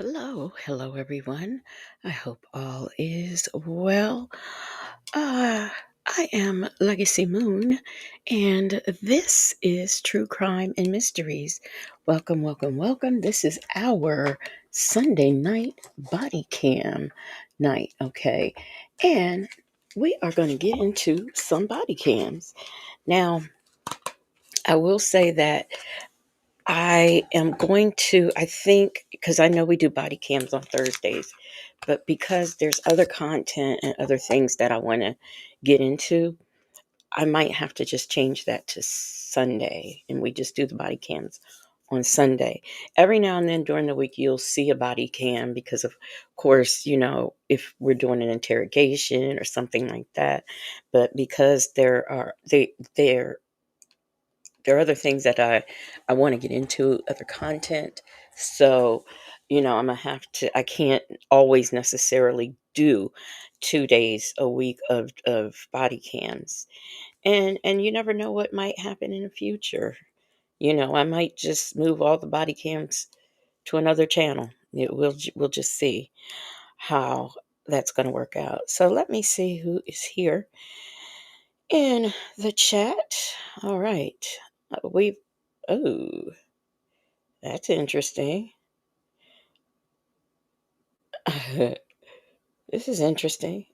Hello everyone. I hope all is well. Uh, I am Legacy Moon, and this is True Crime and Mysteries. Welcome. This is our Sunday night body cam night, okay? And we are going to get into some body cams. Now, I will say that I think, because I know we do body cams on Thursdays, but because there's other content and other things that I want to get into, I might have to just change that to Sunday and we just do the body cams on Sunday. Every now and then during the week, you'll see a body cam because, of course, if we're doing an interrogation or something like that. But because there are other things that I want to get into, other content. So, I'm gonna have to. I can't always necessarily do 2 days a week of body cams, and you never know what might happen in the future. I might just move all the body cams to another channel. We'll just see how that's going to work out. So let me see who is here in the chat. All right. We Oh, that's interesting. This is interesting.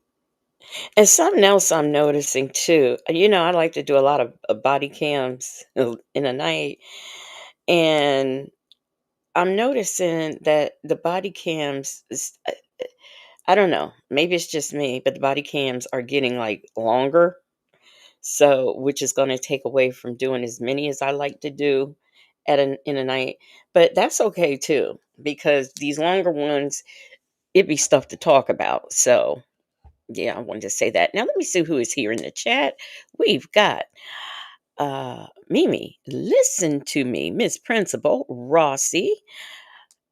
And something else I'm noticing too. I like to do a lot of body cams in a night. And I'm noticing that the body cams, I don't know, maybe it's just me, but the body cams are getting like longer. So, which is going to take away from doing as many as I like to do in a night. But that's okay too, because these longer ones, it'd be stuff to talk about. So, yeah, I wanted to say that. Now, let me see who is here in the chat. We've got Mimi, listen to me, Miss Principal, Rossi,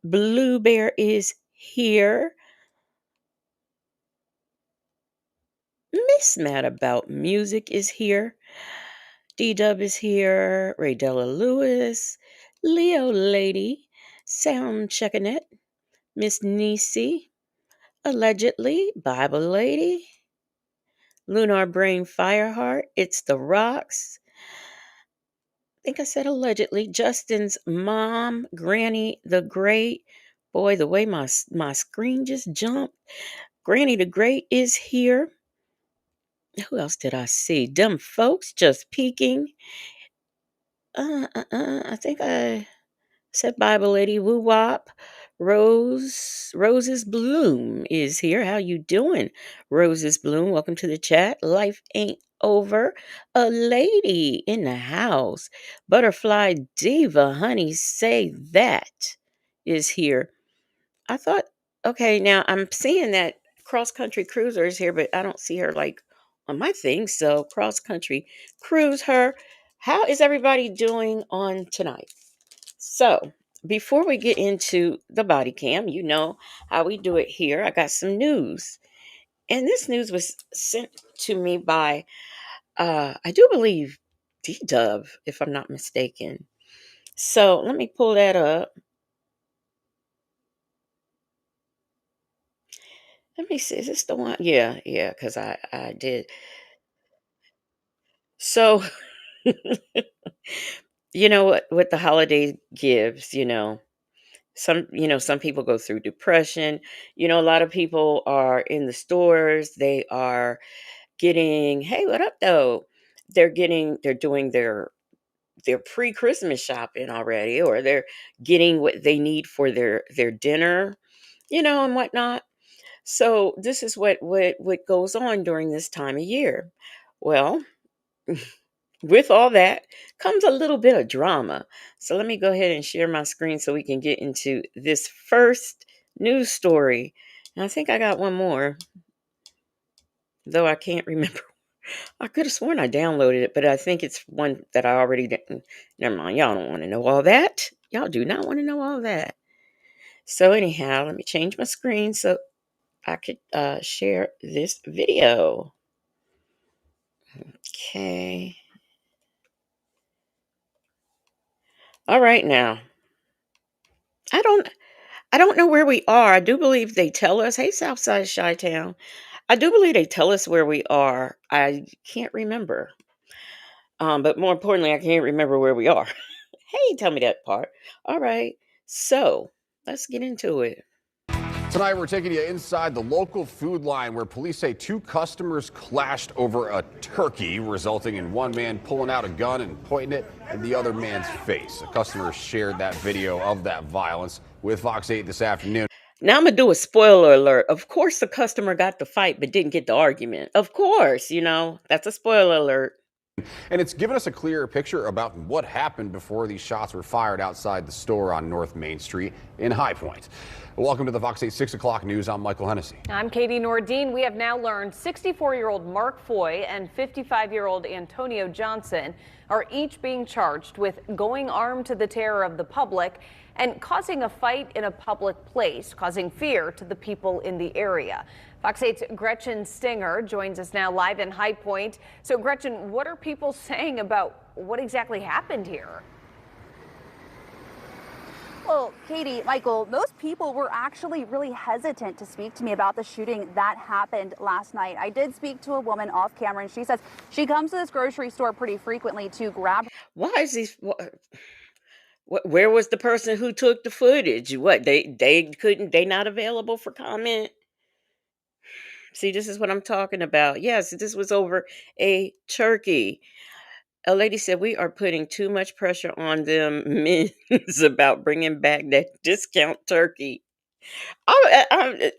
Blue Bear is here, Miss Mad About Music is here, D Dub is here, Ray Della Lewis, Leo Lady, Sound Checking It, Miss Nisi, Allegedly, Bible Lady, Lunar Brain Fireheart, It's the Rocks. I think I said allegedly. Justin's mom, Granny the Great. Boy, the way my screen just jumped. Granny the Great is here. Who else did I see? Them folks just peeking. I think I said Bible Lady Woo Wop. Roses Bloom is here. How you doing, Roses Bloom? Welcome to the chat. Life ain't over. A lady in the house. Butterfly Diva, honey, say that is here. I thought, okay, now I'm seeing that Cross Country Cruiser is here, but I don't see her like on my thing. So Cross Country Cruise her. How is everybody doing on tonight? So, before we get into the body cam, you know how we do it here. I got some news. And this news was sent to me by, I do believe, D Dub, if I'm not mistaken. So, let me pull that up. Let me see. Is this the one? Yeah, because I did. So, you know what the holiday gives, some people go through depression. A lot of people are in the stores. They are getting, hey, what up though? They're doing their pre-Christmas shopping already, or they're getting what they need for their dinner, and whatnot. So this is what goes on during this time of year. Well, with all that comes a little bit of drama. So let me go ahead and share my screen so we can get into this first news story. And I think I got one more, though I can't remember. I could have sworn I downloaded it, but I think it's one that I already didn't. Never mind. Y'all don't want to know all that. Y'all do not want to know all that. So anyhow, let me change my screen so I could share this video. Okay. All right now. I don't I don't know where we are. I do believe they tell us, "Hey, Southside Chi-Town." I do believe they tell us where we are. I can't remember. But more importantly, I can't remember where we are. Hey, tell me that part. All right. So let's get into it. Tonight, we're taking you inside the local food line where police say two customers clashed over a turkey, resulting in one man pulling out a gun and pointing it in the other man's face. A customer shared that video of that violence with Fox 8 this afternoon. Now I'm gonna do a spoiler alert. Of course, the customer got the fight but didn't get the argument. Of course, that's a spoiler alert. And it's given us a clearer picture about what happened before these shots were fired outside the store on North Main Street in High Point. Welcome to the Fox 8 6 o'clock news. I'm Michael Hennessy. I'm Katie Nordine. We have now learned 64-year-old Mark Foy and 55-year-old Antonio Johnson are each being charged with going armed to the terror of the public and causing a fight in a public place, causing fear to the people in the area. Fox 8's Gretchen Stinger joins us now live in High Point. So, Gretchen, what are people saying about what exactly happened here? Well, Katie, Michael, most people were actually really hesitant to speak to me about the shooting that happened last night. I did speak to a woman off camera, and she says she comes to this grocery store pretty frequently to grab. Why is these? Where was the person who took the footage? What they couldn't? They not available for comment? See, this is what I'm talking about. Yes, this was over a turkey. A lady said we are putting too much pressure on them men's about bringing back that discount turkey. I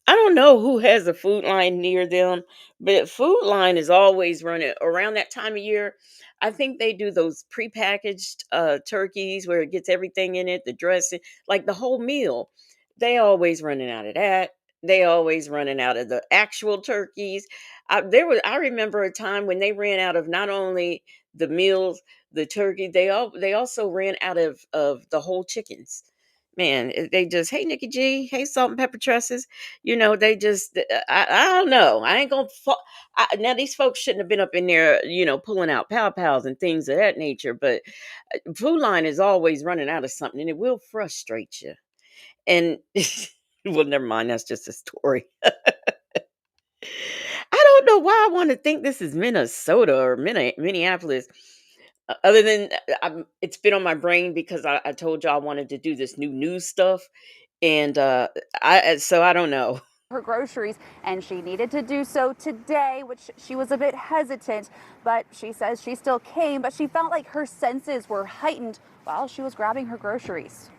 don't know who has a food line near them, but food line is always running around that time of year. I think they do those prepackaged turkeys where it gets everything in it, the dressing, like the whole meal. They always running out of that. They always running out of the actual turkeys. I remember a time when they ran out of not only the meals, the turkey. They also ran out of the whole chickens. Man, they just, hey, Nikki G, hey, Salt and Pepper Trusses. They just, I don't know. I ain't gonna, now these folks shouldn't have been up in there, pulling out pow pows and things of that nature. But Food Line is always running out of something and it will frustrate you. And, well, never mind. That's just a story. I don't know why I want to think this is Minnesota or Minneapolis. Other than it's been on my brain because I told you I wanted to do this new news stuff, and so I don't know. Her groceries, and she needed to do so today, which she was a bit hesitant, but she says she still came, but she felt like her senses were heightened while she was grabbing her groceries.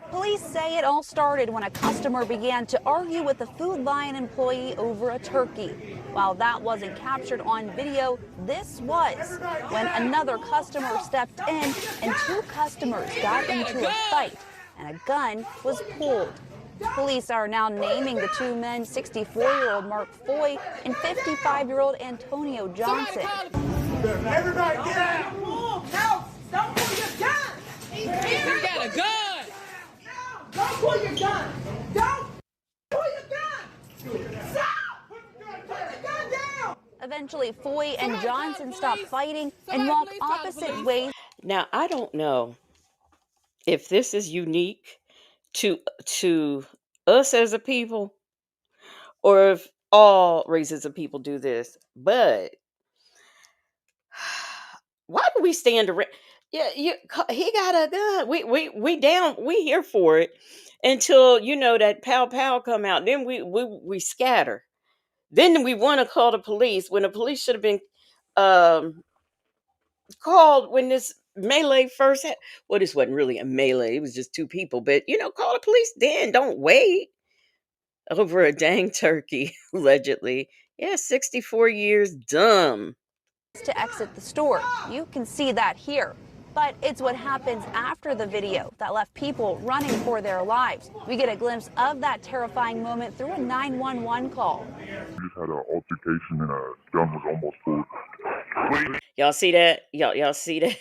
Police say it all started when a customer began to argue with a Food Lion employee over a turkey. While that wasn't captured on video, this was when another customer stepped in and two customers got into a fight and a gun was pulled. Police are now naming the two men, 64-year-old Mark Foy and 55-year-old Antonio Johnson. Everybody get out! No! Don't pull your gun! He got a gun! Don't pull your gun! Don't pull your gun! Stop! Put the gun down! Eventually, Foy and Johnson stopped fighting and walked opposite ways. Now I don't know if this is unique to us as a people or if all races of people do this, but why do we stand around? Yeah, he got a gun. We down. We here for it until that pow pow come out. Then we scatter. Then we want to call the police when the police should have been um, called when this melee first had. Well, this wasn't really a melee. It was just two people. But call the police then. Don't wait over a dang turkey. Allegedly, yeah, 64 years. Dumb. To exit the store. You can see that here. But it's what happens after the video that left people running for their lives. We get a glimpse of that terrifying moment through a 911 call. We just had an altercation and a gun was almost pulled. Y'all see that? Y'all see that?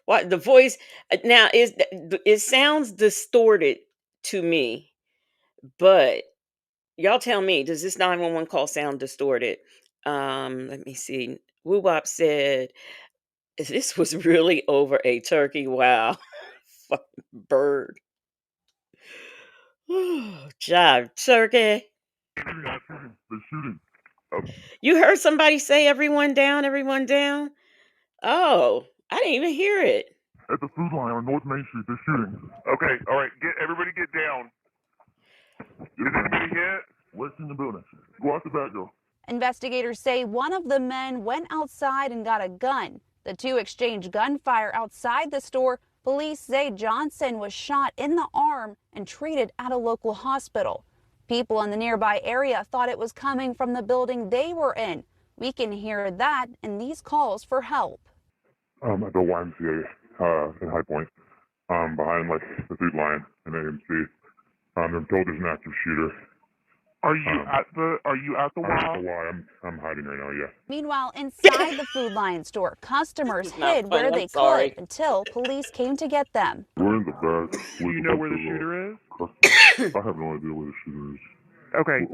What the voice now is? It sounds distorted to me, but y'all tell me. Does this 911 call sound distorted? Let me see. Woo Wop said this was really over a turkey. Wow, fucking bird. Job, turkey. The shooting. You heard somebody say everyone down, everyone down? Oh, I didn't even hear it. At the food line on North Main Street, they're shooting. Okay, all right, everybody get down. Is anybody hit? What's in the building? Go out the back door. Investigators say one of the men went outside and got a gun. The two exchanged gunfire outside the store. Police say Johnson was shot in the arm and treated at a local hospital. People in the nearby area thought it was coming from the building they were in. We can hear that in these calls for help. At the YMCA in High Point, behind like the food line and AMC. I'm told there's an active shooter. Are you at the Y? I'm at the Y. I'm hiding right now. Yeah. Meanwhile, inside the Food Lion store, customers hid where they could until police came to get them. We're in the back. Do you know where the shooter is? I have no idea where the shooter is. Okay.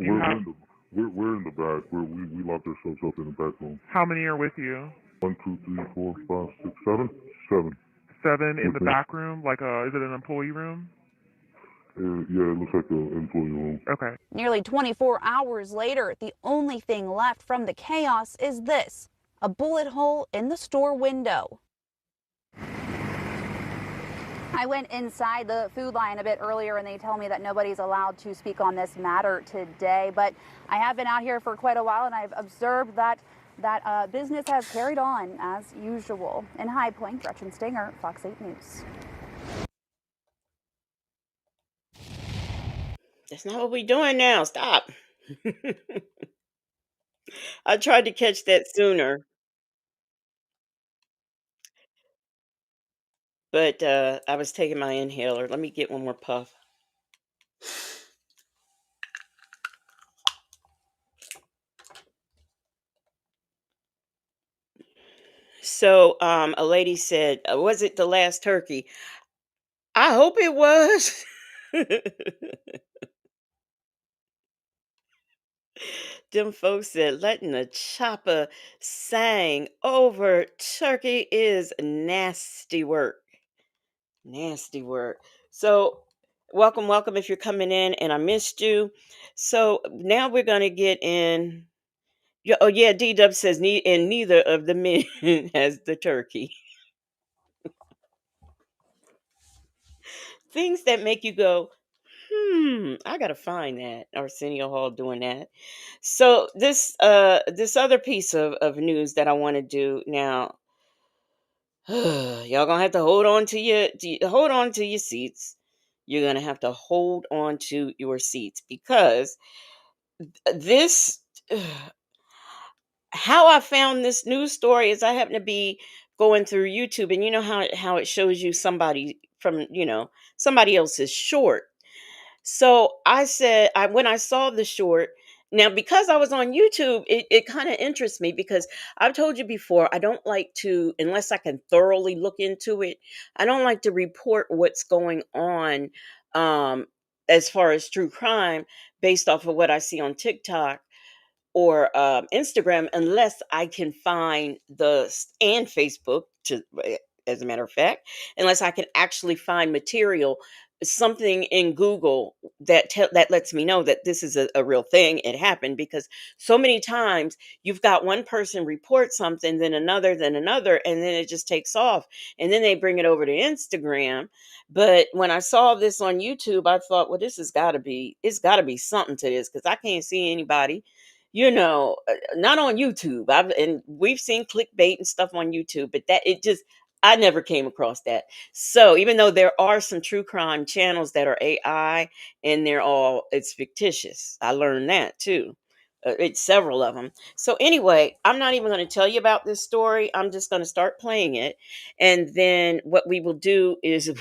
We're in the back. We locked ourselves up in the back room. How many are with you? 1, 2, 3, 4, 5, 6, 7. 7. 7 in the back room? Like is it an employee room? Yeah, it looks like an employee room. Okay. Nearly 24 hours later, the only thing left from the chaos is this: a bullet hole in the store window. I went inside the Food Lion a bit earlier and they tell me that nobody's allowed to speak on this matter today, but I have been out here for quite a while and I've observed that business has carried on as usual. In High Point, Gretchen Stinger, Fox 8 News. That's not what we're doing now. Stop. I tried to catch that sooner, but I was taking my inhaler. Let me get one more puff. So, a lady said, "Was it the last turkey?" I hope it was. Them folks said letting a chopper sang over turkey is nasty work. Nasty work. So, welcome, welcome if you're coming in and I missed you. So, now we're going to get in. Yeah, oh, yeah, D Dub says, and neither of the men has the turkey. Things that make you go, I gotta find that. Arsenio Hall doing that. So this other piece of news that I want to do now, y'all gonna have to hold on to your seats. You're gonna have to hold on to your seats because this how I found this news story is I happen to be going through YouTube and you know how it shows you somebody from somebody else's short. So I said, when I saw the short, now because I was on YouTube, it kind of interests me because I've told you before, I don't like to, unless I can thoroughly look into it, I don't like to report what's going on as far as true crime based off of what I see on TikTok or Instagram unless I can find and Facebook as a matter of fact, unless I can actually find material, something in Google that lets me know that this is a real thing. It happened because so many times you've got one person report something, then another, and then it just takes off, and then they bring it over to Instagram. But when I saw this on YouTube, I thought, well, it's got to be something to this because I can't see anybody not on YouTube. And we've seen clickbait and stuff on YouTube, but I never came across that. So even though there are some true crime channels that are AI and it's fictitious, I learned that too. It's several of them. So anyway, I'm not even going to tell you about this story. I'm just going to start playing it, and then what we will do is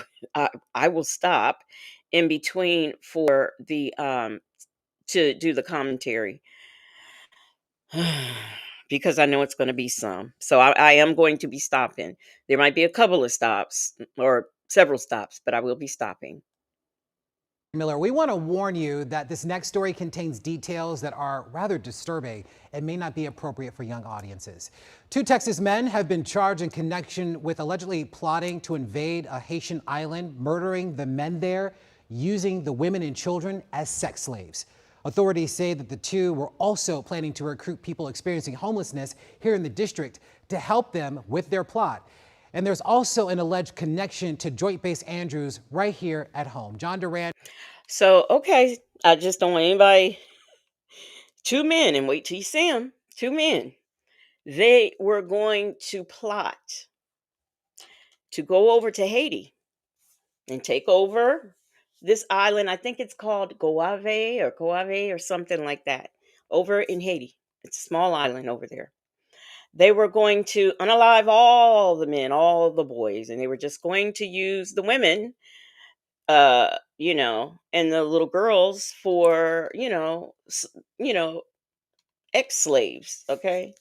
I will stop in between for the to do the commentary because I know it's going to be some. So I am going to be stopping. There might be a couple of stops or several stops, but I will be stopping. Miller, we want to warn you that this next story contains details that are rather disturbing and may not be appropriate for young audiences. 2 Texas men have been charged in connection with allegedly plotting to invade a Haitian island, murdering the men there, using the women and children as sex slaves. Authorities say that the two were also planning to recruit people experiencing homelessness here in the district to help them with their plot. And there's also an alleged connection to Joint Base Andrews right here at home. John Duran. So, okay, I just don't want anybody. Two men, and wait till you see them. Two men. They were going to plot to go over to Haiti and take over this island. I think it's called Goave or something like that, over in Haiti. It's a small island over there. They were going to unalive all the men, all the boys, and they were just going to use the women, and the little girls for, you know, ex-slaves, okay?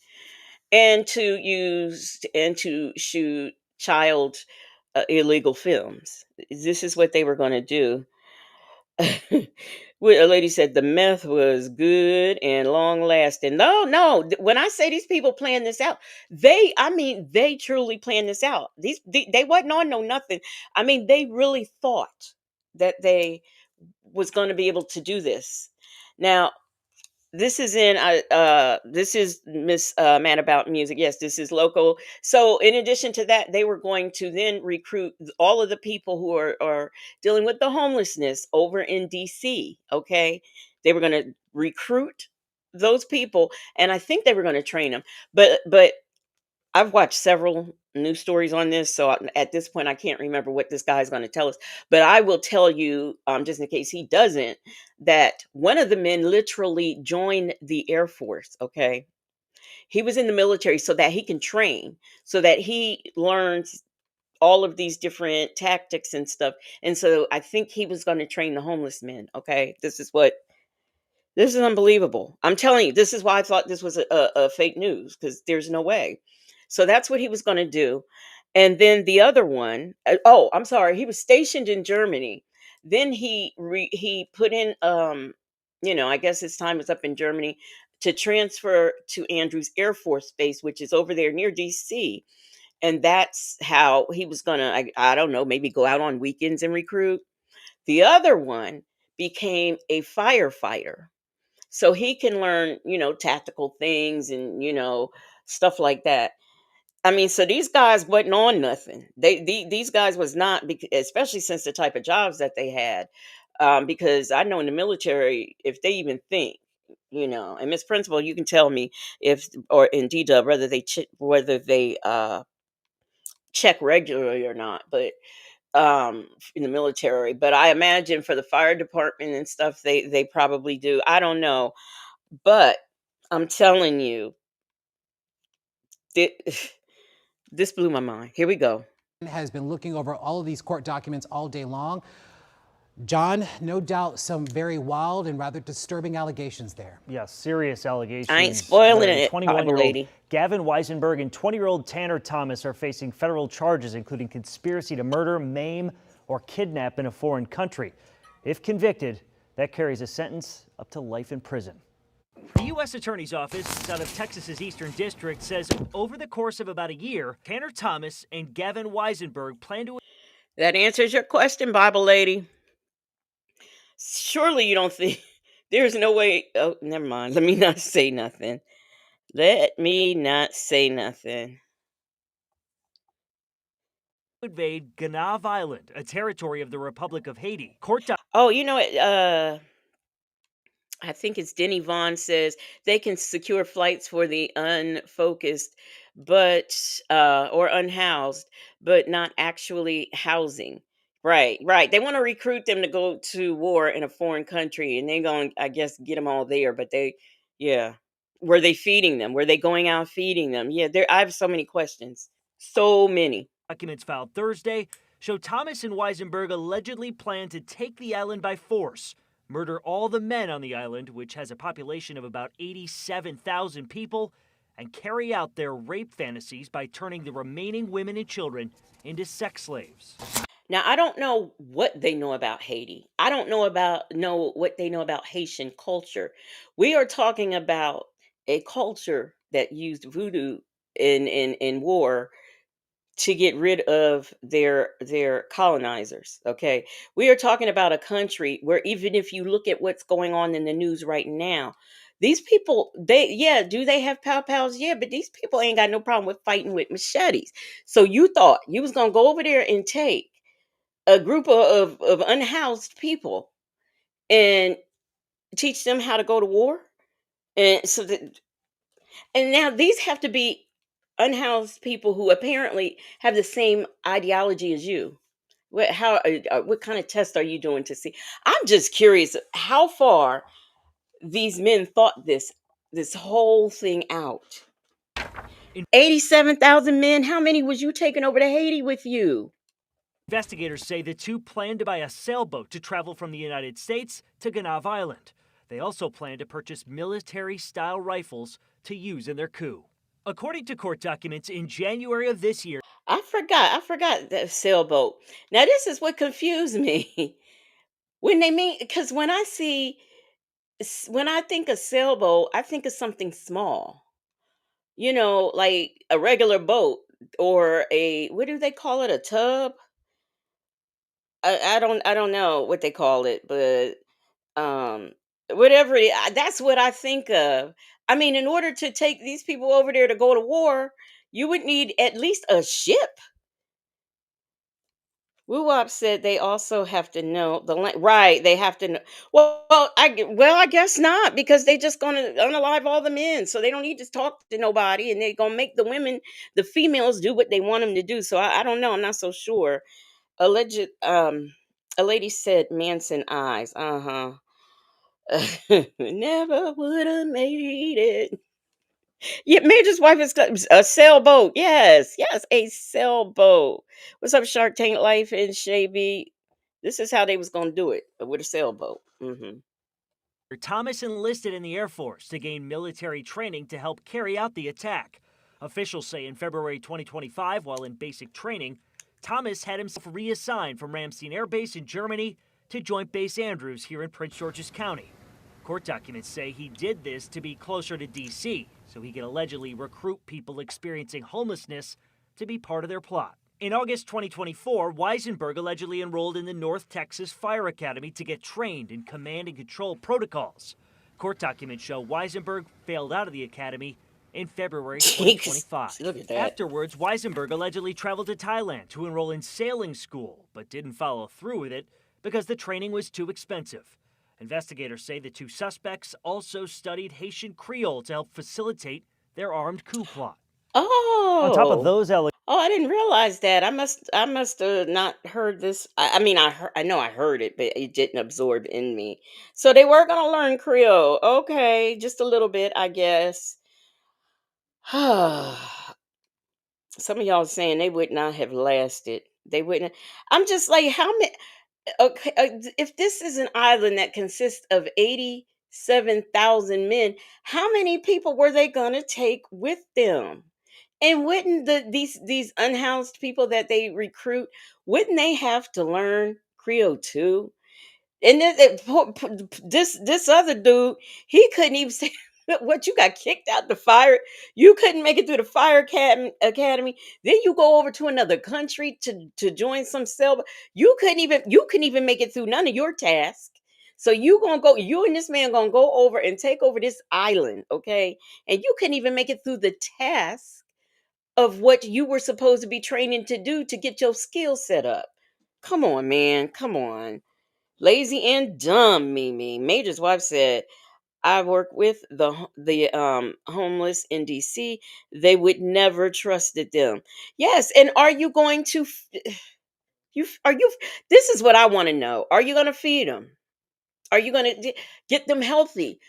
And to shoot child illegal films. This is what they were going to do. A lady said the meth was good and long lasting. No, no. When I say these people plan this out, they truly plan this out. They wasn't on no nothing. I mean, they really thought that they was going to be able to do this. Now, this is Miss Man About Music. Yes, this is local. So in addition to that, they were going to then recruit all of the people who are dealing with the homelessness over in DC. Okay. They were going to recruit those people, and I think they were going to train them. But I've watched several news stories on this, so at this point, I can't remember what this guy's going to tell us. But I will tell you, just in case he doesn't, that one of the men literally joined the Air Force. Okay, he was in the military so that he can train, so that he learns all of these different tactics and stuff. And so I think he was going to train the homeless men. Okay, this is unbelievable. I'm telling you, this is why I thought this was a fake news, because there's no way. So that's what he was going to do. And then the other one, oh, I'm sorry, he was stationed in Germany. Then he put in, I guess his time was up in Germany to transfer to Andrews Air Force Base, which is over there near DC. And that's how he was going to, I don't know, maybe go out on weekends and recruit. The other one became a firefighter, so he can learn, tactical things and, stuff like that. I mean, so these guys wasn't on nothing. These guys was not, especially since the type of jobs that they had. Because I know in the military, if they even think, and Miss Principal, you can tell me if, or in DW, whether they check regularly or not, but in the military. But I imagine for the fire department and stuff, they probably do. I don't know, but I'm telling you, thi- this blew my mind. Here we go. Has been looking over all of these court documents all day long. John, no doubt some very wild and rather disturbing allegations there. Yes, serious allegations. I ain't spoiling it, 21-year-old lady. Gavin Weisenberg and 20-year-old Tanner Thomas are facing federal charges, including conspiracy to murder, maim, or kidnap in a foreign country. If convicted, that carries a sentence up to life in prison. The U.S. Attorney's Office out of Texas's Eastern District says over the course of about a year, Tanner Thomas and Gavin Weisenberg plan to... That answers your question, Bible lady. Surely you don't think there's no way. Oh, never mind. Let me not say nothing. Let me not say nothing. invade Ganave Island, a territory of the Republic of Haiti. Oh, you know what? I think it's Denny Vaughn says they can secure flights for the unfocused, but or unhoused, but not actually housing. Right, right. They want to recruit them to go to war in a foreign country, and they're going, I guess, get them all there. But yeah, were they feeding them? Were they going out feeding them? Yeah, there. I have so many questions, so many. Documents filed Thursday show Thomas and Weisenberg allegedly planned to take the island by force, murder all the men on the island, which has a population of about 87,000 people, and carry out their rape fantasies by turning the remaining women and children into sex slaves. Now, I don't know what they know about Haiti. I don't know what they know about Haitian culture. We are talking about a culture that used voodoo in war to get rid of their colonizers. Okay, we are talking about a country where even if you look at what's going on in the news right now, these people, they, yeah, do they have pow pows? Yeah, but these people ain't got no problem with fighting with machetes. So you thought you was gonna go over there and take a group of unhoused people and teach them how to go to war, and so that, and now these have to be unhoused people who apparently have the same ideology as you. What kind of test are you doing to see? I'm just curious how far these men thought this whole thing out. 87,000 men. How many was you taking over to Haiti with you? Investigators say the two planned to buy a sailboat to travel from the United States to Ganave Island. They also plan to purchase military-style rifles to use in their coup. According to court documents, in January of this year, I forgot that sailboat. Now this is what confused me. When they mean, because when I see, when I think of sailboat, I think of something small. Like a regular boat, or a, what do they call it? A tub? I don't know what they call it, but um whatever that's what I think of. I mean, in order to take these people over there to go to war, you would need at least a ship. Wuwop said they also have to know the right. They have to know. I guess not, because they just gonna unalive all the men, so they don't need to talk to nobody, and they gonna make the women, the females, do what they want them to do. So I don't know. I'm not so sure. Alleged. A lady said Manson eyes. Never would have made it. Yeah, Major's wife is a sailboat. Yes, yes, a sailboat. What's up, Shark Tank Life and Shavy? This is how they was gonna do it, with a sailboat. Thomas enlisted in the Air Force to gain military training to help carry out the attack. Officials say in February 2025, while in basic training, Thomas had himself reassigned from Ramstein Air Base in Germany to Joint Base Andrews here in Prince George's County. Court documents say he did this to be closer to D.C., so he could allegedly recruit people experiencing homelessness to be part of their plot. In August 2024, Weisenberg allegedly enrolled in the North Texas Fire Academy to get trained in command and control protocols. Court documents show Weisenberg failed out of the academy in February Jeez, 2025. look at that. Afterwards, Weisenberg allegedly traveled to Thailand to enroll in sailing school, but didn't follow through with it because the training was too expensive. Investigators say the two suspects also studied Haitian Creole to help facilitate their armed coup plot. On top of Oh, those allegations, I didn't realize that. I must have not heard this. I mean, I know I heard it, but it didn't absorb in me. So they were gonna learn Creole. Okay, just a little bit, I guess. Some of y'all saying they would not have lasted. They wouldn't. I'm just like, how many? Okay, if this is an island that consists of 87,000 men, how many people were they gonna take with them? And wouldn't these unhoused people that they recruit, wouldn't they have to learn Creole too? And this other dude, he couldn't even say what, you got kicked out the fire. You couldn't make it through the fire academy. Then you go over to another country to join some cell. You couldn't even make it through none of your tasks. So you and this man gonna go over and take over this island, okay? And you couldn't even make it through the task of what you were supposed to be training to do to get your skill set up. Come on, man. Come on. Lazy and dumb, Mimi. Major's wife said, "I work with the homeless in DC. They would never trusted them." Yes, and are you going to you are you? This is what I want to know. Are you going to feed them? Are you going to get them healthy?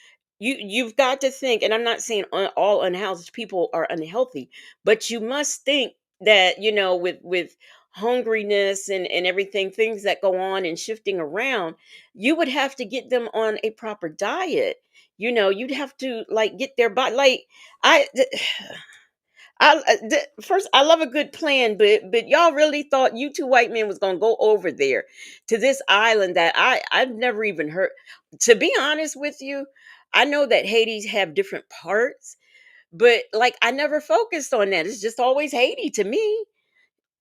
You've got to think, and I'm not saying all unhoused people are unhealthy, but you must think that, with hungriness and everything, things that go on and shifting around, you would have to get them on a proper diet. You'd have to, like, get their body, like, I first, I love a good plan, but y'all really thought you two white men was gonna go over there to this island that I've never even heard. To be honest with you, I know that Haiti have different parts, but like I never focused on that. It's just always Haiti to me.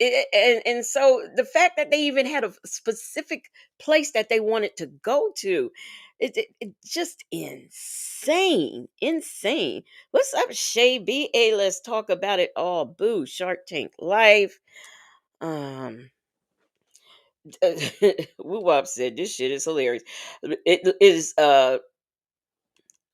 And so the fact that they even had a specific place that they wanted to go to, it just insane. What's up, Shay B? A, let's talk about it all. Boo, Shark Tank Live. Um, Woo Wop said this shit is hilarious. It is that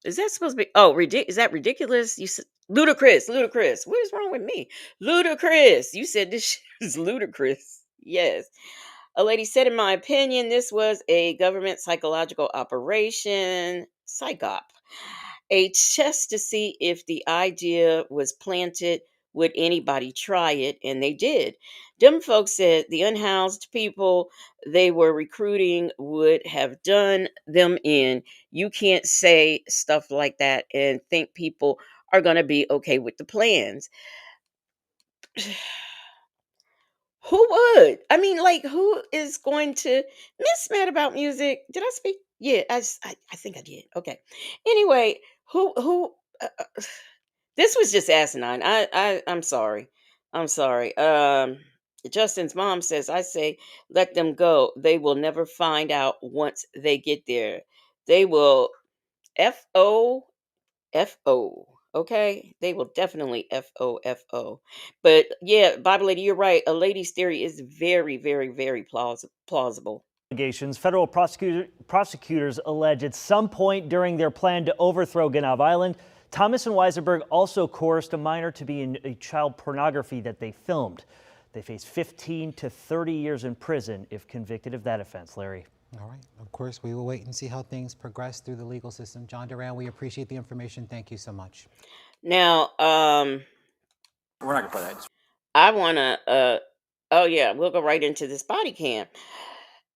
supposed to be? Oh, is that ridiculous? You said ludicrous, ludicrous. What is wrong with me? Ludicrous. You said this shit is ludicrous. Yes. A lady said, in my opinion, this was a government psychological operation, psyop, a test to see if the idea was planted. Would anybody try it? And they did. Them folks said the unhoused people they were recruiting would have done them in. You can't say stuff like that and think people are going to be okay with the plans. Who would? I mean, like, who is going to Miss Mad About Music? Did I speak? Yeah, I think I did. Okay. Anyway, who? This was just asinine. I'm sorry. I'm sorry. Justin's mom says, I say, let them go. They will never find out once they get there. They will FO FO. Okay, they will definitely FO. But yeah, Bible lady, you're right. A lady's theory is very, very, very plausible. Allegations. Federal prosecutors allege at some point during their plan to overthrow Ganov Island, Thomas and Weisenberg also coerced a minor to be in a child pornography that they filmed. They face 15 to 30 years in prison if convicted of that offense, Larry. All right. Of course, we will wait and see how things progress through the legal system. John Duran, we appreciate the information. Thank you so much. Now, We're not gonna play that. I want to oh yeah, we'll go right into this body cam.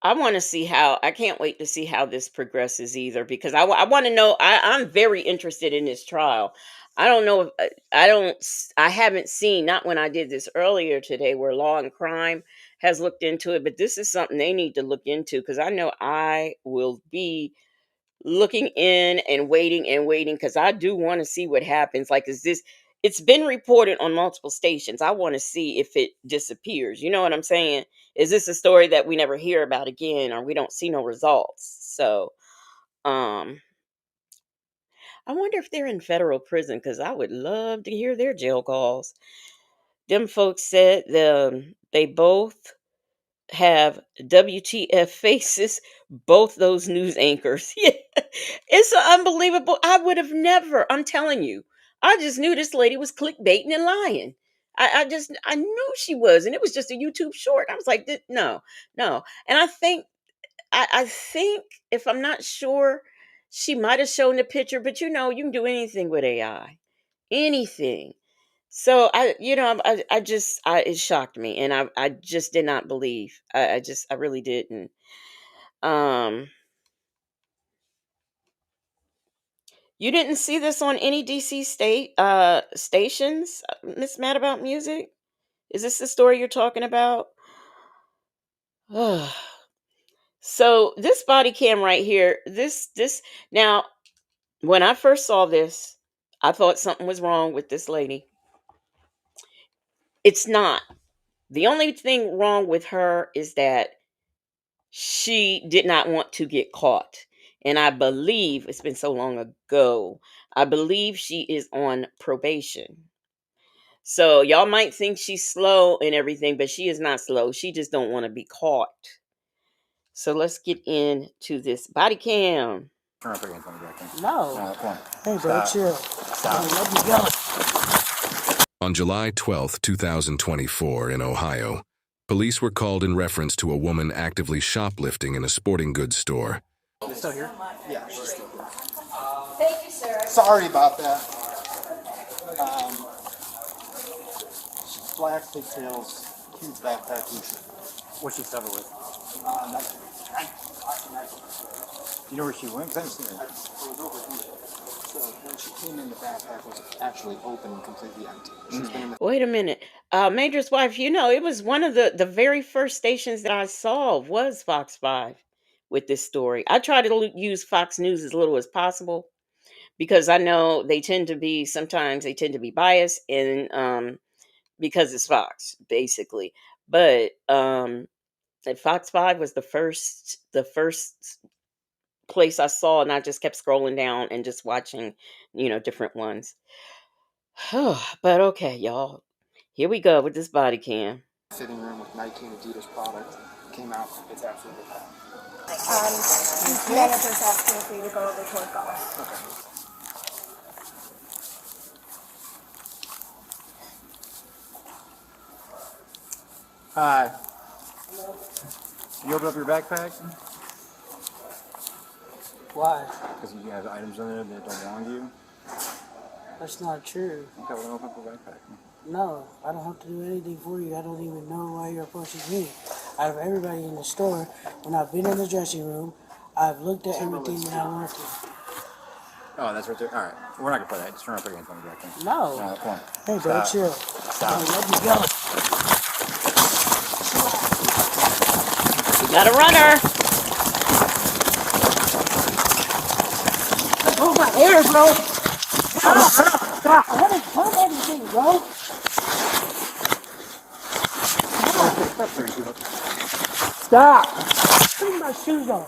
I want to see how I can't wait to see how this progresses either because I want to know I'm very interested in this trial. I don't know if I haven't seen, not when I did this earlier today where Law and Crime has looked into it, but this is something they need to look into because I know I will be looking in and waiting because I do want to see what happens. Like, is this? It's been reported on multiple stations. I want to see if it disappears. You know what I'm saying? Is this a story that we never hear about again, or we don't see no results? So, um, I wonder if they're in federal prison because I would love to hear their jail calls. Them folks said they both have WTF faces, both those news anchors. Yeah, it's unbelievable. I would have never, I'm telling you, I just knew this lady was clickbaiting and lying. I knew she was, and it was just a YouTube short. I was like, no, no. And I think, if I'm not sure, she might have shown the picture, but you can do anything with AI, anything. So it shocked me, and I just did not believe. I really didn't. Um, you didn't see this on any DC stations, Miss Mad About Music? Is this the story you're talking about? So this body cam right here, this now, when I first saw this, I thought something was wrong with this lady. It's not. The only thing wrong with her is that she did not want to get caught. And I believe it's been so long ago. I believe she is on probation. So y'all might think she's slow and everything, but she is not slow. She just don't want to be caught. So let's get into this body cam. Turn up again, back then. No. Come on. Hey, bro, chill. Stop. Let me go. On July 12, 2024, in Ohio, police were called in reference to a woman actively shoplifting in a sporting goods store. Is it still here? Yeah, she's still here. Thank you, sir. Sorry about that. Black pigtails, huge backpack. What's she covered with? You know where she went? I didn't see her. So when she came in, the backpack was actually open and completely empty. She's been in the Wait a minute. Major's wife, it was one of the very first stations that I saw was Fox 5 with this story. I try to use Fox News as little as possible because I know sometimes they tend to be biased and because it's Fox, basically. But and Fox 5 was the first place I saw, and I just kept scrolling down and just watching, different ones. But okay, y'all. Here we go with this body cam. Fitting room with Nike and Adidas product came out. It's absolutely fine. Manager's asking for you to go over to our golf. Hi. You open up your backpack? Why? Because you have items in there that don't belong to you? That's not true. Okay, well, open up your backpack. No, I don't have to do anything for you. I don't even know why you're approaching me. Out of everybody in the store, when I've been in the dressing room, I've looked at everything that I want to. Oh, that's right there. All right. We're not going to play that. Just turn around and put your hands on the back then. No. No, come on. Hey, bro, Stop. chill. Stop. Let me go. We got a runner. Oh, my hair, bro. Stop. I haven't done anything, bro. Stop. Put my shoes on.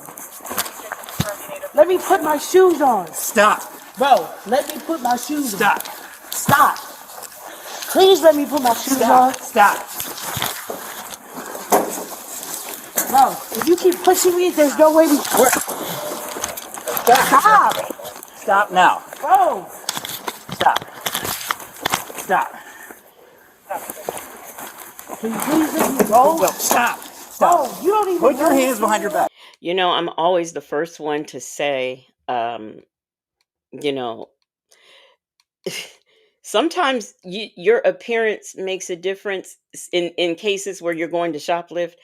Let me put my shoes on. Stop. Bro, let me put my shoes Stop. on. Stop. Please let me put my shoes on. Stop. Bro, if you keep pushing me, there's no way we... Stop. Stop now. Bro. Stop. Stop. Can you please let me go? No, stop. Bro, you don't even Put your know hands behind your back. I'm always the first one to say, you know, sometimes your appearance makes a difference in cases where you're going to shoplift,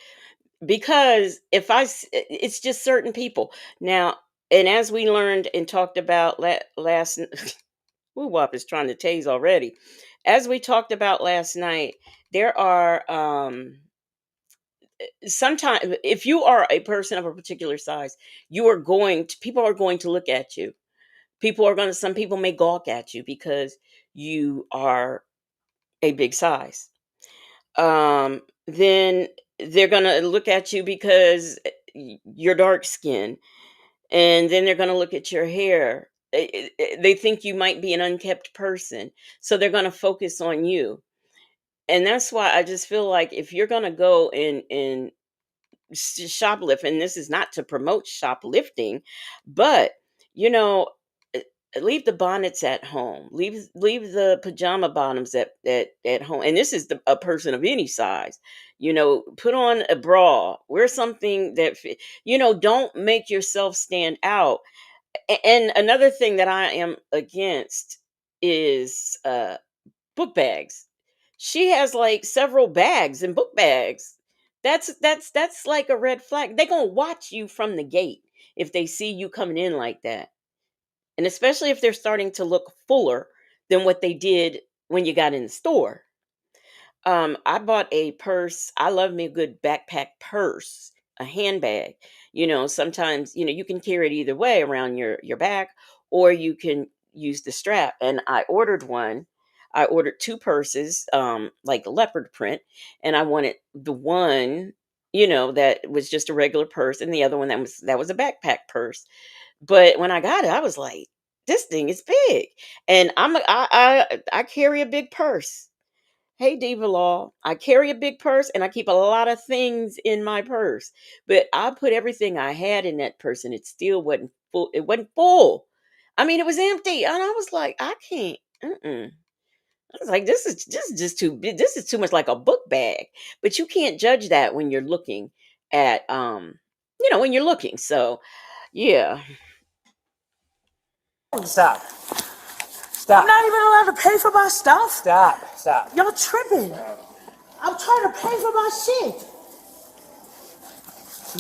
because it's just certain people now. And as we learned and talked about last Woo Wop is trying to tase already. As we talked about last night, there are sometimes, if you are a person of a particular size, people are going to look at you. Some people may gawk at you because you are a big size. Then they're going to look at you because you're dark skinned, and then they're going to look at your hair. They think you might be an unkept person, so they're going to focus on you. And that's why I just feel like if you're going to go and shoplift, and this is not to promote shoplifting, but you know eh, leave the bonnets at home, leave the pajama bottoms at home. And this is a person of any size. Put on a bra, wear something that don't make yourself stand out. And another thing that I am against is book bags. She has like several bags and book bags. That's like a red flag. They're gonna watch you from the gate if they see you coming in like that. And especially if they're starting to look fuller than what they did when you got in the store. I bought a purse. I love me a good backpack purse, a handbag. Sometimes, you can carry it either way around your back, or you can use the strap. And I ordered one. I ordered two purses, like leopard print, and I wanted the one, that was just a regular purse, and the other one that was a backpack purse. But when I got it, I was like, this thing is big, and I carry a big purse. Hey, Diva Law, I carry a big purse and I keep a lot of things in my purse, but I put everything I had in that purse and it still wasn't full. It wasn't full. I mean, it was empty. And I was like, I can't. I was like, this is just too big. This is too much like a book bag. But you can't judge that when you're looking at, when you're looking. So, yeah. Stop. I'm not even allowed to pay for my stuff. Stop. Y'all tripping. I'm trying to pay for my shit.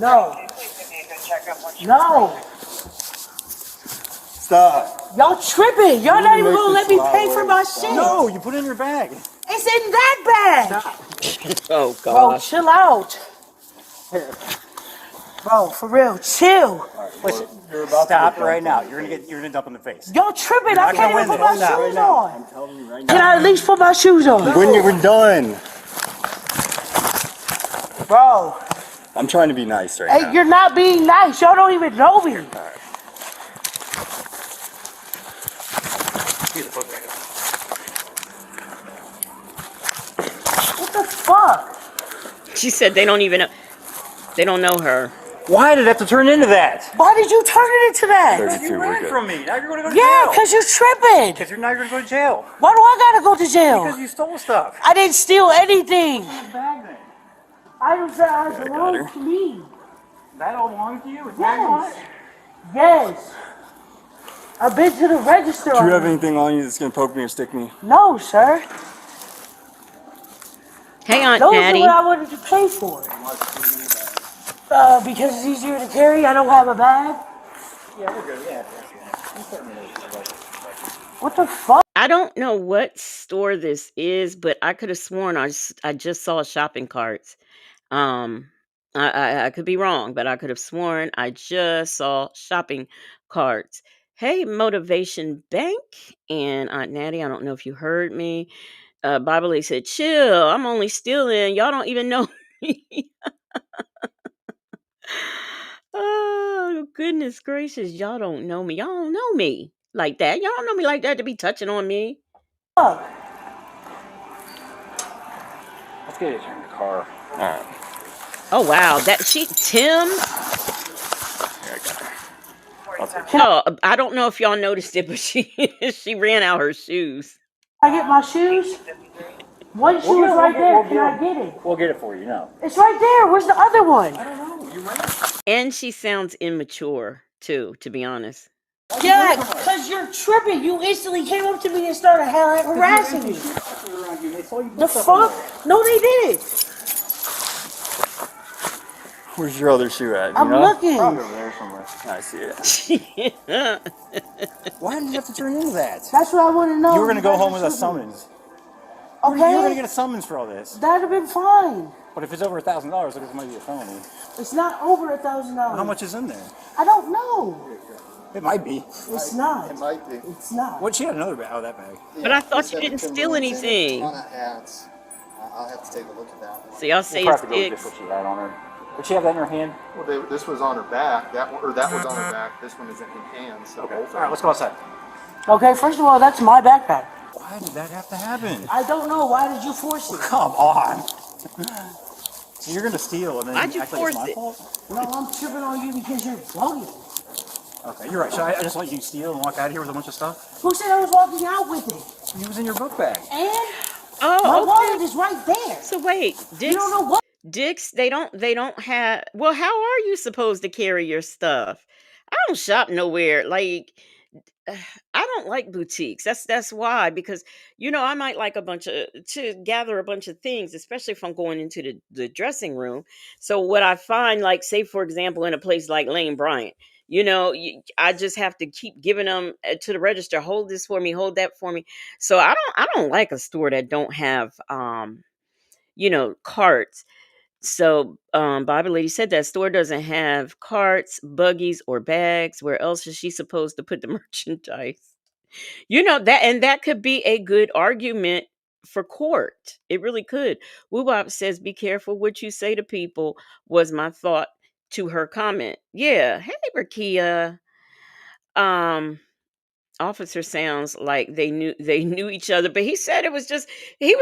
No. Stop. Y'all tripping. Y'all not even gonna let me pay for my shit. No, you put it in your bag. It's in that bag. Stop. Oh, Bro, gosh. chill out. Bro, for real, chill. Listen, stop right now. You're gonna dump in the face. Y'all tripping. I can't even put my shoes on. I'm telling you right Can now. I at least put my shoes on? When you're done. Bro. I'm trying to be nice right Hey, now. you're not being nice. Y'all don't even know me. What the fuck? She said they don't even know. They don't know her. Why did it have to turn into that? Why did you turn it into that? 32, you ran from me. Now you're going to go to Yeah, jail. because you're tripping. Because now you're going to go to jail. Why do I gotta go to jail? Because you stole stuff. I didn't steal anything. Bag then. Items that I got belong her. to me. That all belongs to you? Yes. Yes. I've been to the register. Do you have already. anything on you that's going to poke me or stick me? No, sir. Hey, Aunt Those Natty. are what I wanted to pay for. Because it's easier to carry. I don't have a bag. Yeah, we're good. Yeah. What the fuck? I don't know what store this is, but I could have sworn I just saw shopping carts. Um, I could be wrong, but I could have sworn I just saw shopping carts. Hey, Motivation Bank and Aunt Natty, I don't know if you heard me. Bible Lee said, chill, I'm only stealing. Y'all don't even know me. Oh, goodness gracious. Y'all don't know me. Y'all don't know me like that. Y'all don't know me like that to be touching on me. Fuck. Let's get it in the car. All right. Oh, wow. That Tim. Here, I got her. Oh, I don't know if y'all noticed it, but she ran out her shoes. I get my shoes. One shoe is right there. Can I get it? We'll get it for you, no. It's right there. Where's the other one? I don't know. You right. And she sounds immature too, to be honest. Yeah, because you're tripping. You instantly came up to me and started harassing me. The fuck? No, they didn't. Where's your other shoe at? I'm looking. Probably over there somewhere. I see it. Why did you have to turn into that? That's what I want to know. You were going to go home with a summons. Okay. You were going to get a summons for all this. That'd have been fine. But if it's over $1,000, it might be a felony. It's not over $1,000. How much is in there? I don't know. It might be. It's not. It might be. It's not. What? She had another bag. Oh, that bag. But I thought you didn't steal anything. On hats. I'll have to take a look at that. So y'all say We'll it's have to go dicks. get what she had on her. Did she have that in her hand? Well, this was on her back. That was on her back. This one is in her hand. So Okay. All right, let's go outside. Okay, first of all, that's my backpack. Why did that have to happen? I don't know. Why did you force it? Come on. So you're going to steal and then Why'd you act like it's force my it? fault? No, I'm tripping on you because you're bugging. Okay, you're right. So I just let you steal and walk out of here with a bunch of stuff? Who said I was walking out with it? It was in your book bag. And Oh, my okay. wallet is right there. So wait, You don't know what? Dicks, they don't have. Well, how are you supposed to carry your stuff? I don't shop nowhere. Like, I don't like boutiques. That's why, because I might like to gather a bunch of things, especially if I'm going into the dressing room. So what I find, like, say for example, in a place like Lane Bryant, I just have to keep giving them to the register. Hold this for me. Hold that for me. So I don't like a store that don't have carts. So, Bobby Lady said that store doesn't have carts, buggies, or bags. Where else is she supposed to put the merchandise? That could be a good argument for court. It really could. Woobop says, "Be careful what you say to people." Was my thought to her comment. Yeah. Hey, Rakia. Officer sounds like they knew each other, but he said he was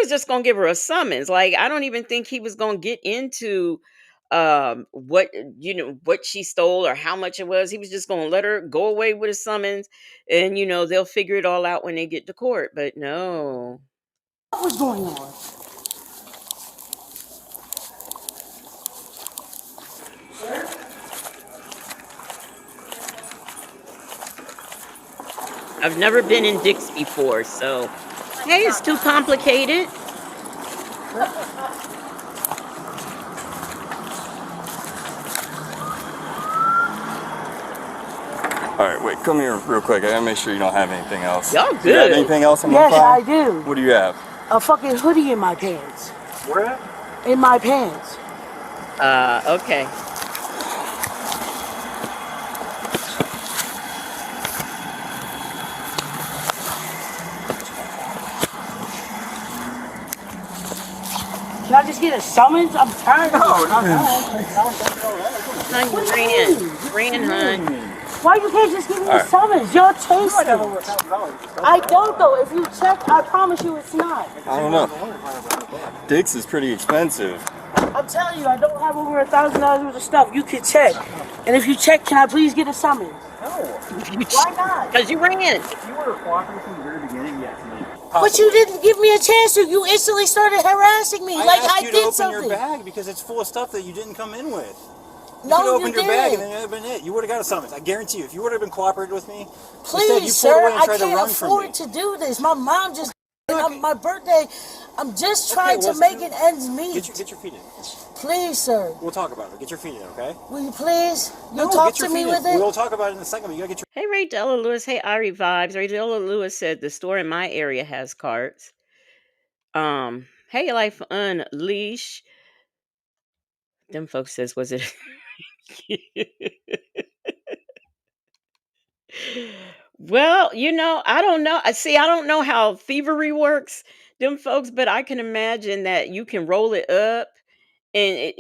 just gonna give her a summons. Like, I don't even think he was gonna get into what she stole or how much it was. He was just gonna let her go away with a summons, and they'll figure it all out when they get to court. But no. What was going on? I've never been in Dick's before, so hey, it's too complicated. All right, wait, come here real quick. I gotta make sure you don't have anything else. Y'all Do you have good. anything else in Yes, my I file? do. What do you have? A fucking hoodie in my pants. Where at? In my pants. Okay. Can I just get get a summons? I'm tired of No, it. not now. Son, What you do you ran. mean? Ran, hun. Why you can't just give me a summons? You're chasing. I don't though. If you check, I promise you it's not. I don't know. Dick's is pretty expensive. I'm telling you, I don't have over $1,000 worth of stuff. You can check. And if you check, can I please get a summons? No. Why not? Because you ran. If you were cooperating from the very beginning, yes. But you didn't give me a chance to. You instantly started harassing me like I you to did open something. your bag because it's full of stuff that you didn't come in with. No, you opened you your bag and didn't. then that would have been it. You would have got a summons. I guarantee you. If you would have been cooperating with me, instead Please, you pulled sir, away and I tried to can't run from me. afford to do this. My mom just, on my birthday, I'm just trying to make it ends meet. Get your feet in. Please, sir. We'll talk about it. Get your feet in, okay? Will you please? You'll No, talk get your to me feet with in. it? We'll talk about it in a second, but you gotta get your... Hey, Ray Della Lewis. Hey, Ari Vibes. Ray Della Lewis said the store in my area has carts. Hey, Life Unleash. Them folks says, was it? Well, I don't know. I see. I don't know how thievery works, them folks, but I can imagine that you can roll it up, and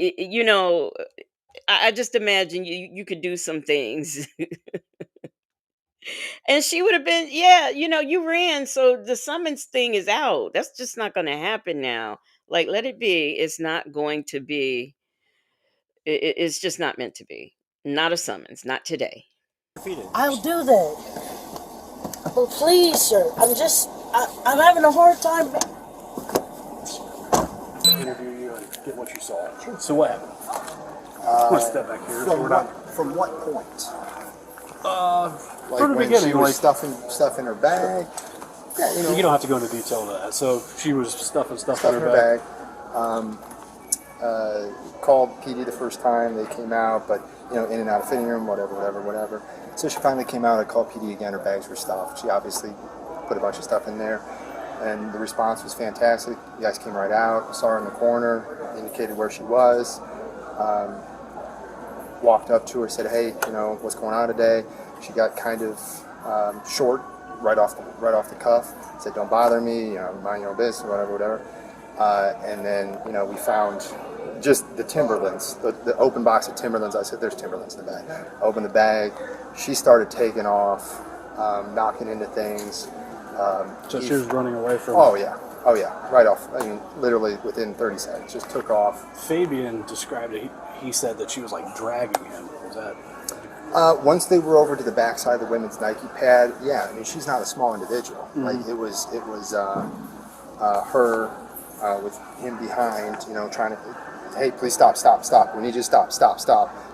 I just imagine you could do some things. And she would have been, yeah, you ran, so the summons thing is out. That's just not going to happen now. Like, let it be. It's not going to be. It's just not meant to be. Not a summons. Not today. I'll do that. But please, sir, I'm having a hard time. Interview you and get what you saw. Sure. So what happened? I'm gonna step back here. From what point? Like from the when beginning, she was like stuff in her bag. Yeah, you don't have to go into detail to that. So she was stuffing stuff stuff in her bag. Called PD the first time they came out, but in and out of fitting room, whatever. So she finally came out. I called PD again. Her bags were stuffed. She obviously put a bunch of stuff in there, and the response was fantastic. You guys came right out, saw her in the corner, indicated where she was, walked up to her, said, "Hey, what's going on today?" She got kind of short right off the cuff. Said, "Don't bother me. Mind your own business," whatever. And then we found just the Timberlands, the open box of Timberlands. I said, "There's Timberlands in the bag." I opened the bag. She started taking off, knocking into things. So she was running away from. Oh yeah, right off. I mean, literally within 30 seconds, just took off. Fabian described it. He said that she was like dragging him. Was that? Once they were over to the backside of the women's Nike pad, yeah. I mean, she's not a small individual. Mm-hmm. Like it was her with him behind, trying to. Hey, please stop. We need you to stop.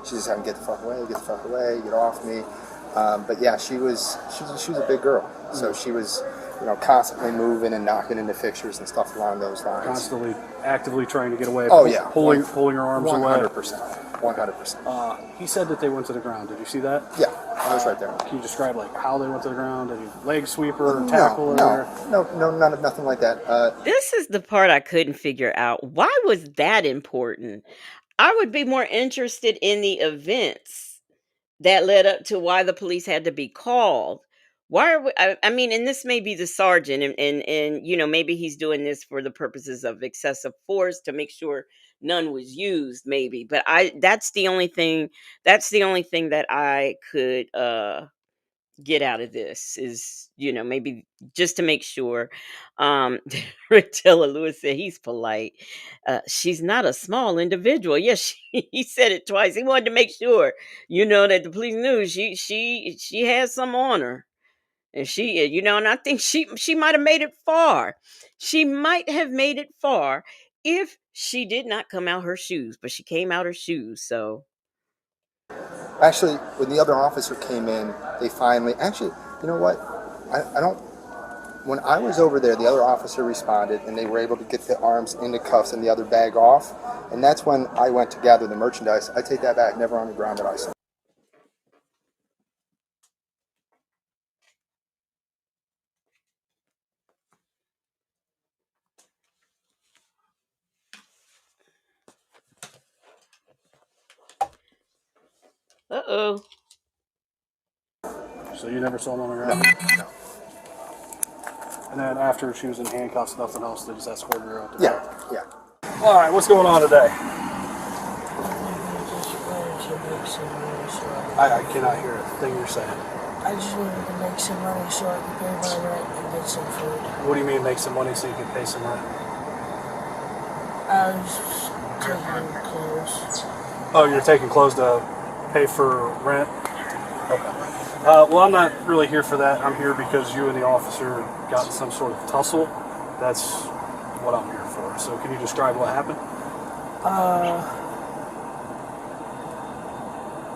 She's just having, get the fuck away, get off me. But yeah, she was a big girl. So she was, constantly moving and knocking into fixtures and stuff along those lines. Constantly, actively trying to get away. Oh yeah. Pulling her arms 100%, away. 100%. He said that they went to the ground. Did you see that? Yeah, I was right there. Can you describe like how they went to the ground? Did he leg sweep her or tackle her? No, nothing like that. This is the part I couldn't figure out. Why was that important? I would be more interested in the events that led up to why the police had to be called. Why are we, I mean, and this may be the sergeant, and maybe he's doing this for the purposes of excessive force to make sure none was used, maybe. But that's the only thing that I could get out of this is, maybe just to make sure. Rictella Lewis said he's polite. She's not a small individual. Yes, he said it twice. He wanted to make sure, that the police knew she has some on her. And she, and I think she might have made it far. She might have made it far if she did not come out her shoes, but she came out her shoes. So Actually, when the other officer came in, they finally, you know what? I don't, when I was over there, the other officer responded and they were able to get the arms into cuffs and the other bag off. And that's when I went to gather the merchandise. I take that back, never on the ground, but I saw. uh-oh. So you never saw them on the ground? No. And then after she was in handcuffs, nothing else, they just escorted her out the Yeah. All right, what's going on today? I cannot hear a thing you're saying. I just wanted to make some money so I could pay my rent and get some food. What do you mean make some money so you can pay some rent? I was taking clothes. Oh, you're taking clothes to pay for rent? Okay. Well, I'm not really here for that. I'm here because you and the officer got in some sort of tussle. That's what I'm here for. So can you describe what happened?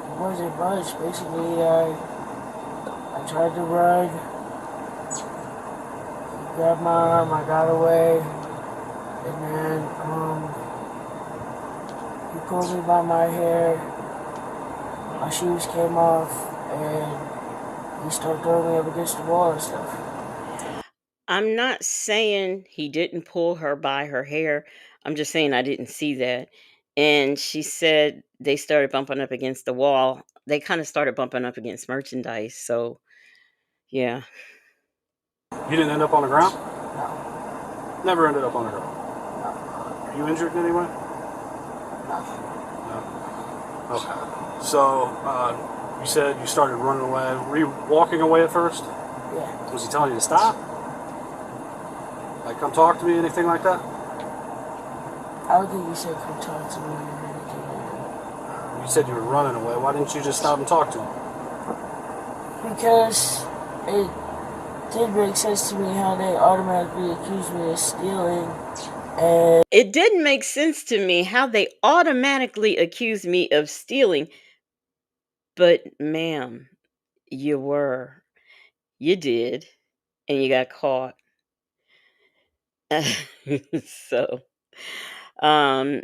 It wasn't much. Basically, I tried to run. He grabbed my arm, I got away, and then he pulled me by my hair. My shoes came off, and he started throwing me up against the wall and stuff. I'm not saying he didn't pull her by her hair. I'm just saying I didn't see that. And she said they started bumping up against the wall. They kind of started bumping up against merchandise. So, yeah. You didn't end up on the ground? No. Never ended up on the ground. No. Are you injured in any way? Nothing. No. Okay. So, you said you started running away. Were you walking away at first? Yeah. Was he telling you to stop? Like, come talk to me, anything like that? I don't think he said come talk to me or anything like that. You said you were running away. Why didn't you just stop and talk to him? Because it did make sense to me how they automatically accused me of stealing. And It didn't make sense to me how they automatically accused me of stealing. But, ma'am, you were. You did. And you got caught. So, um,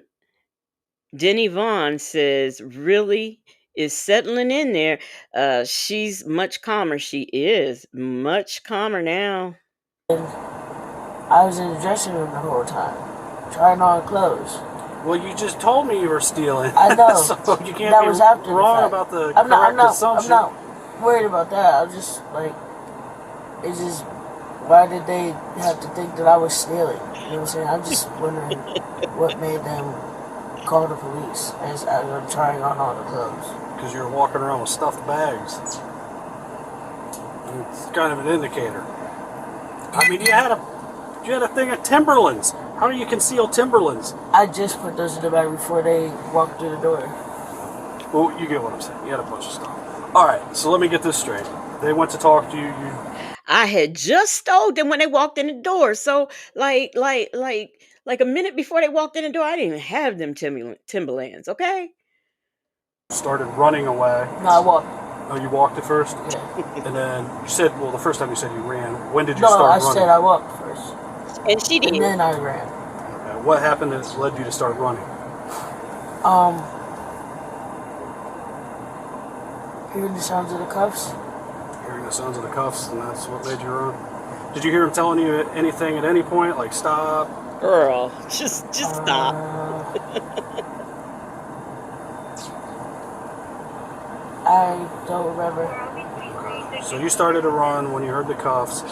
Denny Vaughn says, really is settling in there. She's much calmer. She is much calmer now. I was in the dressing room the whole time, trying on clothes. Well, you just told me you were stealing. I know. So you can't That be was after the wrong fact. about the I'm correct assumption. I'm not worried about that. I'm just like, it's just, why did they have to think that I was stealing? You know what I'm saying? I'm just wondering what made them call the police as I'm trying on all the clothes. Because you're walking around with stuffed bags. It's kind of an indicator. I mean, you had a thing of Timberlands. How do you conceal Timberlands? I just put those in the bag before they walked through the door. Well, you get what I'm saying. You had a bunch of stuff. All right, so let me get this straight. They went to talk to you. I had just stole them when they walked in the door. So, like a minute before they walked in the door, I didn't even have them Timberlands. Okay. Started running away. No, I walked. Oh, you walked at first? Yeah. And then you said, well, the first time you said you ran. When did you No, start I running? said I walked first. And she did. And then I ran. Okay. What happened that led you to start running? Hearing the sounds of the cuffs. Hearing the sounds of the cuffs, and that's what made you run? Did you hear him telling you anything at any point, like stop? Girl, just stop. I don't remember. Okay. So you started to run when you heard the cuffs.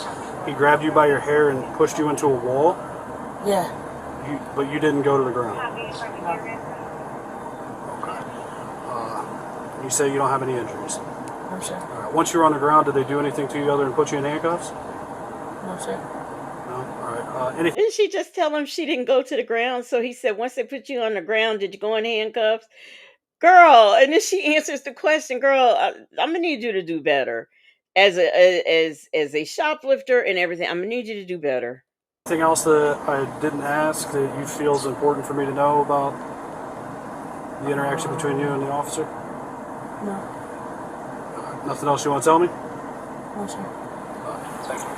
He grabbed you by your hair and pushed you into a wall? Yeah. But you didn't go to the ground? No. Okay. You say you don't have any injuries? No, sir. All right. Once you were on the ground, did they do anything to you other than put you in handcuffs? No, sir. No? All right. Didn't she just tell him she didn't go to the ground? So he said, once they put you on the ground, did you go in handcuffs? Girl, and then she answers the question, girl, I'm gonna need you to do better. As a shoplifter and everything, I'm gonna need you to do better. Anything else that I didn't ask that you feel is important for me to know about the interaction between you and the officer? No. Nothing else you want to tell me? No, sir. Thank you.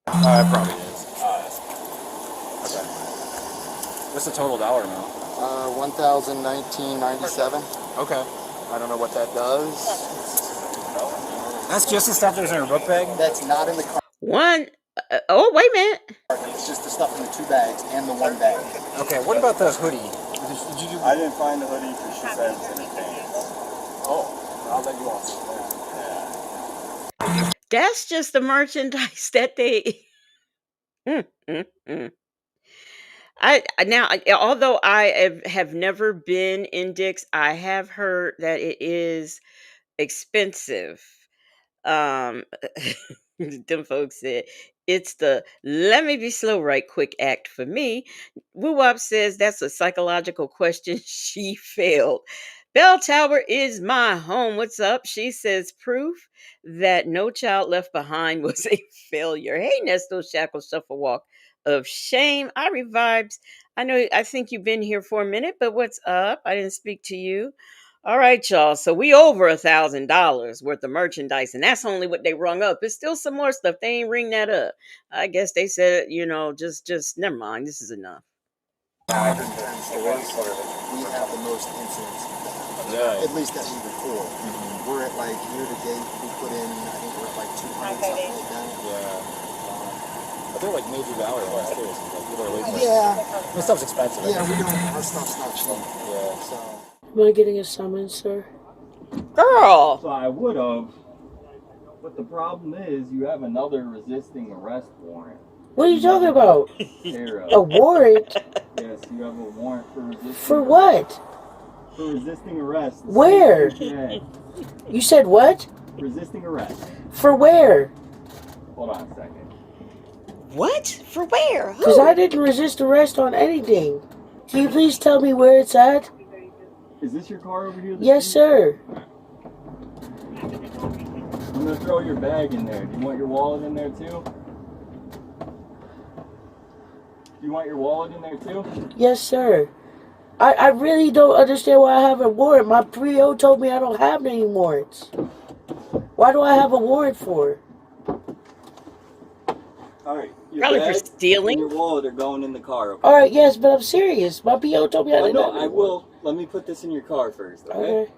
It probably is. Okay. What's the total dollar amount? $1,019.97. Okay. I don't know what that does. That's just the stuff that's in your book bag? That's not in the car. Wait a minute. It's just the stuff in the two bags and the one bag. Okay, what about the hoodie? Did you do? I didn't find the hoodie because she said it was in her pants. Oh, I'll let you off. That's just the merchandise that they Mm, mm, mm. Although have never been in Dick's, I have heard that it is expensive. Um, them folks said it's the let me be slow right quick act for me. Woo Wop says that's a psychological question. She failed. Bell Tower is my home. What's up? She says proof that No Child Left Behind was a failure. Hey, Nesto Shackle Shuffle Walk of Shame. I revived. I think you've been here for a minute, but what's up? I didn't speak to you. All right, y'all. So we over $1,000 worth of merchandise, and that's only what they rung up. There's still some more stuff. They ain't ring that up. I guess they said, just never mind. This is enough. I think that we have the most incidents, at least that we record. We're at like year to date, we put in, I think we're at like 200, something like that. Yeah. But they're like major value ones too. So like people are waiting. Yeah. This stuff's expensive. Yeah, we don't, our stuff's not cheap. Yeah. So. Am I getting a summons, sir? Girl! So I would have, but the problem is you have another resisting arrest warrant. What are you talking about? A warrant? Yes, you have a warrant for resisting. For what? For resisting arrest. Where? You said what? Resisting arrest. For where? Hold on a second. What? For where? Because I didn't resist arrest on anything. Can you please tell me where it's at? Is this your car over here? Yes, sir. I'm gonna throw your bag in there. Do you want your wallet in there too? Do you want your wallet in there too? Yes, sir. I really don't understand why I have a warrant. My PO told me I don't have any warrants. Why do I have a warrant for? Alright, your Probably for bag stealing. and your wallet are going in the car, okay? Alright, yes, but I'm serious. My PO told me I didn't have any I will. Let me put this in your car first, okay?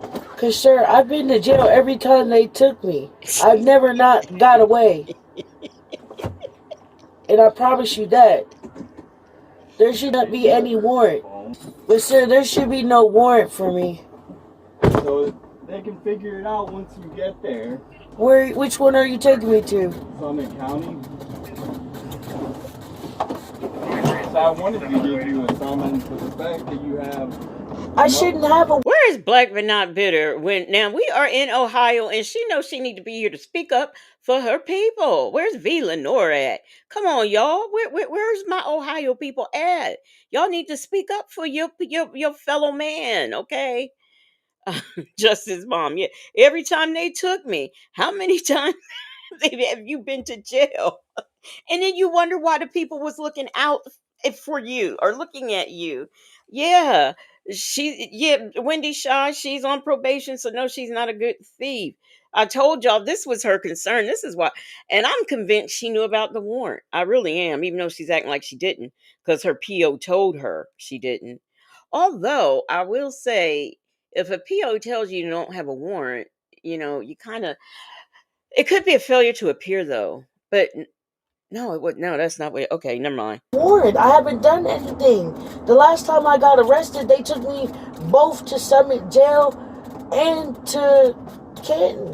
Because, sir, I've been to jail every time they took me. I've never not got away. And I promise you that. There should not be any warrant. But, sir, there should be no warrant for me. So they can figure it out once you get there. Which one are you taking me to? Summit County. So I wanted to give you a summons for the fact that you have. I shouldn't have a. Where is Black but Not Bitter when now we are in Ohio and she knows she need to be here to speak up for her people? Where's V. Lenore at? Come on, y'all. Where's my Ohio people at? Y'all need to speak up for your fellow man, okay? Justice Mom. Yeah. Every time they took me, how many times have you been to jail? And then you wonder why the people was looking out for you or looking at you. Yeah. Wendy Shaw, she's on probation, so no, she's not a good thief. I told y'all this was her concern. This is why. And I'm convinced she knew about the warrant. I really am, even though she's acting like she didn't, because her PO told her she didn't. Although I will say, if a PO tells you don't have a warrant, you kind of, it could be a failure to appear though. But no, it would no, that's not what okay, never mind. Warrant. I haven't done anything. The last time I got arrested, they took me both to Summit Jail and to Canton.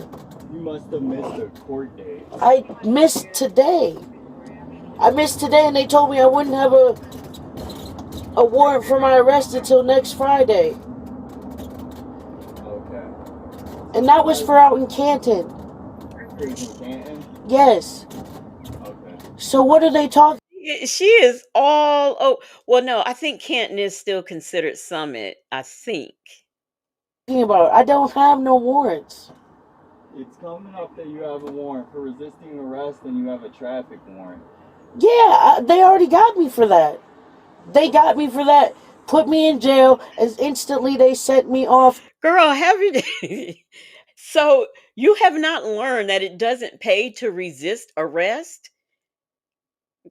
You must have missed a court date. I missed today. And they told me I wouldn't have a warrant for my arrest until next Friday. Okay. And that was for out in Canton. In Canton? Yes. Okay. So what are they talking? She is all well no, I think Canton is still considered Summit, I think. About? I don't have no warrants. It's coming up that you have a warrant for resisting arrest and you have a traffic warrant. Yeah, they already got me for that. Put me in jail, and instantly they sent me off. Girl, have you so you have not learned that it doesn't pay to resist arrest?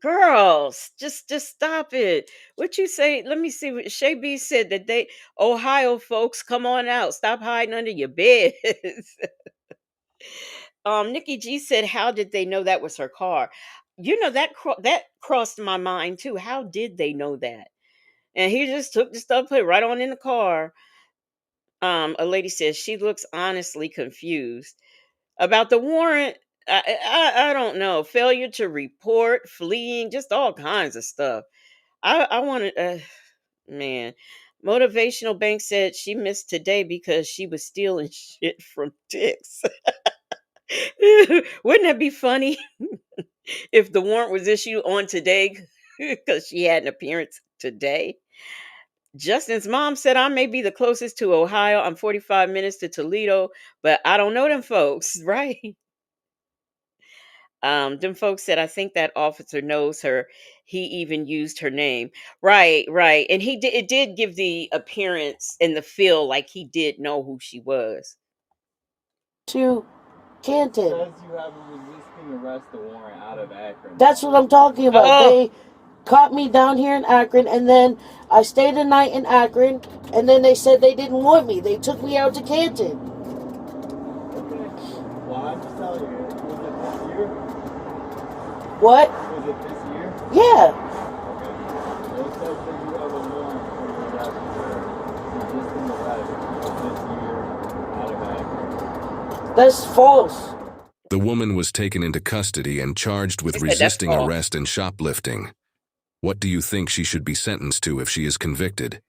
Girls, just stop it. What you say? Let me see what Shay B said that Ohio folks, come on out. Stop hiding under your beds. Nikki G said, how did they know that was her car? That crossed my mind too. How did they know that? And he just took the stuff, put it right on in the car. A lady says she looks honestly confused about the warrant. I don't know. Failure to report, fleeing, just all kinds of stuff. I wanted, man. Motivational Bank said she missed today because she was stealing shit from Dix. Wouldn't that be funny if the warrant was issued on today because she had an appearance today? Justin's mom said, I may be the closest to Ohio. I'm 45 minutes to Toledo, but I don't know them folks, right? Them folks said, I think that officer knows her. He even used her name. Right, right. And he did, it did give the appearance and the feel like he did know who she was. To Canton. Says you have a resisting arrest warrant out of Akron. That's what I'm talking about. Oh. They caught me down here in Akron, and then I stayed a night in Akron, and then they said they didn't want me. They took me out to Canton. Okay. Well, I'm just telling you, was it this year? What? Was it this year? Yeah. Okay. Well, it says that you have a warrant for your arrest for resisting arrest this year out of Akron. That's false. The woman was taken into custody and charged with They said that's resisting false. arrest and shoplifting. What do you think she should be sentenced to if she is convicted?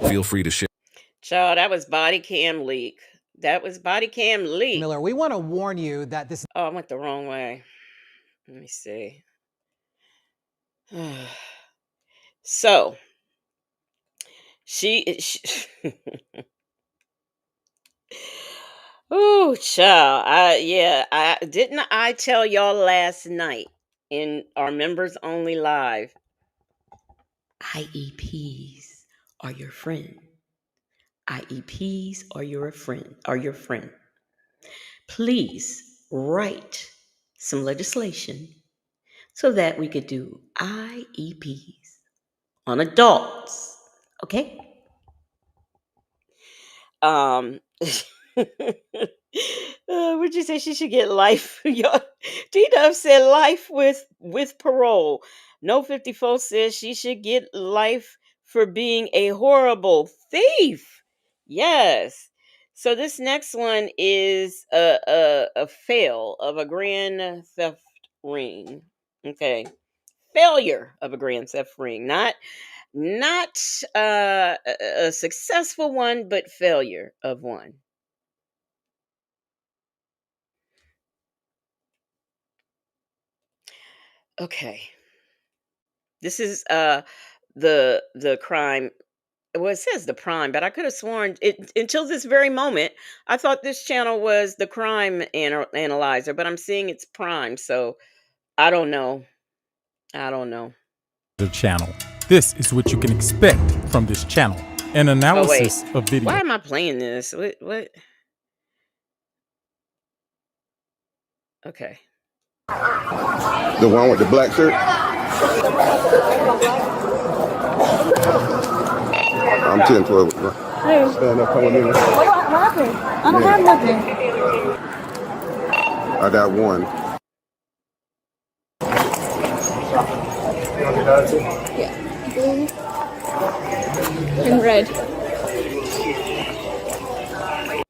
Feel free to share. Child, that was body cam leak. That was body cam leak. Miller, we want to warn you that this. Oh, I went the wrong way. Let me see. So she oh, child. I tell y'all last night in our members only live. IEPs are your friend. IEPs are your friend. Please write some legislation so that we could do IEPs on adults. Okay? Would you say she should get life? D-Dub said life with parole. No 54 says she should get life for being a horrible thief. Yes. So this next one is a fail of a grand theft ring. Okay. Failure of a grand theft ring. Not a successful one, but failure of one. Okay. This is the crime. Well, it says the prime, but I could have sworn it until this very moment. I thought this channel was the crime analyzer, but I'm seeing it's prime. So I don't know. The channel. This is what you can expect from this channel. An analysis of video. Why am I playing this? What? Okay. The one with the black shirt? I'm 10, 12. Hey. Stand up, come on in. What happened? I don't have nothing. I got one. Yeah. Blue. And red.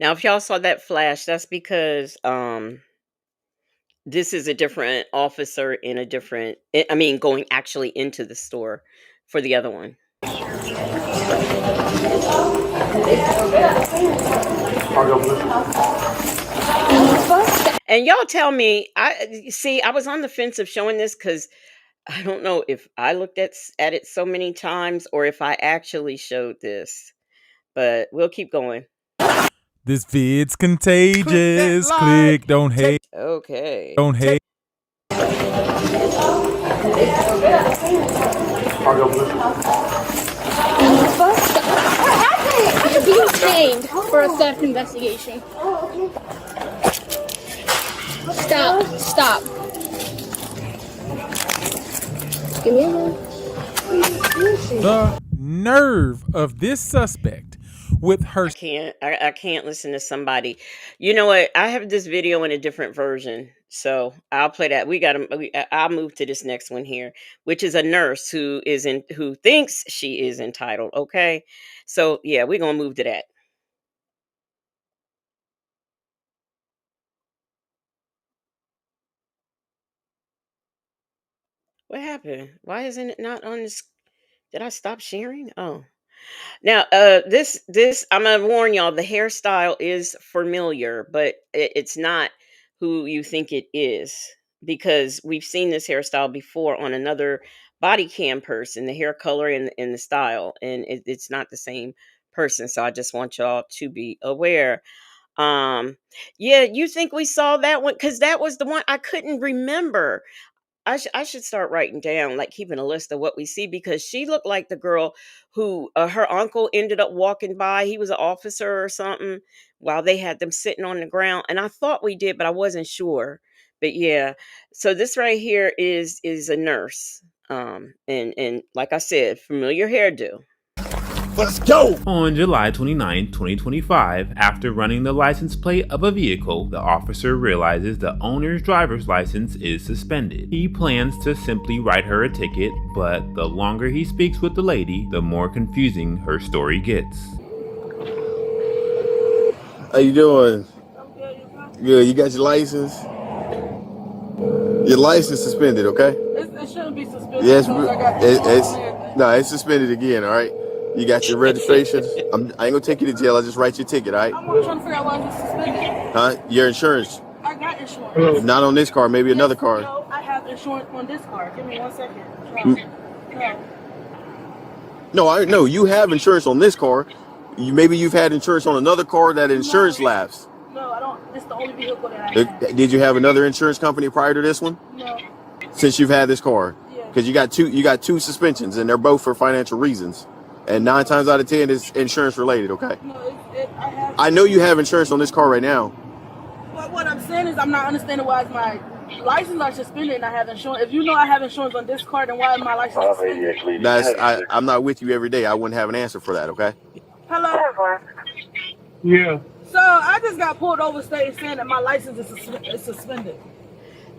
Now, if y'all saw that flash, that's because this is a different officer in a different. I mean, going actually into the store for the other one. And y'all tell me. I was on the fence of showing this because I don't know if I looked at it so many times or if I actually showed this. But we'll keep going. This vid's contagious. Click, don't hate. Okay. Don't hate. You're being chained for a theft investigation. Stop. Give me a minute. The nerve of this suspect with her. I can't listen to somebody. You know what? I have this video in a different version, so I'll play that. I'll move to this next one here, which is a nurse who thinks she is entitled. Okay, so yeah, we're gonna move to that. What happened? Why isn't it not on this? Did I stop sharing? Oh. Now, this I'm gonna warn y'all. The hairstyle is familiar, but it's not who you think it is because we've seen this hairstyle before on another body cam person. The hair color and the style, and it's not the same person. So I just want y'all to be aware. Um, yeah, you think we saw that one because that was the one I couldn't remember. I should start writing down, like keeping a list of what we see because she looked like the girl who her uncle ended up walking by. He was an officer or something while they had them sitting on the ground. And I thought we did, but I wasn't sure. But yeah, so this right here is a nurse. And like I said, familiar hairdo. Let's go! On July 29, 2025, after running the license plate of a vehicle, the officer realizes the owner's driver's license is suspended. He plans to simply write her a ticket, but the longer he speaks with the lady, the more confusing her story gets. How you doing? Good. You got your license? Your license suspended, okay? It shouldn't be suspended. Yes, It's no, it's suspended again. All right. You got your registration. I ain't gonna take you to jail. I just write your ticket. All right. I'm trying to figure out why it's suspended. Huh? Your insurance. I got insurance. Not on this car. Maybe another car. No, I have insurance on this car. Give me 1 second. No. No, I know you have insurance on this car. Maybe you've had insurance on another car that insurance lapsed. No, I don't. It's the only vehicle that I have. Did you have another insurance company prior to this one? No. Since you've had this car, because you got two suspensions, and they're both for financial reasons. And 9 times out of 10 is insurance related. Okay. No, I have. I know you have insurance on this car right now. But what I'm saying is, I'm not understanding why is my license are suspended and I have insurance. If you know I have insurance on this car, then why is my license suspended? I'm not with you every day. I wouldn't have an answer for that. Okay. Hello. Yeah. So I just got pulled over saying that my license is suspended.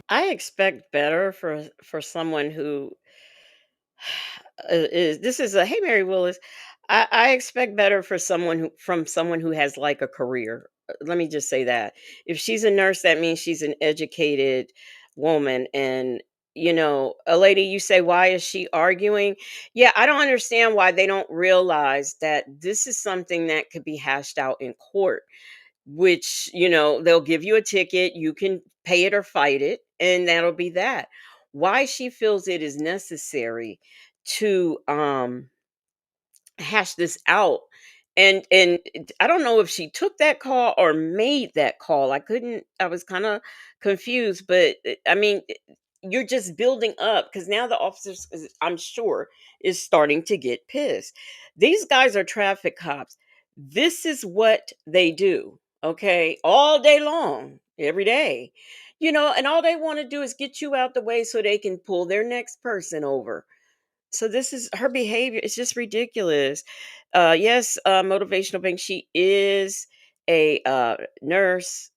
I expect better for someone who is this is a hey Mary Willis. I expect better for someone who from someone who has like a career. Let me just say that. If she's a nurse, that means she's an educated woman. And a lady, you say, why is she arguing? Yeah, I don't understand why they don't realize that this is something that could be hashed out in court, which, they'll give you a ticket, you can pay it or fight it, and that'll be that. Why she feels it is necessary to hash this out. And I don't know if she took that call or made that call. I was kind of confused, but I mean, you're just building up because now the officers, I'm sure, is starting to get pissed. These guys are traffic cops. This is what they do, okay? All day long, every day. And all they want to do is get you out the way so they can pull their next person over. So this is her behavior. It's just ridiculous. Yes, motivational bank. She is a nurse.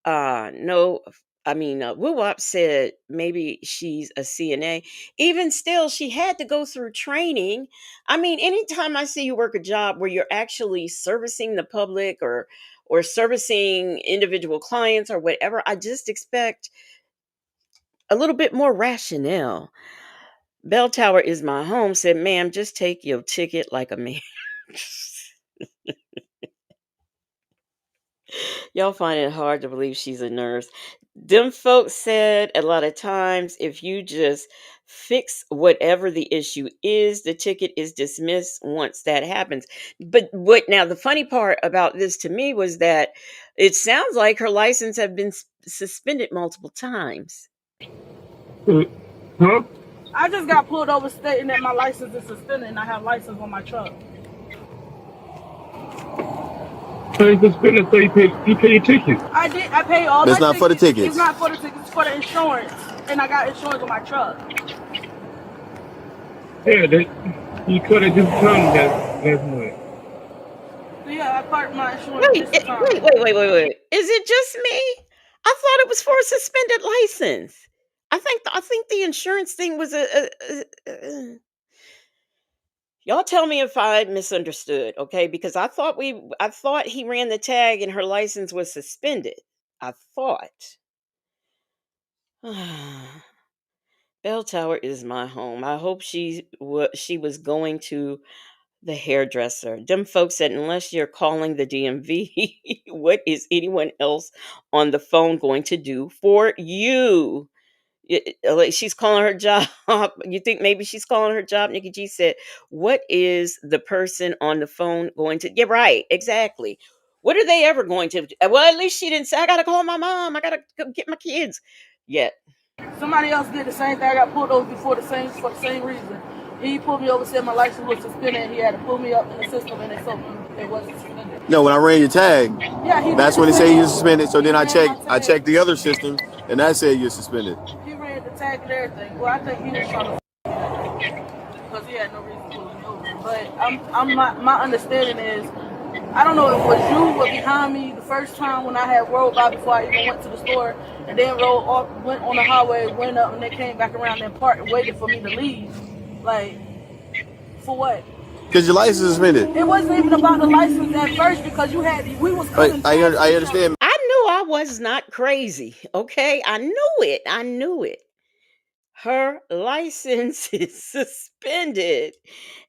No, I mean, Woo Wop said maybe she's a CNA. Even still, she had to go through training. I mean, anytime I see you work a job where you're actually servicing the public or servicing individual clients or whatever, I just expect a little bit more rationale. Bell Tower is my home said, ma'am, just take your ticket like a man. Y'all find it hard to believe she's a nurse. Them folks said a lot of times if you just fix whatever the issue is, the ticket is dismissed once that happens. But what now the funny part about this to me was that it sounds like her license have been suspended multiple times. Huh? I just got pulled over stating that my license is suspended and I have license on my truck. It's suspended, so you pay your ticket. I did. I paid all That's my not for the tickets. It's not for the tickets. It's for the insurance. And I got insurance on my truck. Yeah, you could have just come last month. So yeah, I parked my insurance this time. Wait. Is it just me? I thought it was for a suspended license. I think the insurance thing was y'all tell me if I misunderstood, okay? Because I thought he ran the tag and her license was suspended. I thought. Bell Tower is my home. I hope she was going to the hairdresser. Them folks said, unless you're calling the DMV, what is anyone else on the phone going to do for you? Like she's calling her job. You think maybe she's calling her job? Nikki G said, what is the person on the phone going to? Yeah, right. Exactly. What are they ever going to do? Well, at least she didn't say, I got to call my mom. I got to go get my kids. Yet. Somebody else did the same thing. I got pulled over before for the same reason. He pulled me over, said my license was suspended, and he had to pull me up in the system, and they told me it wasn't suspended. No, when I ran your tag, Yeah, that's when it said you're suspended. So then I checked the other system, and that said you're suspended. He ran the tag and everything. Well, I think he was trying to because he had no reason to pull me over. But my understanding is, I don't know if it was you were behind me the first time when I had rolled by before I even went to the store, and then rolled off, went on the highway, went up, and then came back around and parked and waited for me to leave. Like, for what? Because your license is suspended. It wasn't even about the license at first because we was coming. I understand. I knew I was not crazy. Okay, I knew it. I knew it. Her license is suspended.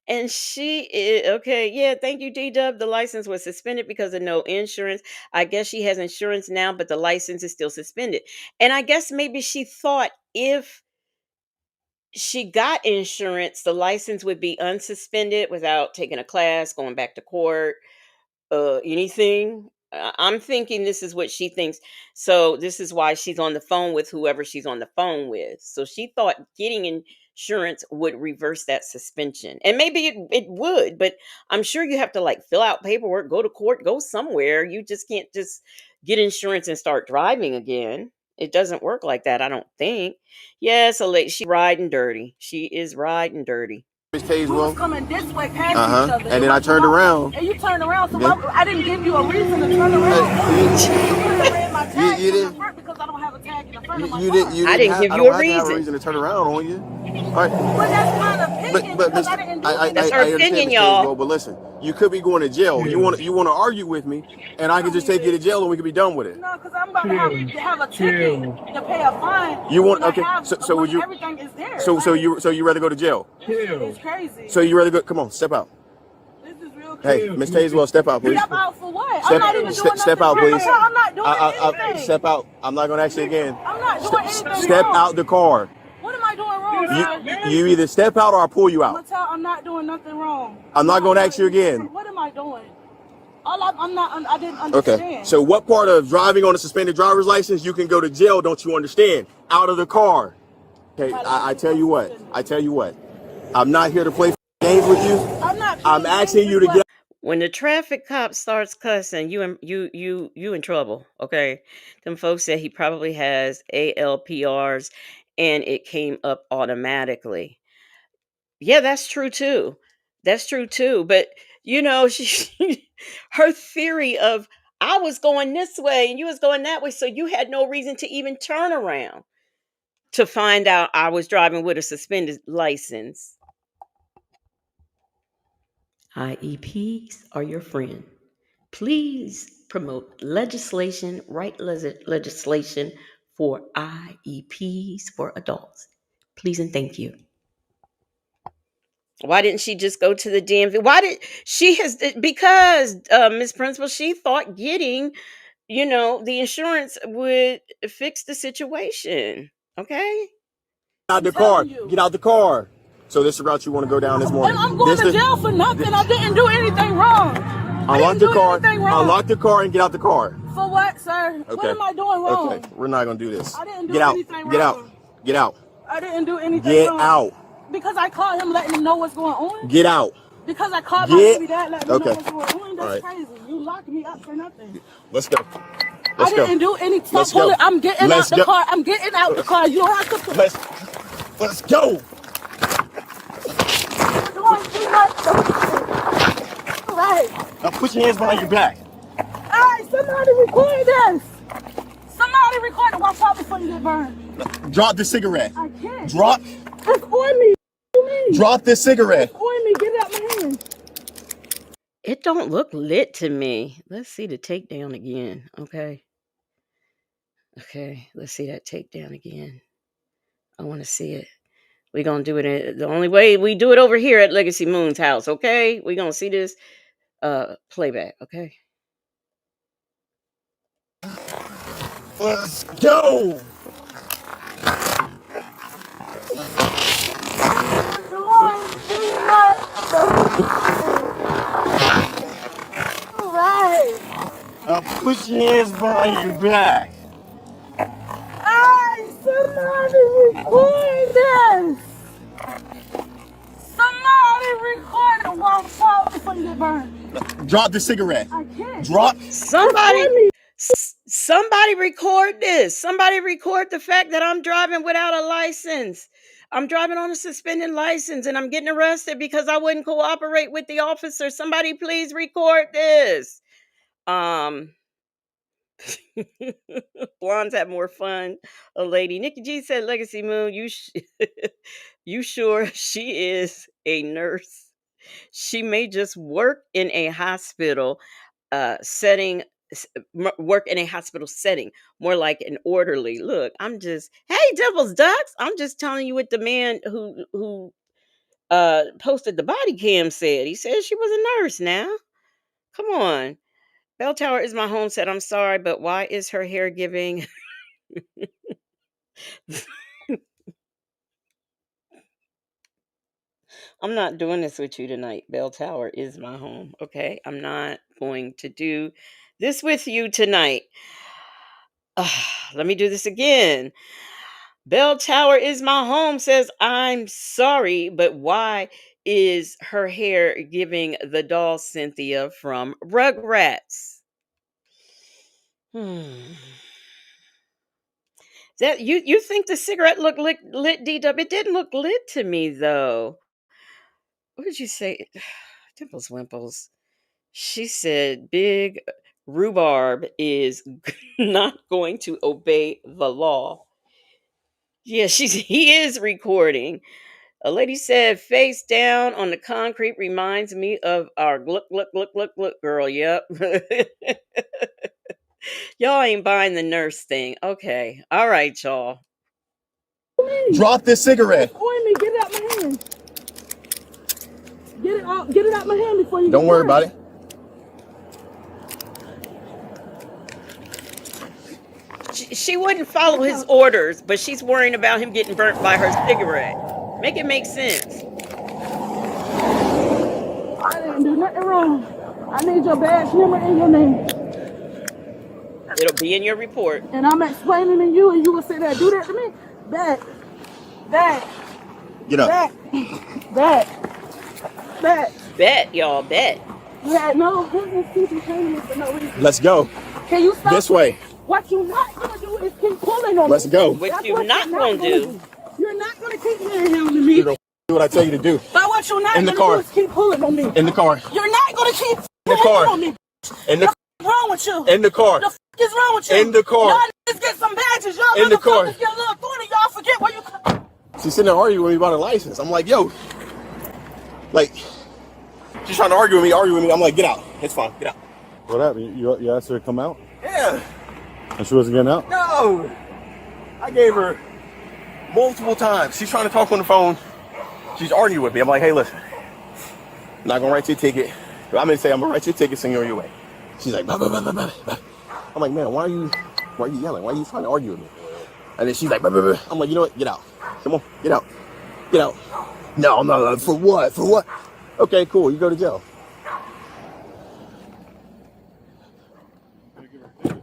And she is okay. Yeah, thank you, D Dub. The license was suspended because of no insurance. I guess she has insurance now, but the license is still suspended. And I guess maybe she thought if she got insurance, the license would be unsuspended without taking a class, going back to court, anything. I'm thinking this is what she thinks. So this is why she's on the phone with whoever she's on the phone with. So she thought getting insurance would reverse that suspension. And maybe it would, but I'm sure you have to like fill out paperwork, go to court, go somewhere. You just can't just get insurance and start driving again. It doesn't work like that, I don't think. Yes, she riding dirty. She is riding dirty. We was coming this way past each other. And then I turned around. And you turned around, so I didn't give you a reason to turn around. You ran my tag in the front because I don't have a tag in the front of my car. I didn't give you a reason. I don't have a reason to turn around on you. All right. But that's my opinion because I didn't do it. That's her opinion, y'all. But listen, you could be going to jail. You want to argue with me, and I can just take you to jail, and we can be done with it. No, because I'm about to have a ticket to pay a fine. You want okay? So would you? Everything is there. So you rather go to jail? It's crazy. So you rather go? Come on, step out. This is real crazy. Hey, Miss Tazewell, step out, please. Step out for what? I'm not even doing step nothing. out, please. I'm not doing anything. Step out. I'm not gonna ask you again. I'm not doing anything. Step wrong. out the car. What am I doing wrong? You either step out or I'll pull you out. I'm not doing nothing wrong. I'm not gonna ask you again. What am I doing? I didn't understand. Okay. So what part of driving on a suspended driver's license you can go to jail? Don't you understand? Out of the car. Okay. I tell you what. I'm not here to play games with you. I'm asking you to get. When the traffic cop starts cussing, you in trouble. Okay. Them folks said he probably has ALPRs and it came up automatically. Yeah, that's true too. But her theory of I was going this way and you was going that way, so you had no reason to even turn around to find out I was driving with a suspended license. IEPs are your friend. Please promote legislation, legislation for IEPs for adults. Please and thank you. Why didn't she just go to the DMV? Because Miss Principal, she thought getting, the insurance would fix the situation. Okay? Get out the car. So this is the route you want to go down this morning. And I'm going to jail for nothing. I didn't do anything wrong. Unlock the car and get out the car. For what, sir? Okay. What am I doing wrong? Okay, we're not going to do this. I didn't do anything wrong. Get out. I didn't do anything wrong. Get out. Because I called him letting him know what's going on. Get out. Because I called my baby dad letting him know what's going on. That's right. crazy. You locked me up for nothing. Let's go. I didn't do any stuff. I'm getting out the car. I'm getting out the car. You don't have to. Let's go. All right. Now put your hands behind your back. All right. Somebody record this. Somebody record it. Watch out before you get burned. Drop the cigarette. I can't. Drop. It's on me. Drop this cigarette. It's on me. Get it out my hand. It don't look lit to me. Let's see the takedown again. Okay, let's see that takedown again. I want to see it. We gonna do it the only way we do it over here at Legacy Moon's house, okay? We gonna see this playback, okay? Let's go. I'm pushing his behind your back. Hey, somebody record this! Somebody record it while I'm falling before you get burned. Drop the cigarette. I can't. Drop. Somebody record this. Somebody record the fact that I'm driving without a license. I'm driving on a suspended license and I'm getting arrested because I wouldn't cooperate with the officer. Somebody please record this. Blondes have more fun. A lady, Nikki G said, Legacy Moon, you sure she is a nurse? She may just work in a hospital setting, work in a hospital setting, more like an orderly. Look, hey, Devil's Ducks. I'm just telling you what the man who posted the body cam said. He said she was a nurse now. Come on. Bell Tower is my home set. I'm sorry, but why is her hair giving? I'm not doing this with you tonight. Bell Tower is my home. Okay. I'm not going to do this with you tonight. Let me do this again. Bell Tower is my home says, I'm sorry, but why is her hair giving the doll Cynthia from Rugrats? That you think the cigarette looked lit D-Dub? It didn't look lit to me though. What did you say? Dimples Wimples. She said big rhubarb is not going to obey the law. Yeah, he is recording. A lady said face down on the concrete reminds me of our look girl. Yep. Y'all ain't buying the nurse thing. Okay. All right, y'all. Drop this cigarette. Me, get it out my hand. Get it out my hand before you Don't worry about it. She wouldn't follow his orders, but she's worrying about him getting burnt by her cigarette. Make it make sense. I didn't do nothing wrong. I need your badge number and your name. It'll be in your report. And I'm explaining to you, and you will say that. Do that to me. Bet. Get up. Bet, y'all, bet. Yeah, no business keep paying me for no reason. Let's go. Can you stop? This way. What you're not gonna do is keep pulling on me. Let's go. What you're not gonna do. You're not gonna keep manhandling me. You're gonna do what I tell you to do. But what you're not in the gonna car. do is keep pulling on me. In the car. You're not gonna keep in the car. on me. In the What's wrong with you? In the car. The f is wrong with you? In the car. Y'all niggas get some badges. Y'all in the car. Get a little authority. Y'all forget where you come. She's sitting there arguing with me about her license. I'm like, yo. Like, she's trying to argue with me. I'm like, get out. It's fine. Get out. What happened? You asked her to come out? Yeah. And she wasn't getting out? No. I gave her multiple times. She's trying to talk on the phone. She's arguing with me. I'm like, hey, listen. I'm not going to write you a ticket. I'm going to say, I'm going to write you a ticket, send you on your way. She's like, bah, bah, bah, bah, bah. I'm like, man, why are you yelling? Why are you trying to argue with me? And then she's like, bah, bah, bah. I'm like, you know what? Get out. Come on, get out. Get out. No, I'm not allowed. For what? For what? Okay, cool. You go to jail.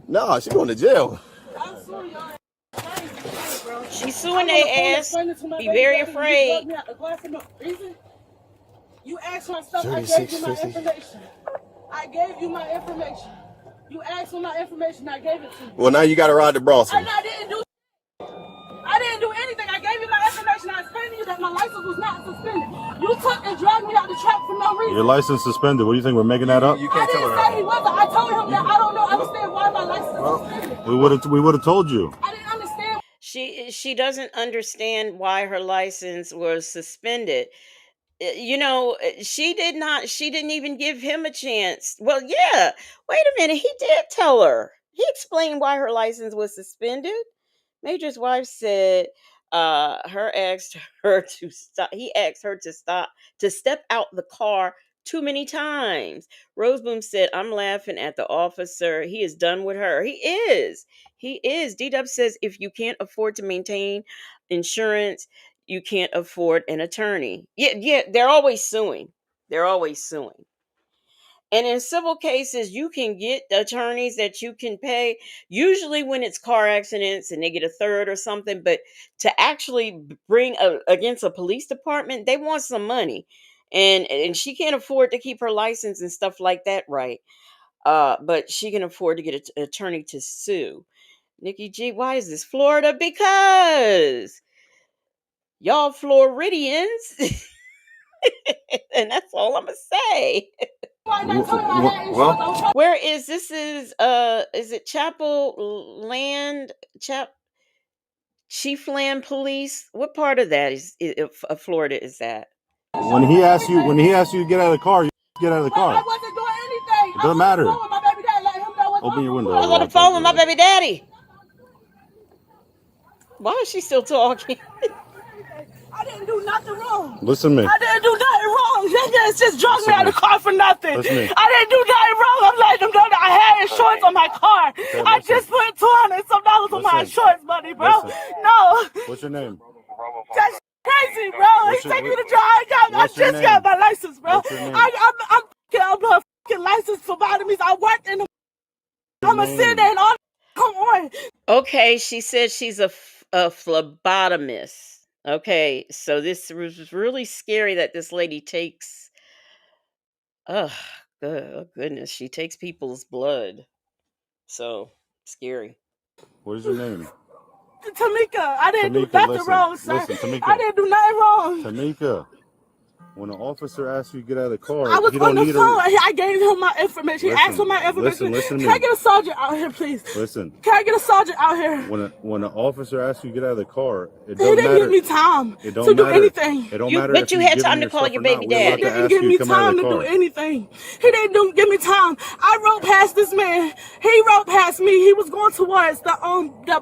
No, she's going to jail. She's suing their ass. Be very afraid. You asked for my stuff. I gave you my information. You asked for my information. I gave it to you. Well, now you got to ride to Boston. I didn't do anything. I gave you my information. I explained to you that my license was not suspended. You took and dragged me out the trap for no reason. Your license suspended. What do you think? We're making that up? You can't tell her. I didn't say he wasn't. I told him that I don't understand why my license is suspended. We would have told you. I didn't understand. She doesn't understand why her license was suspended. You know, she didn't even give him a chance. Well, yeah. Wait a minute. He did tell her. He explained why her license was suspended. Major's wife said, Her asked her to stop. He asked her to stop, to step out the car too many times. Roseboom said, "I'm laughing at the officer. He is done with her." He is. He is. D-Dub says, if you can't afford to maintain insurance, you can't afford an attorney. Yeah, they're always suing. They're always suing. And in civil cases, you can get attorneys that you can pay, usually when it's car accidents and they get a third or something. But to actually bring against a police department, they want some money. And she can't afford to keep her license and stuff like that, right? But she can afford to get an attorney to sue. Nikki G, why is this Florida? Because y'all Floridians. And that's all I'm gonna say. Well, Where is this? Is it Chapel Land? Chiefland Police? What part of that of Florida is that? when he asks you to get out of the car, you get out of the car. I wasn't doing anything. It doesn't matter. I was on the phone with my baby dad, let him know what's Open your window. I was on the phone with my baby daddy. Why is she still talking? I didn't do nothing wrong. Listen to me. I didn't do nothing wrong. Niggas just drug me out of the car for nothing. Listen to me. I didn't do nothing wrong. I'm letting them know that I had insurance on my car. Okay, I just put $200 some on my insurance money, bro. Listen. No. What's your name? That's crazy, bro. He take me to drive. I just got my license, bro. I'm fucking licensed for vitamins. I work in the. I'm a sinner and all. Come on. Okay, she said she's a phlebotomist. Okay, so this was really scary that this lady takes. Oh, goodness, she takes people's blood. So scary. What is your name? Tamika, I didn't do Tamika, nothing wrong, sir. listen, Tamika. I didn't do nothing wrong. Tamika, when an officer asks you to get out of the car, I was you don't on the need phone. I gave him my information. He asked for my information. Listen to Can I me. get a sergeant out here, please? Listen. Can I get a sergeant out here? When an officer asks you to get out of the car, it He don't didn't matter. give me time It don't to do matter. anything. It don't matter. But if you he's had giving time to your call stuff your or not. baby We're allowed daddy. to He didn't ask give you me to come out time of to the do car. anything. He didn't give me time. I rode past this man. He rode past me. He was going towards the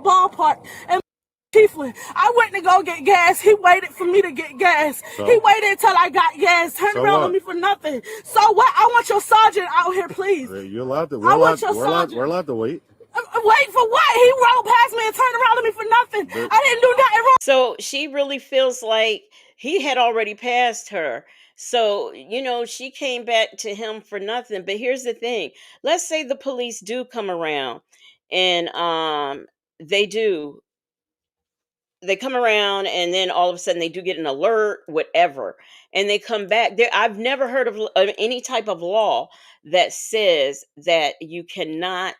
ballpark. And Chiefly, I went to go get gas. He waited for me to get gas. So? He waited until I got gas. Turned around on me for nothing. So what? I want your sergeant out here, please. You're allowed to. I want your sergeant. We're allowed to wait. Wait for what? He rode past me and turned around on me for nothing. I didn't do nothing wrong. So she really feels like he had already passed her. So, she came back to him for nothing. But here's the thing. Let's say the police do come around and they do. They come around and then all of a sudden they do get an alert, whatever, and they come back. I've never heard of any type of law that says that you cannot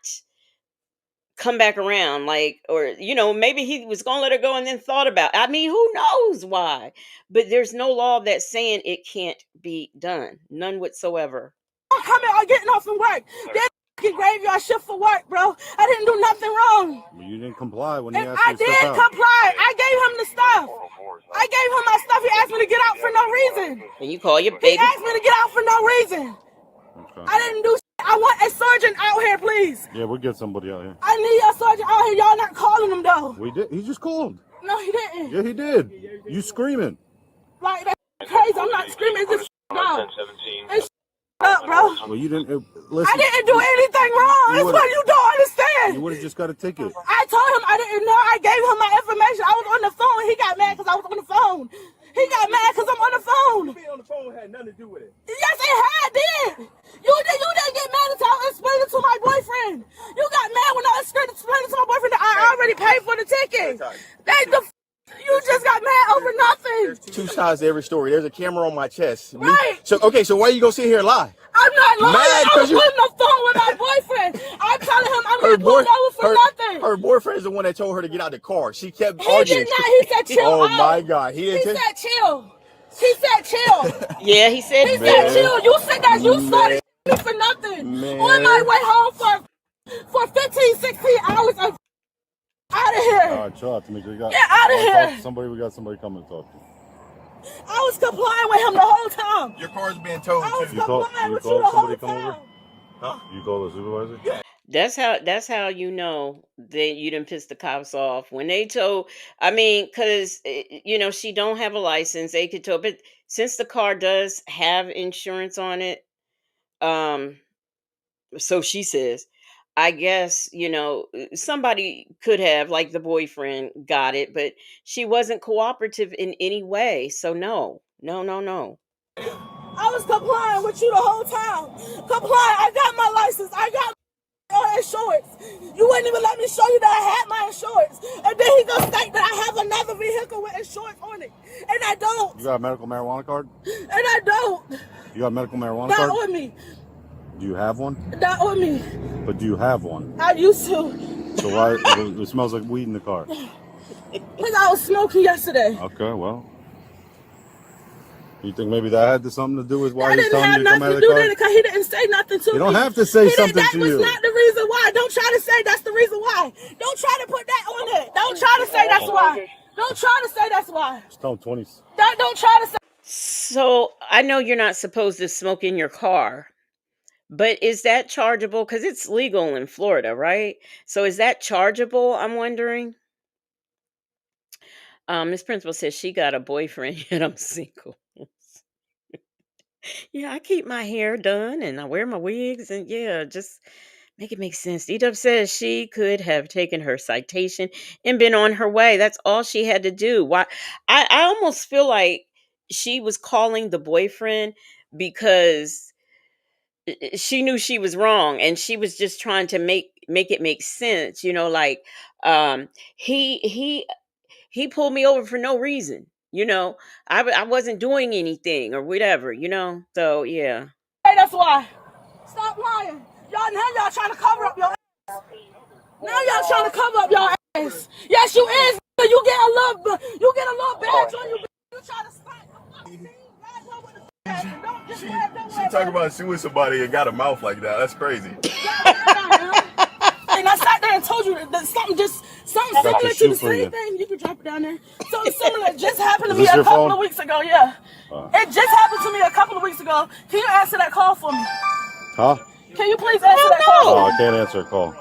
come back around, like, or maybe he was gonna let her go and then thought about, I mean, who knows why, but there's no law that's saying it can't be done, none whatsoever. I'm coming. I'm getting off from work. That graveyard shift for work, bro. I didn't do nothing wrong. You didn't comply when he asked I you to did step out. comply. I gave him the stuff. I gave him my stuff. He asked me to get out for no reason. And you call your baby. He asked me to get out for no reason. Okay. I didn't do. I want a sergeant out here, please. Yeah, we'll get somebody out here. I need a sergeant out here. Y'all not calling him though. We did. He just called. No, he didn't. Yeah, he did. You screaming? Like that's crazy. I'm not screaming. It's just no. It's up, bro. Well, you didn't. Listen. I didn't do anything wrong. That's what you don't understand. You would have just got a ticket. I told him I didn't know. I gave him my information. I was on the phone. He got mad because I was on the phone. He got mad because I'm on the phone. Being on the phone had nothing to do with it. Yes, it had, did. You didn't get mad until I explained it to my boyfriend. You got mad when I explained it to my boyfriend that I already paid for the ticket. You just got mad over nothing. There's two sides to every story. There's a camera on my chest. Right. So why are you gonna sit here and lie? I'm not lying. Mad I was 'cause you- on the phone with my boyfriend. I'm telling him I'm getting pulled over for nothing. Her boyfriend is the one that told her to get out of the car. She kept He arguing. did not. He said chill Oh out. my God. He said chill. He said chill. Yeah, he said. He said chill. You said that you started me for nothing. Man. On my way home for 15, 16 hours of out of here. All right, chill out, Tamika. We got, Get out of here. We got somebody coming to talk to you. I was complying with him the whole time. Your car's being towed I was too. You call complying with you somebody the whole come over? time. Huh? You call the supervisor? That's how you know that you didn't piss the cops off when they told. I mean, because she don't have a license. They could tell, but since the car does have insurance on it, um, so she says, I guess somebody could have, like the boyfriend, got it, but she wasn't cooperative in any way. So no, no, no, no. I was complying with you the whole time. Complying. I got my license. I got my insurance. You wouldn't even let me show you that I had my insurance. And then he gonna state that I have another vehicle with insurance on it. And I don't. You got a medical marijuana card? And I don't. You got a medical marijuana Not card? on me. Do you have one? Not on me. But do you have one? I used to. So why it smells like weed in the car? Because I was smoking yesterday. Okay, well. You think maybe that had something to do with why That he's didn't telling have you to come out nothing of to the do with car? it because he didn't say nothing to me. You don't have to say something that to was you. not the reason why. Don't try to say that's the reason why. Don't try to put that on it. Don't try to say that's why. Don't try to say that's why. Just tell him 20. Don't try to say. So I know you're not supposed to smoke in your car, but is that chargeable? Because it's legal in Florida, right? So is that chargeable? I'm wondering. Miss Principal says she got a boyfriend yet I'm single. Yeah, I keep my hair done and I wear my wigs and yeah, just make it make sense. Edub says she could have taken her citation and been on her way. That's all she had to do. Why? I almost feel like she was calling the boyfriend because she knew she was wrong and she was just trying to make it make sense. Like um, he pulled me over for no reason. I wasn't doing anything or whatever. So yeah. Hey, that's why. Stop lying. Y'all trying to cover up your ass. Now y'all trying to cover up your ass. Yes, you is. You get a little badge on you. You try to stop. She talking about suing somebody and got a mouth like that. That's crazy. And I sat there and told you that something similar to the same thing. You can drop it down there. Something similar just happened to me a couple of weeks ago. Yeah, it just happened to me a couple of weeks ago. Can you answer that call for me? Huh? Can you please answer that call? No, I can't answer a call.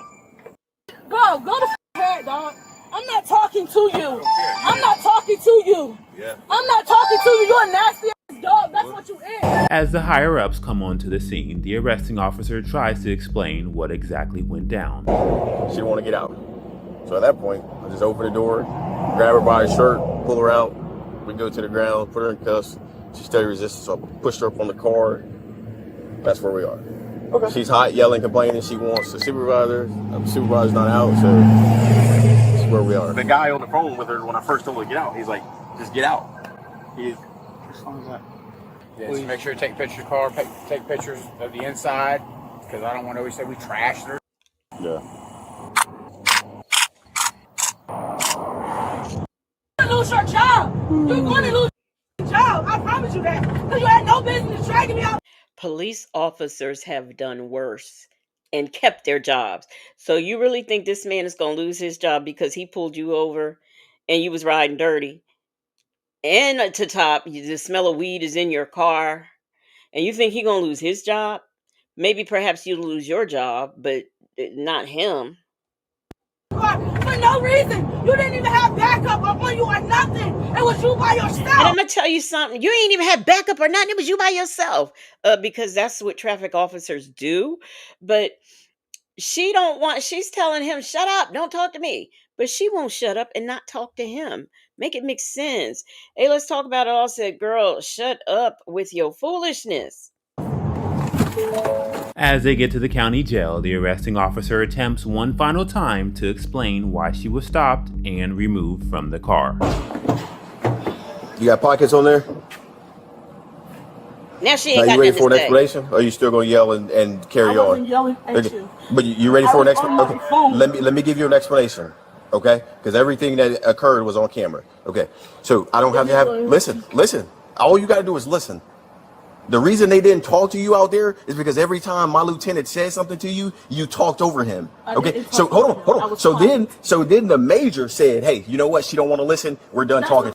Go to head, dog. I'm not talking to you. I'm not talking to you. I'm not talking to you. You're a nasty ass dog. That's what you is. As the higher-ups come onto the scene, the arresting officer tries to explain what exactly went down. She didn't want to get out. So at that point, I just opened the door, grab her by the shirt, pull her out. We go to the ground, put her in cuffs. She steady resisted, so I pushed her up on the car. That's where we are. Okay. She's hot, yelling, complaining. She wants the supervisor. The supervisor's not out, so this is where we are. The guy on the phone with her, when I first told her to get out, he's like, just get out. As long as that. Yeah, just make sure you take pictures of the car, take pictures of the inside, because I don't want to always say we trashed her. Yeah. You're going to lose your job. You're going to lose your job. I promise you that. Because you had no business dragging me out. Police officers have done worse and kept their jobs. So you really think this man is going to lose his job because he pulled you over and you was riding dirty? And to top, the smell of weed is in your car. And you think he going to lose his job? Maybe perhaps you lose your job, but not him. For no reason. You didn't even have backup on you or nothing. It was you by yourself. And I'm going to tell you something. You ain't even had backup or nothing. It was you by yourself. Because that's what traffic officers do. But she's telling him, shut up. Don't talk to me. But she won't shut up and not talk to him. Make it make sense. Hey, let's talk about it all. Said, girl, shut up with your foolishness. As they get to the county jail, the arresting officer attempts one final time to explain why she was stopped and removed from the car. You got pockets on there? Now she ain't Now got you ready nothing for to an say. explanation? Or are you still gonna yell and carry I wasn't on? yelling at Okay. you. But you ready for an explanation? Okay. phone. Let me give you an explanation. Okay? Because everything that occurred was on camera. Okay. So I don't have to have listen. All you gotta do is listen. The reason they didn't talk to you out there is because every time my lieutenant said something to you, you talked over him. Okay, so hold on. So then the major said, "Hey, you know what? She don't want to listen. We're done talking."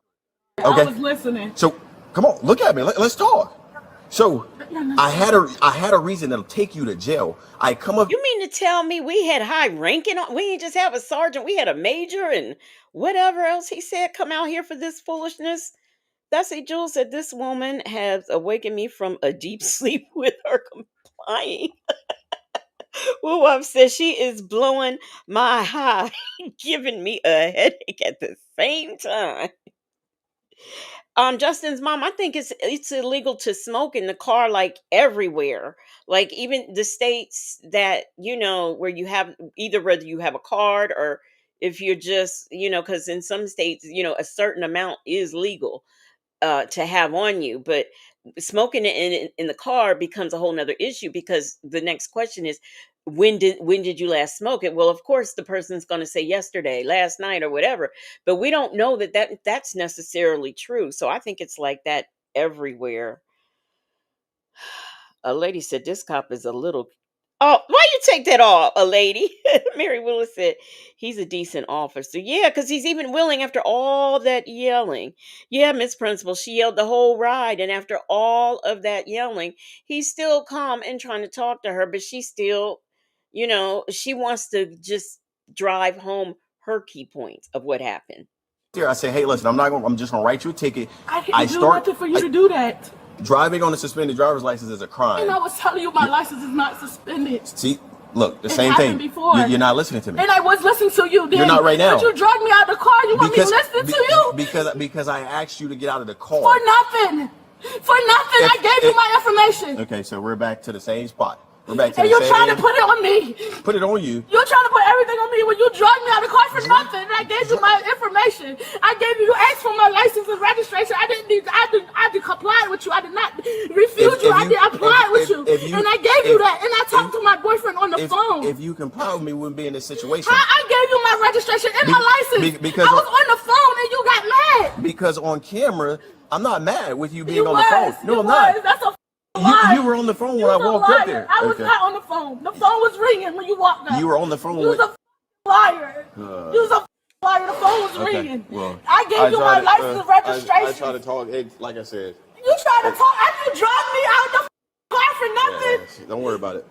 Okay. I was listening. So come on, look at me. Let's talk. So I had a reason that'll take you to jail. I come up. You mean to tell me we had high ranking? We didn't just have a sergeant. We had a major and whatever else he said come out here for this foolishness. That's it. Jules said this woman has awakened me from a deep sleep with her complying. Well, Wop says she is blowing my high, giving me a headache at the same time. Justin's mom, I think it's illegal to smoke in the car like everywhere. Like even the states that, where you have either whether you have a card or if you're just, because in some states, a certain amount is legal to have on you, but smoking it in the car becomes a whole nother issue because the next question is when did you last smoke it? Well, of course the person's going to say yesterday, last night, or whatever, but we don't know that's necessarily true. So I think it's like that everywhere. A lady said this cop is a little. Oh, why you take that off, a lady? Mary Willis said he's a decent officer. Yeah, because he's even willing after all that yelling. Yeah, Miss Principal, she yelled the whole ride, and after all of that yelling, he's still calm and trying to talk to her, but she still, she wants to just drive home her key points of what happened. There, I say, hey, listen, I'm just gonna write you a ticket. I didn't do nothing for you to do that. Driving on a suspended driver's license is a crime. And I was telling you my license is not suspended. See, look, the same thing. Before. You're not listening to me. And I was listening to you. Then. You're not right now. But you dragged me out of the car. You want me to listen to you? Because I asked you to get out of the car. For nothing. For nothing. I gave you my information. Okay, so we're back to the same spot. We're back to and the you're same. trying to put it on me. Put it on you. You're trying to put everything on me when you dragged me out of the car for nothing. And I gave you my information. I gave you asked for my license and registration. I did comply with you. I did not refuse you. I did apply with you. And I gave you that. And I talked to my boyfriend on the phone. If you comply with me, we wouldn't be in this situation. I gave you my registration and my license. Because I was on the phone and you got mad. Because on camera, I'm not mad with you being on the phone. No, I'm not. That's a you were on the phone when I walked up there. I was not on the phone. The phone was ringing when you walked up. You were on the phone. You was a liar. You was a liar. The phone was ringing. Well, I gave you my license and registration. I tried to talk. Like I said. You tried to talk after you dragged me out the car for nothing. Yeah, don't worry about it.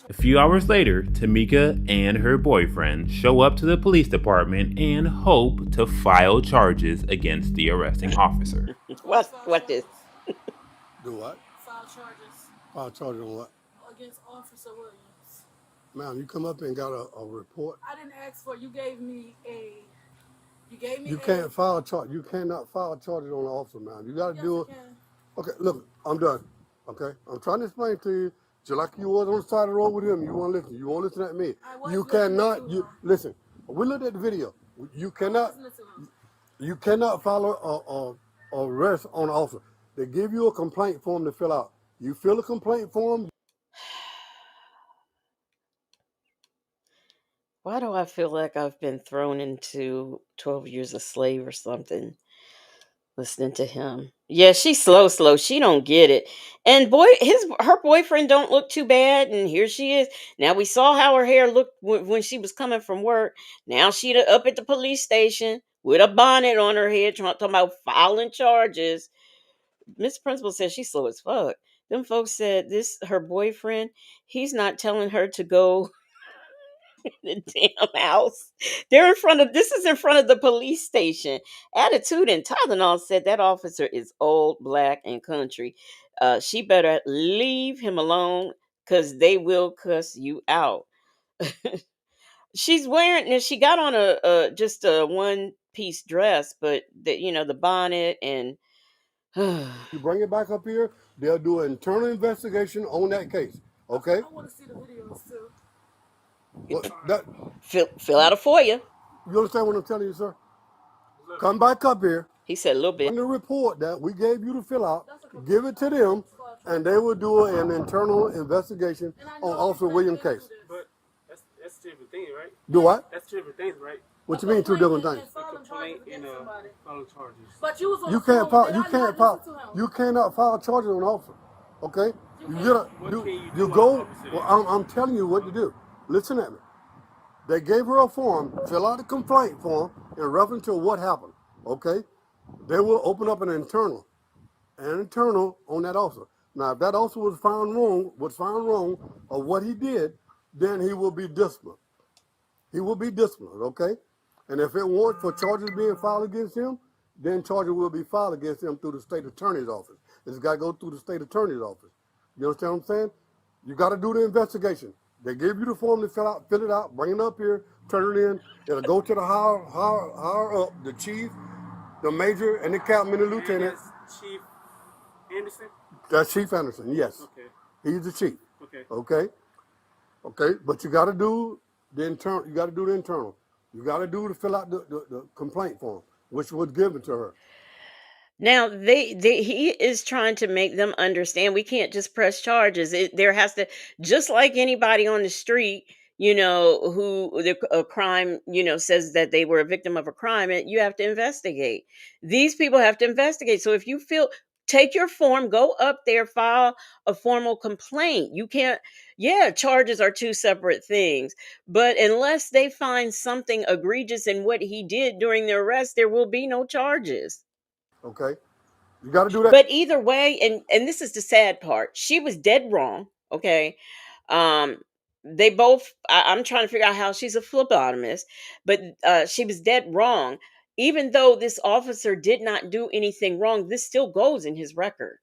A few hours later, Tamika and her boyfriend show up to the police department and hope to file charges against the arresting officer. What this? Do what? File charges. File charges on what? Against Officer Williams. Ma'am, you come up and got a report. I didn't ask for it. You gave me a. You can't file a charge. You cannot file charges on the officer, ma'am. You got to do it. Okay, look, I'm done. Okay, I'm trying to explain to you. Just like you was on the side of the road with him, you won't listen. You won't listen at me. You cannot. You listen. We looked at the video. You cannot. You cannot file a arrest on the officer. They give you a complaint form to fill out. You fill a complaint form. Why do I feel like I've been thrown into 12 years a slave or something? Listening to him. Yeah, she's slow. She don't get it. And her boyfriend don't look too bad. And here she is. Now we saw how her hair looked when she was coming from work. Now she up at the police station with a bonnet on her head, talking about filing charges. Miss Principal says she's slow as fuck. Them folks said her boyfriend, he's not telling her to go in the damn house. This is in front of the police station. Attitude and Tylenol said that officer is old, black, and country. She better leave him alone because they will cuss you out. She's wearing, she got on just a one-piece dress, but the bonnet and you bring it back up here, they'll do an internal investigation on that case. Okay? I want to see the videos too. Fill out a FOIA. You understand what I'm telling you, sir? Come back up here. He said a little bit. On the report that we gave you to fill out, give it to them, and they will do an internal investigation on Officer Williams' case. But that's two different things, right? Do what? That's two different things, right? What you mean two different things? A complaint and filing charges. But you was on You cannot file charges on an officer. Okay? You go. Well, I'm telling you what to do. Listen at me. They gave her a form, fill out a complaint form in reference to what happened. Okay? They will open up an internal and internal on that officer. Now, if that officer was found wrong of what he did, then he will be disciplined. He will be disciplined, okay? And if it warrants for charges being filed against him, then charges will be filed against him through the state attorney's office. It's got to go through the state attorney's office. You understand what I'm saying? You got to do the investigation. They give you the form to fill it out, bring it up here, turn it in. It'll go to the higher up, the chief, the major, and the captain and the lieutenant. Chief Anderson? That's Chief Anderson, yes. Okay. He's the chief. Okay. Okay. Okay. But you got to do the internal. You got to do the internal. You got to do to fill out the complaint form, which was given to her. Now he is trying to make them understand we can't just press charges. There has to, just like anybody on the street, who a crime, says that they were a victim of a crime, and you have to investigate. These people have to investigate. So if you feel, take your form, go up there, file a formal complaint. You can't, yeah, charges are two separate things. But unless they find something egregious in what he did during the arrest, there will be no charges. Okay. You got to do that. But either way, and this is the sad part, she was dead wrong. Okay. They both, I'm trying to figure out how she's a phlebotomist, but she was dead wrong. Even though this officer did not do anything wrong, this still goes in his record.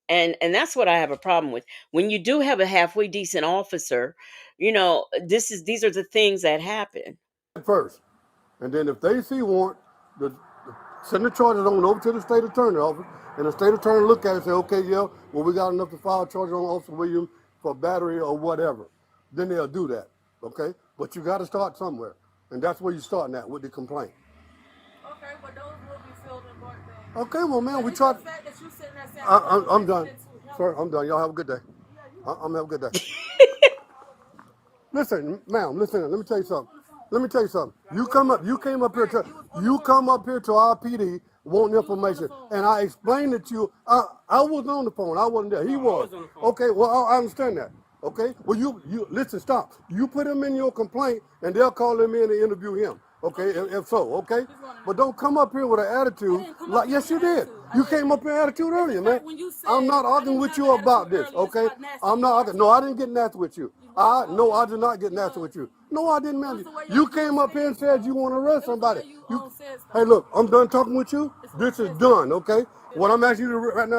And that's what I have a problem with. When you do have a halfway decent officer, these are the things that happen. First. And then if they see warrant, send the charges on over to the state attorney office, and the state attorney look at it and say, okay, yeah, well, we got enough to file charges on Officer Williams for battery or whatever. Then they'll do that, okay? But you got to start somewhere, and that's where you're starting at, with the complaint. Okay, but those will be filled in court then. Okay, well, man, we tried. I'm done. Sir, I'm done. Y'all have a good day. I'm have a good day. Listen, ma'am, listen, let me tell you something. You come up here to our PD wanting information, and I explained it to you. I was on the phone. I wasn't there. He was. Okay, well, I understand that. Okay, well, you listen. Stop. You put him in your complaint, and they'll call him in and interview him. Okay, if so, okay. But don't come up here with an attitude. Like, yes, you did. You came up here with an attitude earlier, man. I'm not arguing with you about this. Okay, I'm not arguing. No, I didn't get nasty with you. No, I did not get nasty with you. No, I didn't, man. You came up here and said you want to arrest somebody. Hey, look, I'm done talking with you. This is done, okay? What I'm asking you to right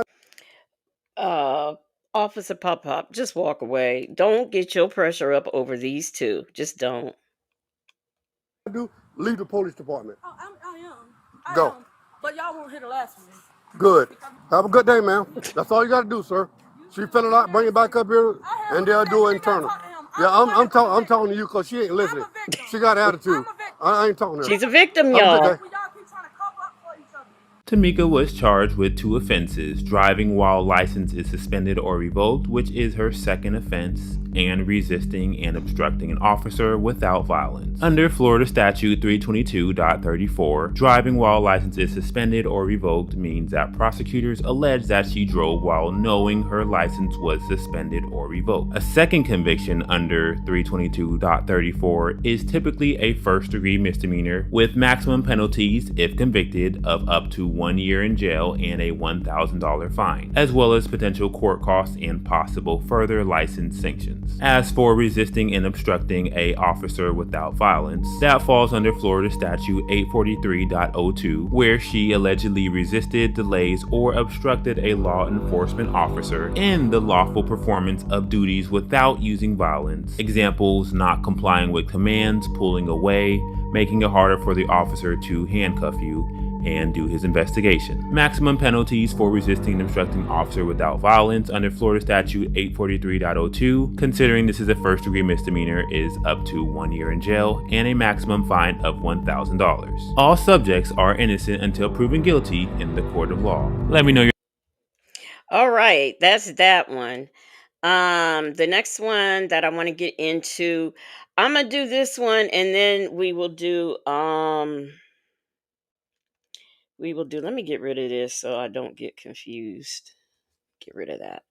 now. Officer Pop, just walk away. Don't get your pressure up over these two. Just don't. Leave the police department. Oh, I am. Go. Am. But y'all won't hit the last one. Good. Have a good day, ma'am. That's all you got to do, sir. She fill it out, bring it back up here, and they'll do it internal. Yeah, I'm talking to you because she ain't listening. She got attitude. I ain't talking to her. She's a victim, y'all. Tamika was charged with 2 offenses: driving while license is suspended or revoked, which is her second offense, and resisting and obstructing an officer without violence. Under Florida Statute 322.34, driving while license is suspended or revoked means that prosecutors allege that she drove while knowing her license was suspended or revoked. A second conviction under 322.34 is typically a first-degree misdemeanor with maximum penalties, if convicted, of up to 1 year in jail and a $1,000 fine, as well as potential court costs and possible further license sanctions. As for resisting and obstructing an officer without violence, that falls under Florida Statute 843.02, where she allegedly resisted, delays, or obstructed a law enforcement officer in the lawful performance of duties without using violence. Examples: not complying with commands, pulling away, making it harder for the officer to handcuff you, and do his investigation. Maximum penalties for resisting and obstructing an officer without violence under Florida Statute 843.02, considering this is a first-degree misdemeanor, is up to 1 year in jail and a maximum fine of $1,000. All subjects are innocent until proven guilty in the court of law. Let me know your... All right, that's that one. The next one that I want to get into, I'm gonna do this one, and then we will do let me get rid of this so I don't get confused. Get rid of that.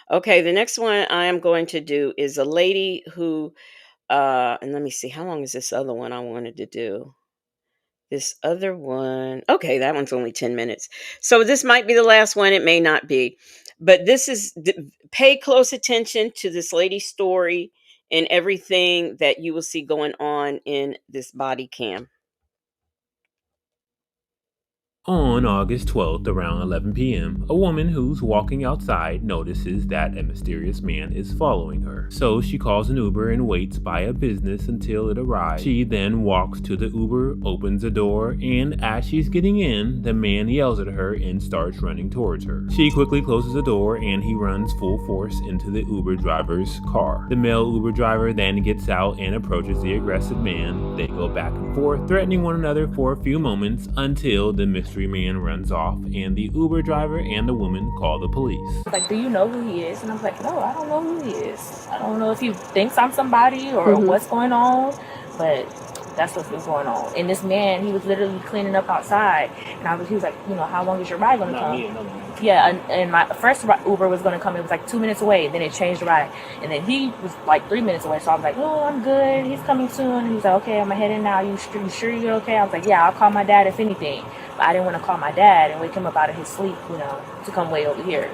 Okay, the next one I am going to do is a lady who and let me see, how long is this other one I wanted to do? This other one, okay, that one's only 10 minutes. So this might be the last one. It may not be. But pay close attention to this lady's story and everything that you will see going on in this body cam. On August 12th, around 11 p.m., a woman who's walking outside notices that a mysterious man is following her. So she calls an Uber and waits by a business until it arrives. She then walks to the Uber, opens the door, and as she's getting in, the man yells at her and starts running towards her. She quickly closes the door and he runs full force into the Uber driver's car. The male Uber driver then gets out and approaches the aggressive man. They go back and forth, threatening one another for a few moments until the mystery man runs off and the Uber driver and the woman call the police. Like, do you know who he is? And I was like, no, I don't know who he is. I don't know if he thinks I'm somebody or what's going on, but that's what was going on. And this man, he was literally cleaning up outside, and he was like, you know, how long is your ride going to come? Yeah, and my first Uber was going to come. It was like 2 minutes away. Then it changed the ride, and then he was like 3 minutes away. So I was like, oh, I'm good. He's coming soon. And he was like, okay, I'm gonna head in now. You sure you're okay? I was like, yeah, I'll call my dad if anything. But I didn't want to call my dad and wake him up out of his sleep, you know, to come way over here.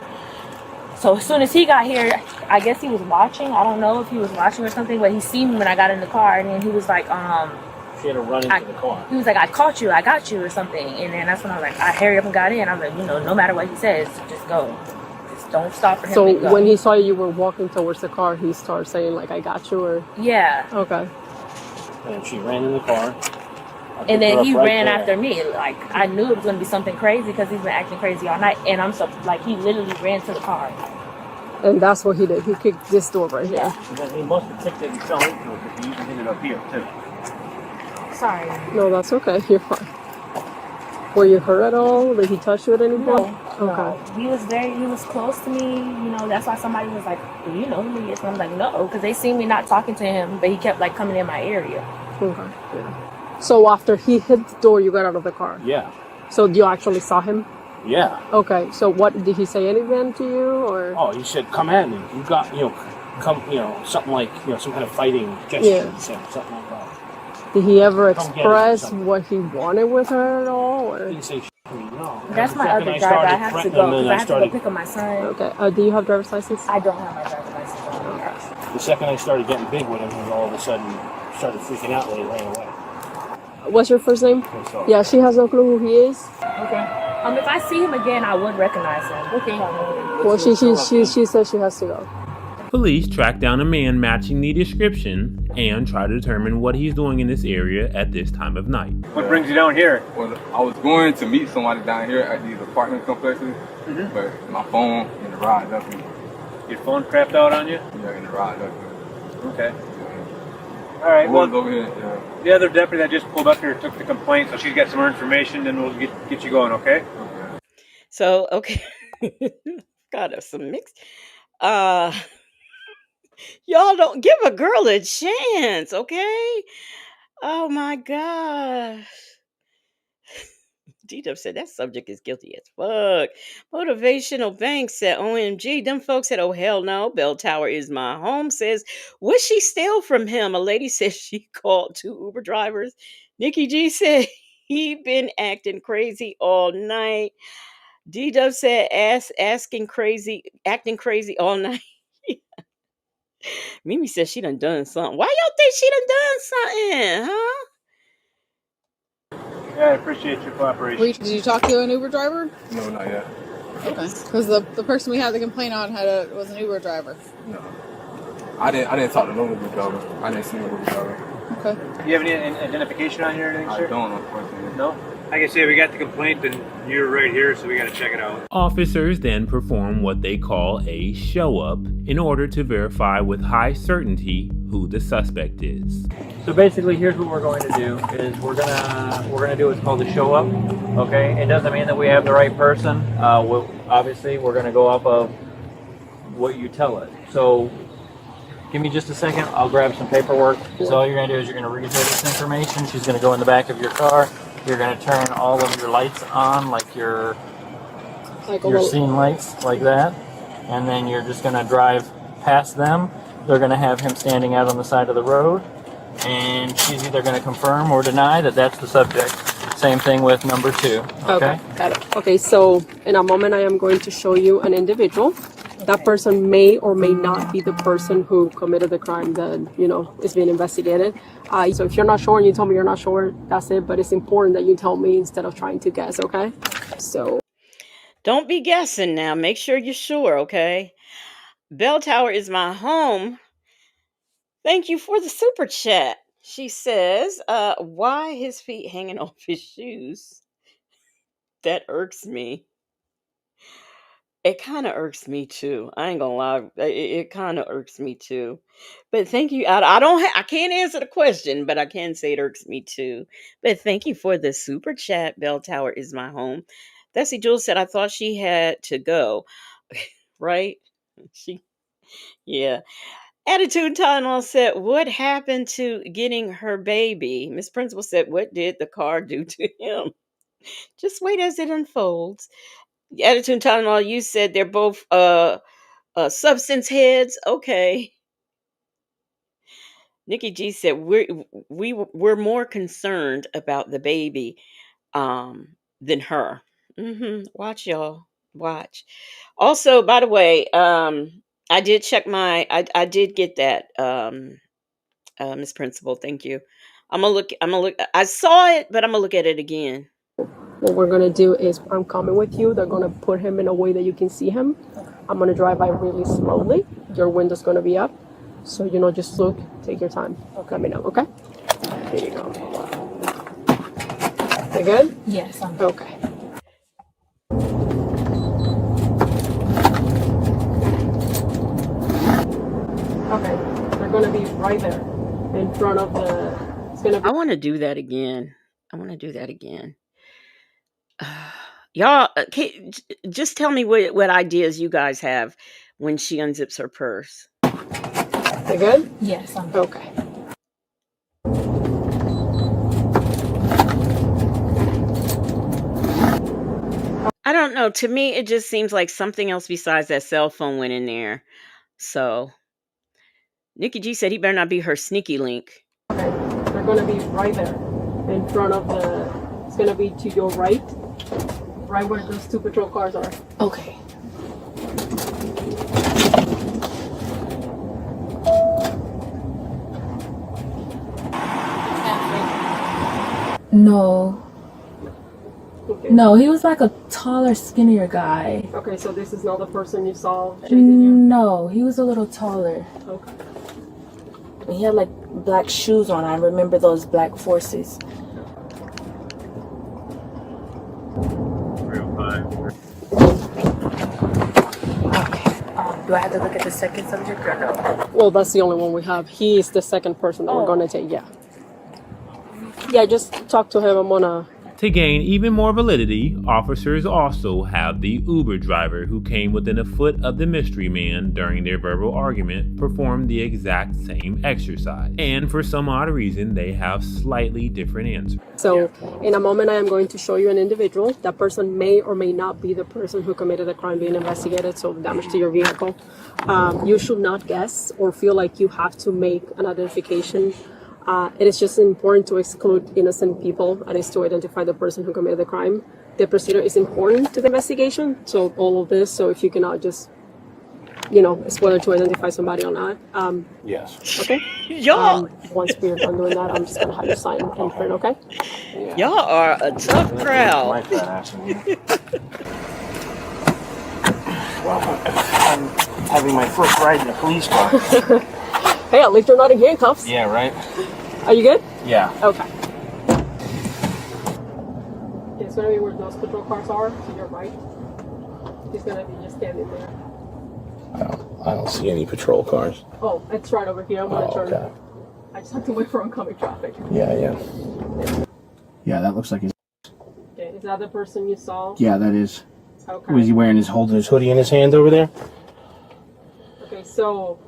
So as soon as he got here, I guess he was watching. I don't know if he was watching or something, but he seen me when I got in the car, and then he was like, She had to run into the car. He was like, I caught you, or something. And then that's when I was like, I hurry up and got in. I was like, you know, no matter what he says, just go. Just don't stop for him So to go. when he saw you were walking towards the car, he started saying like, I got you, or? Yeah. Okay. And she ran in the car. And then he ran after me. Like, I knew it was going to be something crazy because he's been acting crazy all night. And he literally ran to the car. And that's what he did. He kicked this door right here. And then he must have kicked it and fell into it because he even ended up here too. Sorry. No, that's okay. You're fine. Were you hurt at all? Did he touch you at any point? No. Okay. He was close to me. You know, that's why somebody was like, do you know who he is? And I'm like, no, because they seen me not talking to him, but he kept like coming in my area. Okay. Yeah. So after he hit the door, you got out of the car? Yeah. So you actually saw him? Yeah. Okay. So what, did he say anything to you, or? Oh, he said, come at me. You got, you know, come, you know, something like, you know, some kind of fighting gesture. Yeah. He said, something like that. Did he ever express what he wanted with her at all, or? He didn't say shit to me, no. That's my other driver. I have to go because I have to go pick up my son. Okay. Do you have driver's license? I don't have my driver's license. The second I started getting big with him, he all of a sudden started freaking out when he ran away. What's your first name? So. Yeah, she has no clue who he is. Okay. If I see him again, I would recognize him. Okay. Well, she says she has to go. Police track down a man matching the description and try to determine what he's doing in this area at this time of night. What brings you down here? Well, I was going to meet somebody down here at these apartment complexes, but my phone in the ride up me. Your phone crapped out on you? Yeah, in the ride up me. Okay. All right, well, over here, the other deputy that just pulled up here took the complaint, so she's got some more information, then we'll get you going, okay? So, okay. Got us some mixed. Y'all don't give a girl a chance, okay? Oh my gosh. D-Dub said that subject is guilty as fuck. Motivational Bank said, OMG. Them folks said, oh hell no. Bell Tower is my home. Says, what she steal from him? A lady says she called 2 Uber drivers. Nikki G said he been acting crazy all night. D-Dub said acting crazy all night. Mimi said she done something. Why y'all think she done something, huh? Yeah, I appreciate your cooperation. Did you talk to an Uber driver? No, not yet. Okay, because the person we had the complaint on was an Uber driver. No, I didn't talk to no Uber driver. I didn't see no Uber driver. Okay. Do you have any identification on you or anything, sir? I don't, unfortunately. No? Like I said, we got the complaint, and you're right here, so we got to check it out. Officers then perform what they call a show-up in order to verify with high certainty who the suspect is. So basically, here's what we're going to do: is we're gonna do what's called a show-up. Okay, it doesn't mean that we have the right person. Obviously, we're gonna go off of what you tell us. So, give me just a second. I'll grab some paperwork. So all you're gonna do is you're gonna read her this information. She's gonna go in the back of your car. You're going to turn all of your lights on, like your scene lights, like that. And then you're just going to drive past them. They're going to have him standing out on the side of the road. And she's either going to confirm or deny that that's the subject. Same thing with number 2. Okay. Got it. Okay, so in a moment, I am going to show you an individual. That person may or may not be the person who committed the crime that, is being investigated. So if you're not sure and you tell me you're not sure, that's it. But it's important that you tell me instead of trying to guess, okay? So Don't be guessing now. Make sure you're sure, okay? Bell Tower is my home. Thank you for the super chat. She says, why his feet hanging off his shoes? That irks me. It kind of irks me too. I ain't gonna lie. It kind of irks me too. But thank you. I can't answer the question, but I can say it irks me too. But thank you for the super chat. Bell Tower is my home. Bessie Jules said, I thought she had to go. Right? Yeah. Attitude Tylenol said, what happened to getting her baby? Miss Principal said, what did the car do to him? Just wait as it unfolds. Attitude Tylenol, you said they're both substance heads. Okay. Nikki G said we're more concerned about the baby than her. Watch, y'all. Watch. Also, by the way, I did check I did get that Miss Principal. Thank you. I'm gonna look. I saw it, but I'm gonna look at it again. what we're gonna do is I'm coming with you. They're gonna put him in a way that you can see him. I'm gonna drive by really slowly. Your window's gonna be up. So, just look, take your time. Let me know, okay? Here you go. You good? Yes, I'm good. Okay. Okay, they're gonna be right there in front of I want to do that again. Y'all, just tell me what ideas you guys have when she unzips her purse. You good? Yes, I'm good. Okay. I don't know. To me, it just seems like something else besides that cell phone went in there. So, Nikki G said he better not be her sneaky link. Okay, they're gonna be right there in front of it's gonna be to your right where those 2 patrol cars are. Okay. No. Okay. No, he was like a taller, skinnier guy. Okay, so this is not the person you saw chasing you? No, he was a little taller. Okay. And he had like black shoes on. I remember those black forces. Do I have to look at the second subject or no? Well, that's the only one we have. He is the second person that we're gonna take, yeah. Yeah, just talk to him. I'm gonna... To gain even more validity, officers also have the Uber driver who came within a foot of the mystery man during their verbal argument perform the exact same exercise. And for some odd reason, they have slightly different answers. So, in a moment, I am going to show you an individual. That person may or may not be the person who committed the crime being investigated, so damage to your vehicle. You should not guess or feel like you have to make an identification. It is just important to exclude innocent people, and is to identify the person who committed the crime. The procedure is important to the investigation, so all of this, so if you cannot just, it's whether to identify somebody or not. Yes. Okay? Y'all! Once we're done doing that, I'm just going to have you sign and print, okay? Yeah. Y'all are a tough crowd. Well, I'm having my first ride in a police car. Hey, at least you're not in handcuffs. Yeah, right? Are you good? Yeah. Okay. It's going to be where those patrol cars are, to your right. He's going to be just standing there. I don't see any patrol cars. Oh, it's right over here. I'm going to turn. Okay. I just have to wait for oncoming traffic. Yeah. Yeah, that looks like his... Okay, is that the person you saw? Yeah, that is. Okay. Was he holding his hoodie in his hand over there? Okay, so...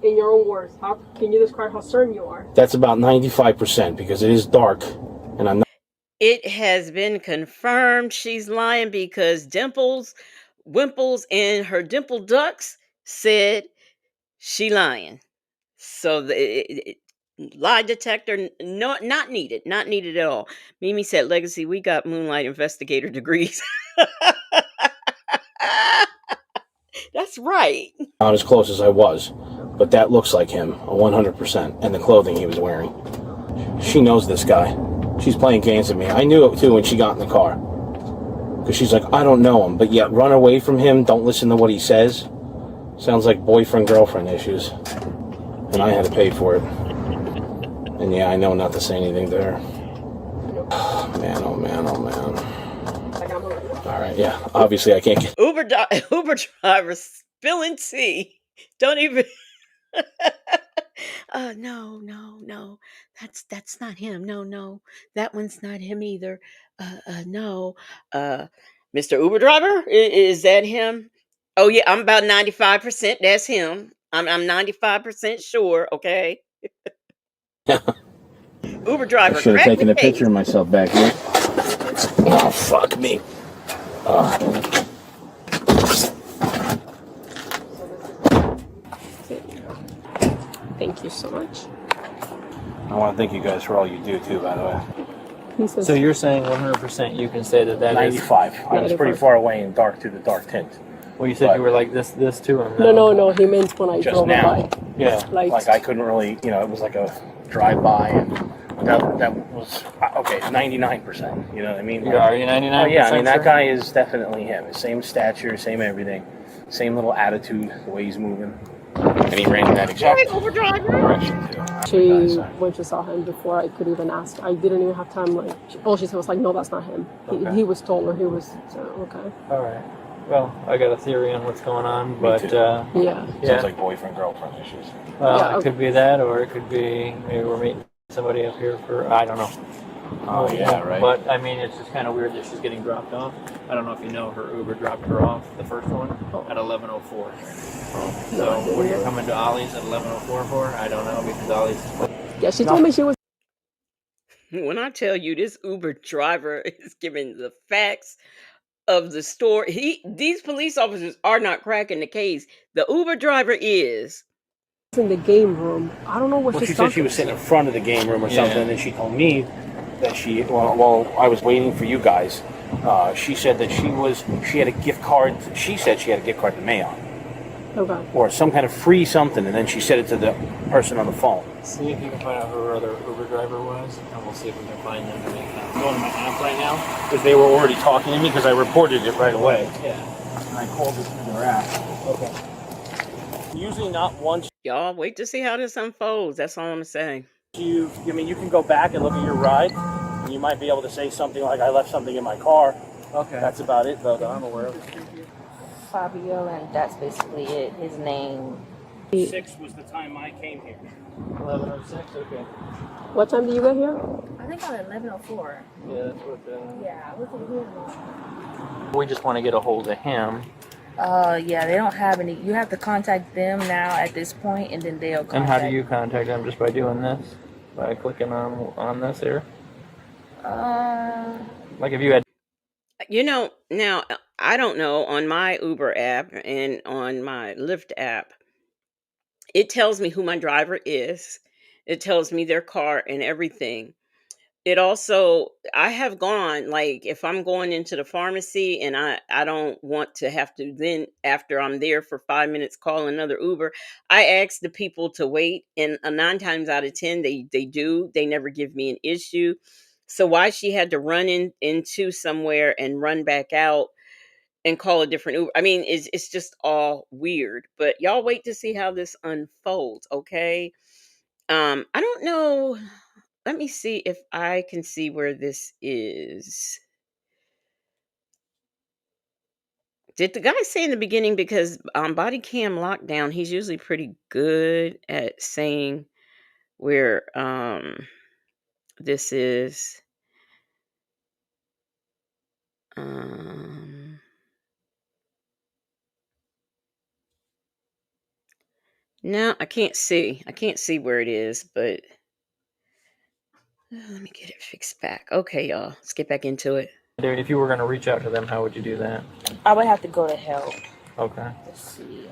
in your own words, how can you describe how certain you are? That's about 95% because it is dark, and I'm not... It has been confirmed she's lying because Wimples, and her dimple ducks said she lying. So lie detector, no, not needed. Not needed at all. Mimi said, Legacy, we got moonlight investigator degrees. That's right. Not as close as I was, but that looks like him, 100%, and the clothing he was wearing. She knows this guy. She's playing games with me. I knew it too when she got in the car. Because she's like, I don't know him, but yet run away from him, don't listen to what he says. Sounds like boyfriend-girlfriend issues. And I had to pay for it. And yeah, I know not to say anything to her. Man, oh man, oh man. Alright, yeah, obviously I can't get... Uber driver spilling tea. Don't even... no. That's not him. No. That one's not him either. No. Mr. Uber driver, is that him? Oh yeah, I'm about 95%. That's him. I'm 95% sure. Okay. Uber driver, I should have crack taken the a picture case. of myself back here. Oh, fuck me. Thank you so much. I want to thank you guys for all you do, too, by the way. So you're saying 100% you can say that is 95. I was pretty far away and dark through the dark tint. Well, you said you were like this to him. No. He meant when I Just drove now. by. Yeah. Like I couldn't really, it was like a drive-by, and that was, okay, 99%. You know what I mean? Are you 99%? Oh, yeah, I mean, that sure? guy is definitely him. Same stature, same everything. Same little attitude, the way he's moving. And he ran in that exact direction, too. she, when she saw him before I could even ask, I didn't even have time. Like all she said was like, "No, that's not him." He was taller. He was okay. All right. Well, I got a theory on what's going on, Me but too. yeah. Sounds like boyfriend-girlfriend issues. Well, it could be that, or it could be maybe we're meeting somebody up here for, I don't know. Oh, yeah, right. But, I mean, it's just kind of weird that she's getting dropped off. I don't know if you know, her Uber dropped her off, the first one, at 11:04. So, what are you coming to Ollie's at 11:04 for? I don't know, because Ollie's... Yeah, she told me she was... When I tell you this Uber driver is giving the facts of the story, these police officers are not cracking the case. The Uber driver is in the game room. I don't know what Well, she said she was sitting in front of the game room or something, and then she told me that while I was waiting for you guys, she said that she had a gift card. She said she had a gift card to Mayon. Okay. Or some kind of free something, and then she said it to the person on the phone. See if you can find out who her other Uber driver was, and we'll see if we can find them. I'm going to my app right now. Because they were already talking to me, because I reported it right away. Yeah. And I called it to their app. Okay. Usually not once. Y'all wait to see how this unfolds. That's all I'm saying. You can go back and look at your ride, and you might be able to say something like, I left something in my car. Okay. That's about it, though, that I'm aware of. Fabio, and that's basically it. His name. 6 was the time I came here. 11:06. Okay. What time did you get here? I think I'm at 11:04. Yeah, that's what. Yeah, I wasn't here. We just want to get a hold of him. Yeah, they don't have any. You have to contact them now at this point, and then they'll contact. And how do you contact them? Just by doing this? By clicking on this here? Like if you had. Now I don't know, on my Uber app and on my Lyft app, it tells me who my driver is. It tells me their car and everything. It also, I have gone, like if I'm going into the pharmacy and I don't want to have to then, after I'm there for 5 minutes, call another Uber, I ask the people to wait, and 9 times out of 10 they do. They never give me an issue. So why she had to run into somewhere and run back out and call a different Uber, I mean, it's just all weird. But y'all wait to see how this unfolds, okay? I don't know. Let me see if I can see where this is. Did the guy say in the beginning, because body cam lockdown, he's usually pretty good at saying where this is. No, I can't see. I can't see where it is, but let me get it fixed back. Okay, y'all, let's get back into it. If you were going to reach out to them, how would you do that? I would have to go to help. Okay. Let's see.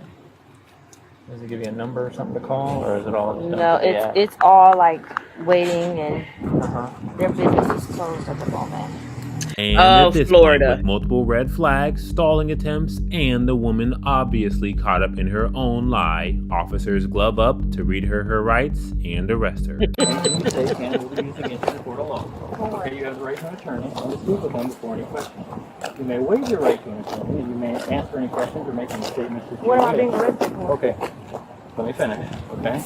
Does it give you a number or something to call, or is it all done No, to the app? it's all like waiting, and their business is closed at the moment. And at this point, with multiple red flags, stalling attempts, and the woman obviously caught up in her own lie, officers glove up to read her rights and arrest her. Anything you say can be used against you in a court of law. Okay, you have the right to an attorney and to speak with them before any questions. You may waive your right to an attorney, and you may answer any questions or make any statements that you What am I wish. being arrested for? Okay, let me finish. Okay,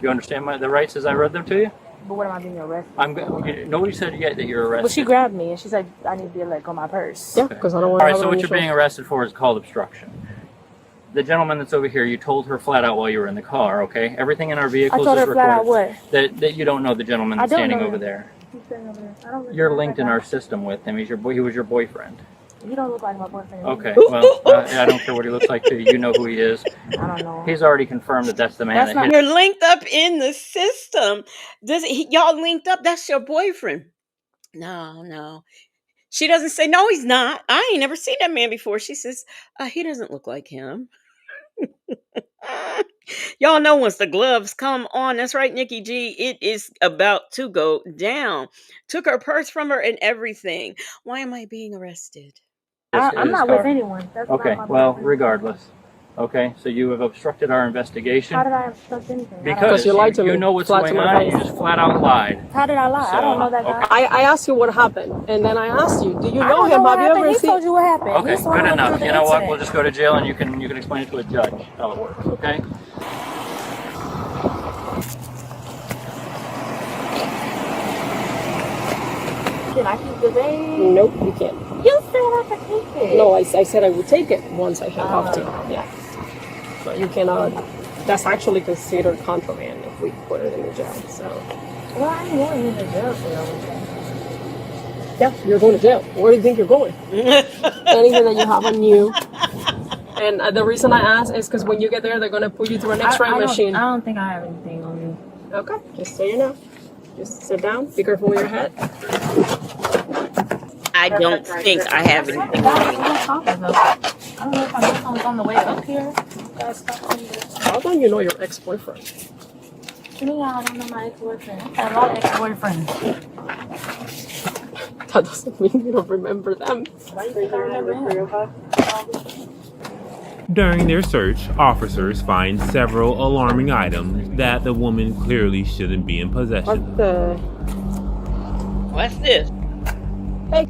you understand the rights as I read them to you? But what am I being arrested? Nobody said yet that you're arrested. Well, she grabbed me and she said I need to be let go my purse. Yeah, because I don't All want to right, have so it on what your you're being shoulder. arrested for is called obstruction. The gentleman that's over here, you told her flat out while you were in the car, okay? Everything in our vehicles I told is her flat recorded. out what? That you don't know the gentleman I that's don't standing know over him. there. He's standing over there. I don't You're look linked like in that our guy. system with him. He was your boyfriend. You don't look like my boyfriend. Okay, well, I don't care what he looks like to you. You know who he is. I don't know. He's already confirmed that that's the man that hit. You're linked up in the system. Y'all linked up? That's your boyfriend. No. She doesn't say, no, he's not. I ain't never seen that man before. She says, he doesn't look like him. Y'all know once the gloves come on, that's right, Nikki G, it is about to go down. Took her purse from her and everything. Why am I being arrested? I'm not with anyone. That's Okay, not my well, boyfriend. regardless. Okay, so you have obstructed our investigation. How did I obstruct anything? Because you lied to me. You know what's Flat to going my on, and you face. just flat out lied. How did I lie? I don't know that guy. I asked you what happened, and then I asked you, do you I know don't him? know what Have you happened. ever He seen? told you what happened. Okay, He saw good me enough. through the You know what? incident. We'll just go to jail, and you can explain it to a judge how it works. Okay? Can I keep the bag? Nope, you can't. You said I could keep it. No, I said I would take it once I have to. Yeah. But you cannot. That's actually considered contraband if we put it in the jail. So. Well, I ain't going in the jail for Yeah, you're going to jail. Where do you think you're going? Anything that you have on you. And the reason I ask is because when you get there, they're going to put you through an X-ray machine. I don't think I have anything on me. Okay, just so you know. Just sit down. Be careful with your head. I don't think I have anything on me. I don't know if my boyfriend was on the way up here. How don't you know your ex-boyfriend? To me, I don't know my ex-boyfriend. I have a lot of ex-boyfriends. That doesn't mean you don't remember them. Why do you think I remember him? During their search, officers find several alarming items that the woman clearly shouldn't be in possession of. What the? What's this? Hey.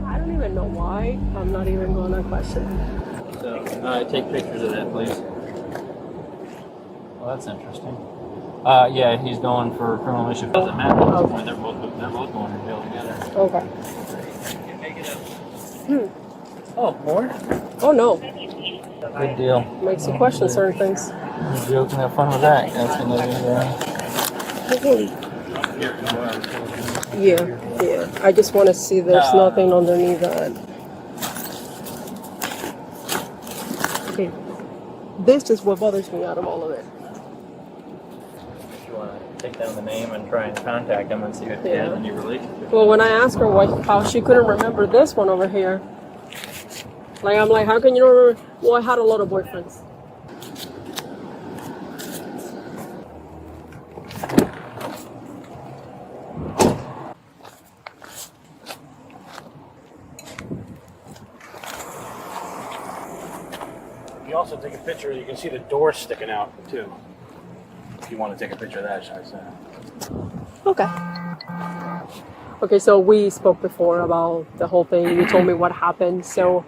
I don't even know why. I'm not even going to question. So, take pictures of that, please. Well, that's interesting. Yeah, he's going for criminal mischief. Doesn't matter. Okay. They're both going to jail together. Okay. Oh, more? Oh no. Good deal. Makes you question certain things. You joke and have fun with that. That's gonna Yeah. I just want to see there's nothing underneath that. Okay. This is what bothers me out of all of it. You want to take down the name and try and contact him and see if he has any relationship. Well, when I asked her how she couldn't remember this one over here, I'm like, how can you remember? Well, I had a lot of boyfriends. You also take a picture, you can see the door sticking out too. If you want to take a picture of that, should I say? Okay. Okay, so we spoke before about the whole thing. You told me what happened. So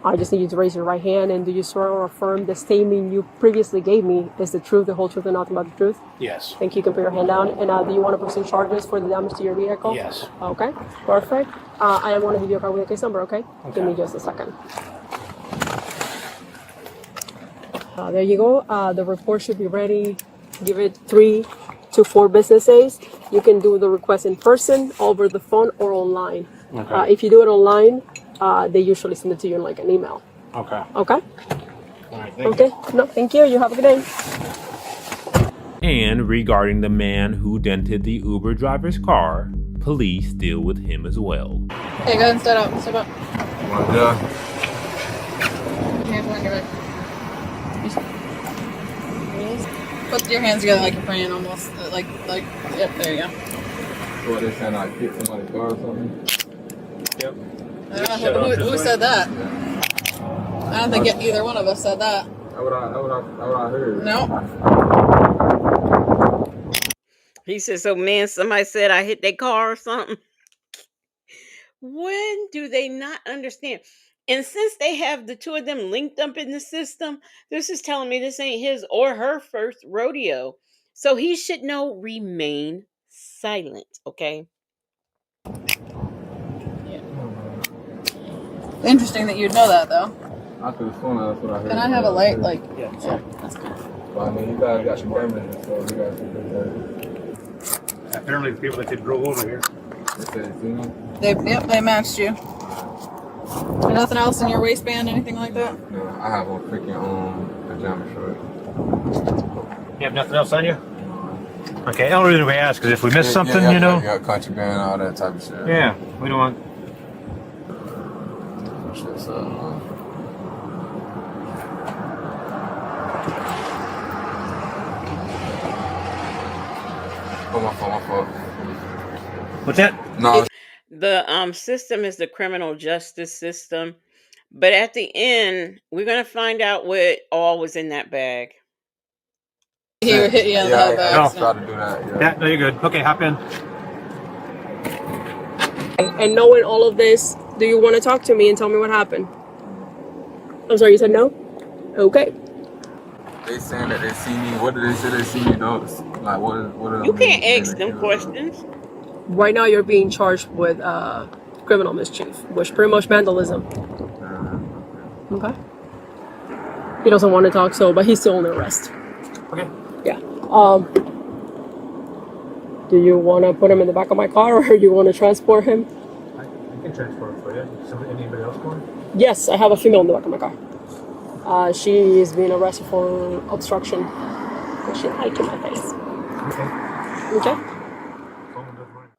I just need you to raise your right hand, and do you swear or affirm the statement you previously gave me is the truth, the whole truth, and nothing but the truth? Yes. Thank you. You can put your hand down. And do you want to pursue charges for the damage to your vehicle? Yes. Okay, perfect. I want to give you a card with a case number, okay? Give me just a second. There you go. The report should be ready. Give it 3 to 4 business days. You can do the request in person, over the phone, or online. Okay. If you do it online, they usually send it to you in an email. Okay. Okay? All right, thank Okay. No, thank you. You have a good day. And regarding the man who dented the Uber driver's car, police deal with him as well. Hey, go ahead and step up. Step up. Right there. Hands behind your back. Put your hands together like you're praying almost. Yep, there you go. What they saying, like hit somebody's car or something? Yep. Who said that? I don't think either one of us said that. That's what I heard. No. He said, so man, somebody said I hit their car or something. When do they not understand? And since they have the two of them linked up in the system, this is telling me this ain't his or her first rodeo. So he should know remain silent, okay? Interesting that you'd know that, though. I could have sworn that's what I heard. Can I have a light? Like, yeah, that's good. Well, I mean, you guys got some cameras and stuff. You guys can do that. Apparently, the people that did drove over here. They said, you know? They matched you. Nothing else in your waistband, anything like that? No, I have a freaking pajama shirt. You have nothing else on you? Okay, the only reason we ask is if we miss something, yeah, you know? Yeah, contraband, all that type of shit. Yeah, we don't want... Shit's up, man. Oh, my fault. What's that? No. The system is the criminal justice system. But at the end, we're going to find out what all was in that bag. He hit you on the head by accident. Try to do that. Yeah, no, you're good. Okay, hop in. And knowing all of this, do you want to talk to me and tell me what happened? I'm sorry, you said no? Okay. They saying that they see me. What did they say they see me though? Like what You can't ask them questions. Right now you're being charged with criminal mischief, which pretty much vandalism. Okay. He doesn't want to talk, but he's still under arrest. Okay. Yeah. Do you want to put him in the back of my car, or you want to transport him? I can transport it for you. Anybody else going? Yes, I have a female in the back of my car. She is being arrested for obstruction. She lied to my face. Okay.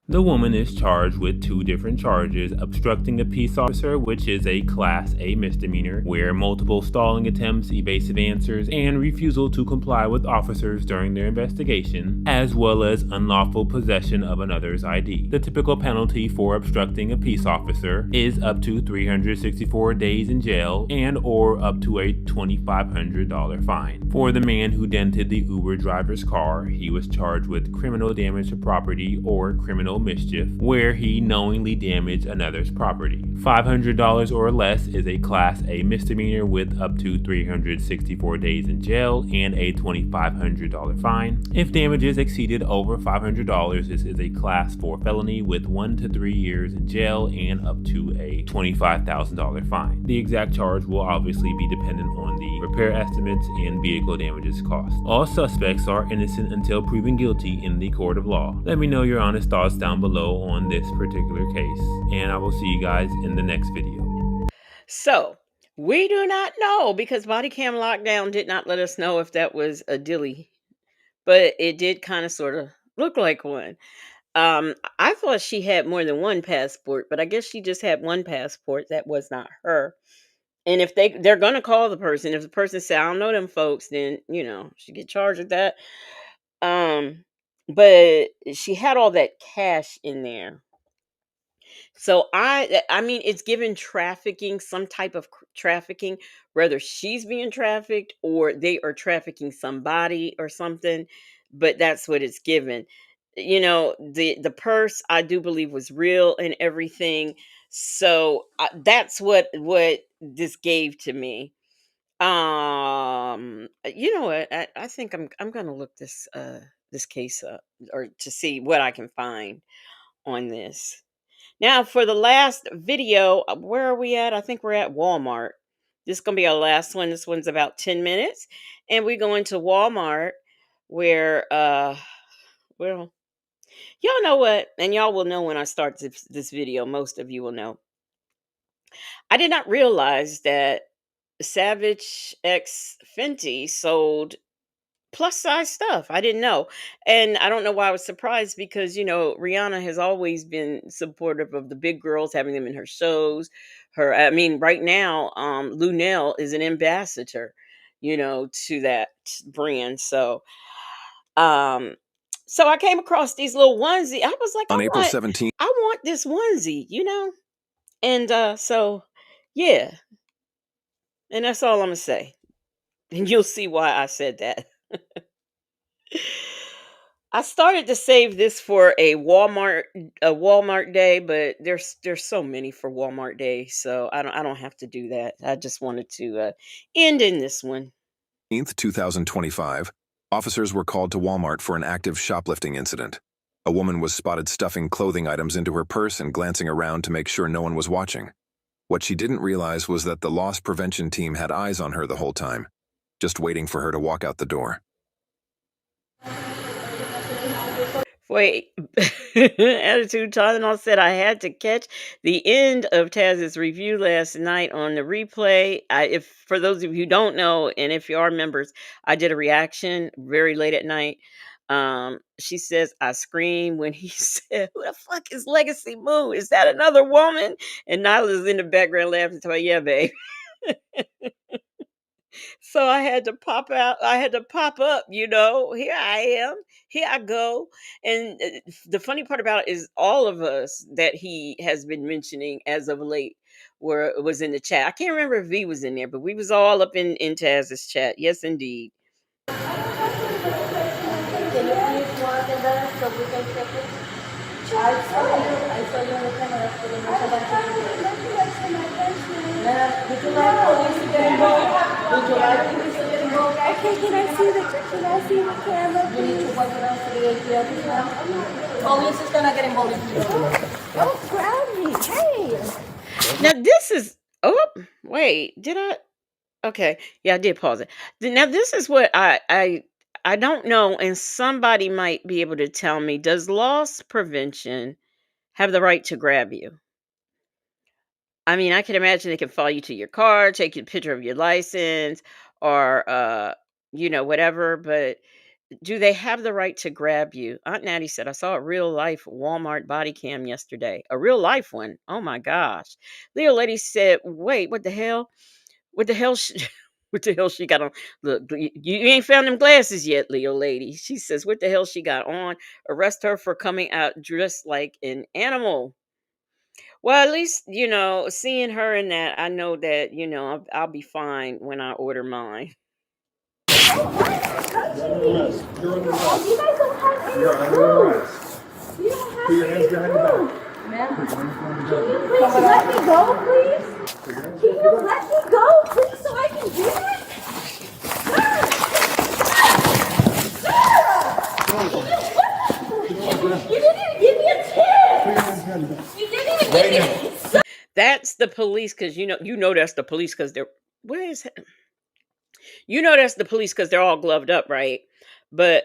The woman is charged with 2 different charges: obstructing a peace officer, which is a Class A misdemeanor, where multiple stalling attempts, evasive answers, and refusal to comply with officers during their investigation, as well as unlawful possession of another's ID. The typical penalty for obstructing a peace officer is up to 364 days in jail and or up to a $2,500 fine. For the man who dented the Uber driver's car, he was charged with criminal damage to property or criminal mischief, where he knowingly damaged another's property. $500 or less is a Class A misdemeanor with up to 364 days in jail and a $2,500 fine. If damages exceeded over $500, this is a Class 4 felony with 1 to 3 years in jail and up to a $25,000 fine. The exact charge will obviously be dependent on the repair estimates and vehicle damages costs. All suspects are innocent until proven guilty in the court of law. Let me know your honest thoughts down below on this particular case, and I will see you guys in the next video. So, we do not know, because body cam lockdown did not let us know if that was a dilly, but it did kind of sort of look like one. I thought she had more than one passport, but I guess she just had one passport. That was not her. And if they're gonna call the person, if the person say, I don't know them folks, then she get charged with that. But she had all that cash in there. So I mean, it's given trafficking, some type of trafficking, whether she's being trafficked or they are trafficking somebody or something, but that's what it's given. The purse, I do believe, was real and everything. So that's what this gave to me. You know what? I think I'm gonna look this case up, or to see what I can find on this. Now, for the last video, where are we at? I think we're at Walmart. This is going to be our last one. This one's about 10 minutes. And we go into Walmart where, well, y'all know what? And y'all will know when I start this video. Most of you will know. I did not realize that Savage X Fenty sold plus size stuff. I didn't know. And I don't know why I was surprised, because, Rihanna has always been supportive of the big girls, having them in her shows. Right now, Lunel is an ambassador, to that brand. So So I came across these little onesie. I was like, On April 17th. I want this onesie, you know? And so yeah, and that's all I'm gonna say. And you'll see why I said that. I started to save this for a Walmart day, but there's so many for Walmart day, so I don't have to do that. I just wanted to end in this one. 2025, officers were called to Walmart for an active shoplifting incident. A woman was spotted stuffing clothing items into her purse and glancing around to make sure no one was watching. What she didn't realize was that the loss prevention team had eyes on her the whole time, just waiting for her to walk out the door. Wait, Attitude Tylenol said I had to catch the end of Taz's review last night on the replay. If for those of you who don't know, and if you are members, I did a reaction very late at night. She says I screamed when he said, "Who the fuck is Legacy Moo? Is that another woman?" And Nyla's in the background laughing. So yeah, babe. So I had to pop out. I had to pop up, you know. Here I am. Here I go. And the funny part about it is all of us that he has been mentioning as of late was in the chat. I can't remember if V was in there, but we was all up in Taz's chat. Yes, indeed. Can you please walk in there so we can check it? I saw you on the camera for the would you like police to get involved? Would you like police to get involved? Okay, can I see the camera? You need to walk it out for the ATL now. Police is gonna get involved. Don't grab me, hey! Now this is wait, did I? Okay, yeah, I did pause it. Now this is what I don't know, and somebody might be able to tell me. Does loss prevention have the right to grab you? I mean, I can imagine they can follow you to your car, take a picture of your license, or whatever. But do they have the right to grab you? Aunt Natty said, I saw a real life Walmart body cam yesterday. A real life one. Oh my gosh. Leo Lady said, wait, what the hell? What the hell? What the hell she got on? Look, you ain't found them glasses yet, Leo Lady. She says, what the hell she got on? Arrest her for coming out dressed like an animal. Well, at least, seeing her in that, I know that, I'll be fine when I order mine. You're under arrest. You're under arrest. You guys don't have any proof. You don't have any proof. Ma'am, can you please let me go, please? Can you let me go, please, so I can do it? You didn't even give me a chance. You didn't even give me a chance. That's the police, because you know that's the police because they're where is it? That's the police because they're all gloved up, right? But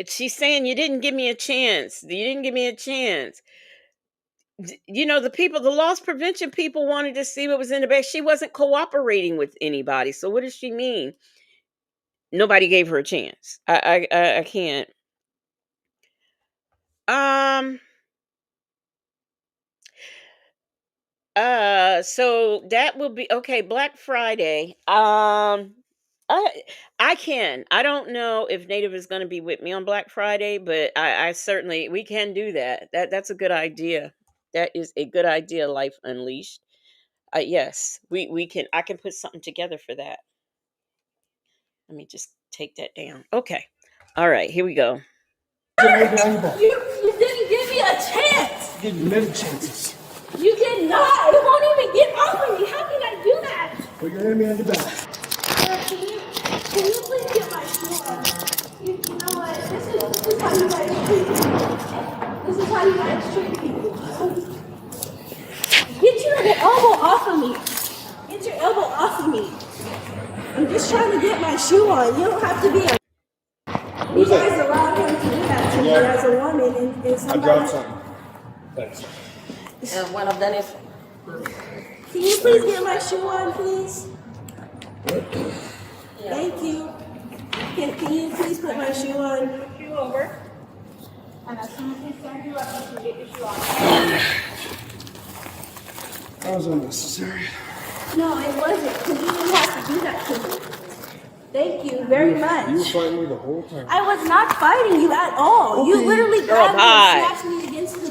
she's saying you didn't give me a chance. You didn't give me a chance. The loss prevention people wanted to see what was in the bag. She wasn't cooperating with anybody. So what does she mean? Nobody gave her a chance. I can't. So that will be okay. Black Friday. I can. I don't know if Native is going to be with me on Black Friday, but I certainly we can do that. That's a good idea. That is a good idea. Life Unleashed. Yes, we can. I can put something together for that. Let me just take that down. Okay. All right. Here we go. You didn't give me a chance. Give you many chances. You did not. It won't even get off of me. How can I do that? Put your hand behind your back. Can you please get my shoe on? You know what? This is how you guys treat people. This is how you guys treat people. Get your elbow off of me. Get your elbow off of me. I'm just trying to get my shoe on. You don't have to be a... You guys allowed him to do that to me as a woman and somebody... I dropped something. Thanks. And one of them is... Can you please get my shoe on, please? Thank you. Can you please put my shoe on? Shoe over. And as soon as we send you up, you can get your shoe on. That was unnecessary. No, it wasn't, because you didn't have to do that to me. Thank you. very much. You were fighting me the whole time. I was not fighting you at all. Okay. You literally Girl, grabbed me bye. and smashed me against the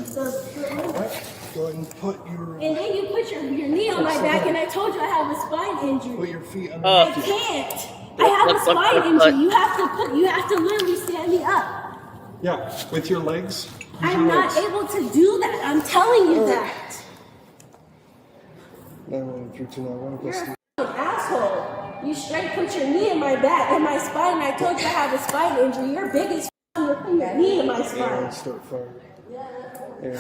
Go ahead and put your... And then you put your knee on my back, and I told you I have a spine injury. Put your feet under I can't. I have a spine injury. You have to literally stand me up. Yeah, with your legs. I'm not able to do that. I'm telling you that. 91329. You're a fucking asshole. You straight put your knee in my back, in my spine, and I told you I have a spine injury. You're big as you're putting your knee in my spine. And start fire. And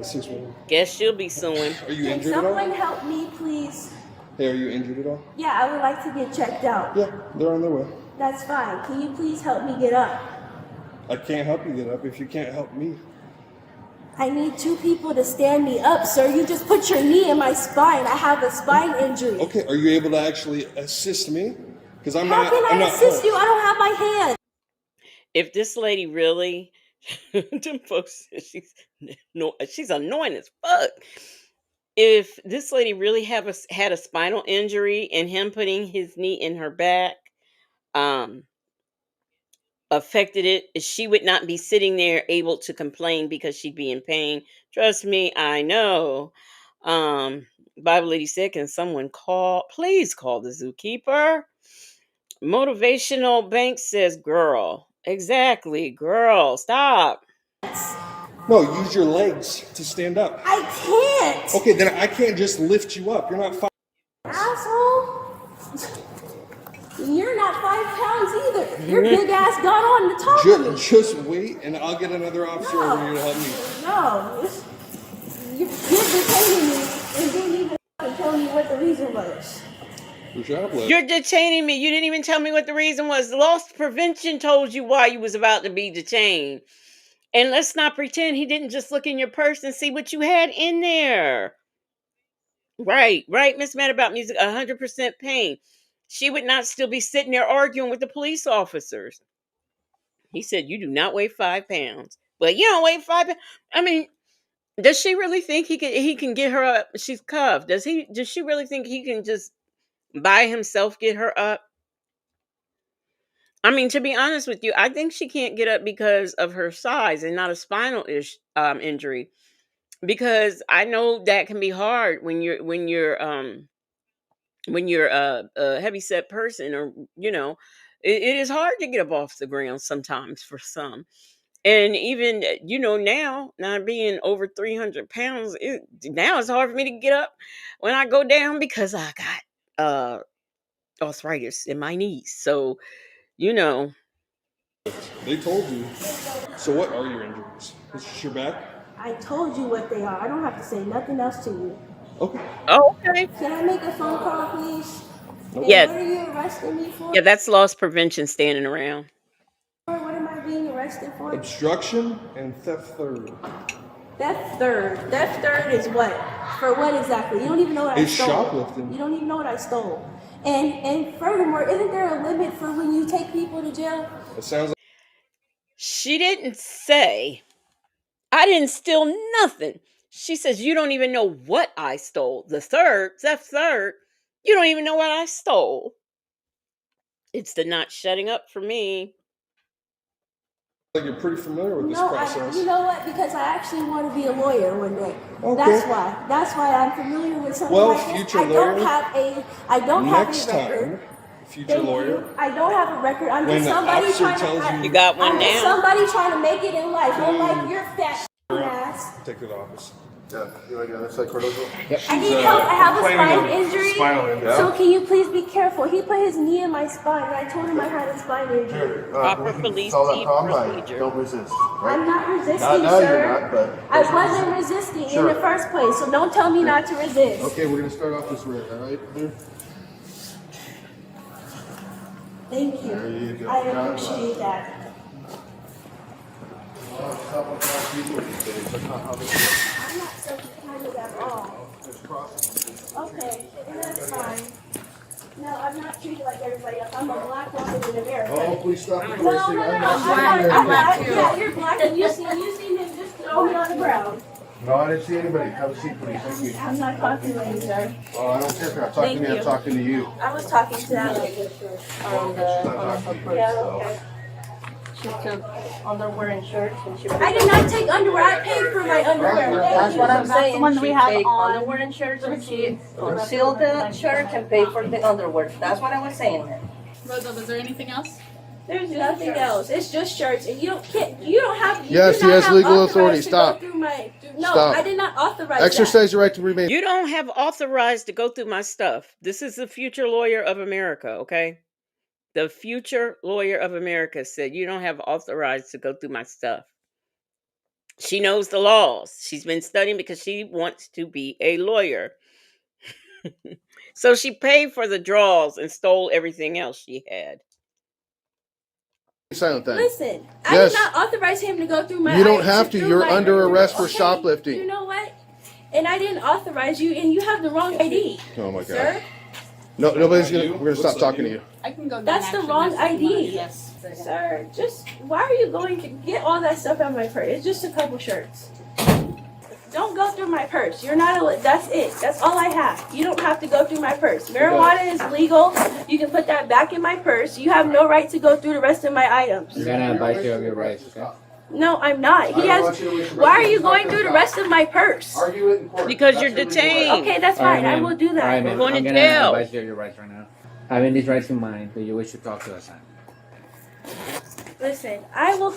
6-1. Guess she'll be suing. Are you Can injured at all? someone help me, please? Hey, are you injured at all? Yeah, I would like to get checked out. Yeah, they're on their way. That's fine. Can you please help me get up? I can't help you get up if you can't help me. I need 2 people to stand me up, sir. You just put your knee in my spine. I have a spine injury. Okay, are you able to actually assist me? Because I'm How not. can I assist you? I don't have my hand. If this lady really, them folks, she's annoying as fuck. If this lady really had a spinal injury and him putting his knee in her back, affected it, she would not be sitting there able to complain because she'd be in pain. Trust me, I know. Bible lady said, can someone please call the zookeeper? Motivational Bank says, girl. Exactly, girl, stop. No, use your legs to stand up. I can't. Okay, then I can't just lift you up. You're not fighting. Asshole. You're not 5 pounds either. Your big ass got on the top of me. Just wait, and I'll get another officer over here to help me. No. You're detaining me and didn't even tell me what the reason was. You're detaining me. You didn't even tell me what the reason was. Loss prevention told you why you was about to be detained. And let's not pretend he didn't just look in your purse and see what you had in there. Right, Miss Mad About Music, 100% pain. She would not still be sitting there arguing with the police officers. He said, you do not weigh 5 pounds. But you don't weigh 5 pounds. I mean, does she really think he can get her up? She's cuffed. Does she really think he can just by himself get her up? I mean, to be honest with you, I think she can't get up because of her size and not a spinal injury. Because I know that can be hard when you're a heavy set person, or it is hard to get up off the ground sometimes for some. And even now, not being over 300 pounds, now it's hard for me to get up when I go down because I got arthritis in my knees. So They told you. So what are your injuries? Is this your back? I told you what they are. I don't have to say nothing else to you. Okay. Oh, okay. Can I make a phone call, please? Yeah. What are you arresting me for? Yeah, that's loss prevention standing around. What am I being arrested for? Obstruction and theft third. Theft third. Theft third is what? For what exactly? You don't even know what I It's stole. shoplifting. You don't even know what I stole. And furthermore, isn't there a limit for when you take people to jail? It sounds like She didn't say, I didn't steal nothing. She says, you don't even know what I stole. Theft third, you don't even know what I stole. It's the not shutting up for me. you're pretty familiar with this process. You know what? Because I actually want to be a lawyer one day. Okay. That's why I'm familiar with something Well, like this. future lawyer. I don't have a Next record. time, future lawyer. I don't have a record. I'm When just the somebody officer trying tells to. you- You got one I'm just now? somebody trying to make it in life. Don't like your fat ass. Take to the office. Yeah, you want to go on this side, Cardozo? I need help. I have a complaining spine of injury. spinal injury. So can you please be careful? He put his knee in my spine, and I told him I had a spine injury. Proper police Tell that team Tom, procedure. don't resist. I'm not resisting, Now sir. you're not, but... I wasn't resisting in the first place, so don't tell me not to resist. Okay, we're going to start off this way, all right? Here. Thank you. There you go. I appreciate that. A couple of people these days, that's not how they do it. I'm not self-kinded at all. There's processes. Okay, that's fine. No, I'm not treated like everybody else. I'm a black woman in America. Oh, please stop the No, voicing. no, no, I'm no. not saying I'm that. black. Yeah, you're black, and you seen him just throw me on the ground. No, I didn't see anybody. Have a seat, please. Thank you. I'm not talking to you, sir. Well, I don't care if you're not talking to me. I'm talking to you. I was talking to that lady. Yeah, okay. She took underwear and shirts and she. I did not take underwear. I paid for my underwear. That's what I'm saying. the one She we have take on. underwear and shirts and she concealed the shirts and paid for the underwear. That's what I was saying. Rosa, was there anything else? There's nothing else. It's just shirts, and you don't have. Yes, he has legal authority. Stop. No, Stop. I did not authorize Exercise your right to remain. You don't have authorized to go through my stuff. This is the future lawyer of America, okay? The future lawyer of America said you don't have authorized to go through my stuff. She knows the laws. She's been studying because she wants to be a lawyer. So she paid for the draws and stole everything else she had. Silent thing. Listen, I Yes. did not authorize him to go through my. You don't have to. You're under arrest for shoplifting. You know what? And I didn't authorize you, and you have the wrong ID. Oh my God. Sir? No, nobody's gonna. We're gonna stop talking to you. I can go. That's the wrong ID. Yes. Sir, just why are you going to get all that stuff out of my purse? It's just a couple shirts. Don't go through my purse. You're not a. That's it. That's all I have. You don't have to go through my purse. Marijuana is legal. You can put that back in my purse. You have no right to go through the rest of my items. We're gonna advise you of your rights, okay? No, I'm not. He has. Why are you going through the rest of my purse? Because you're detained. Okay, that's fine. I will do that. All right, We're ma'am. going I'm to gonna jail. advise you of your rights right now. Having these rights in mind, do you wish to talk to us? Listen, I will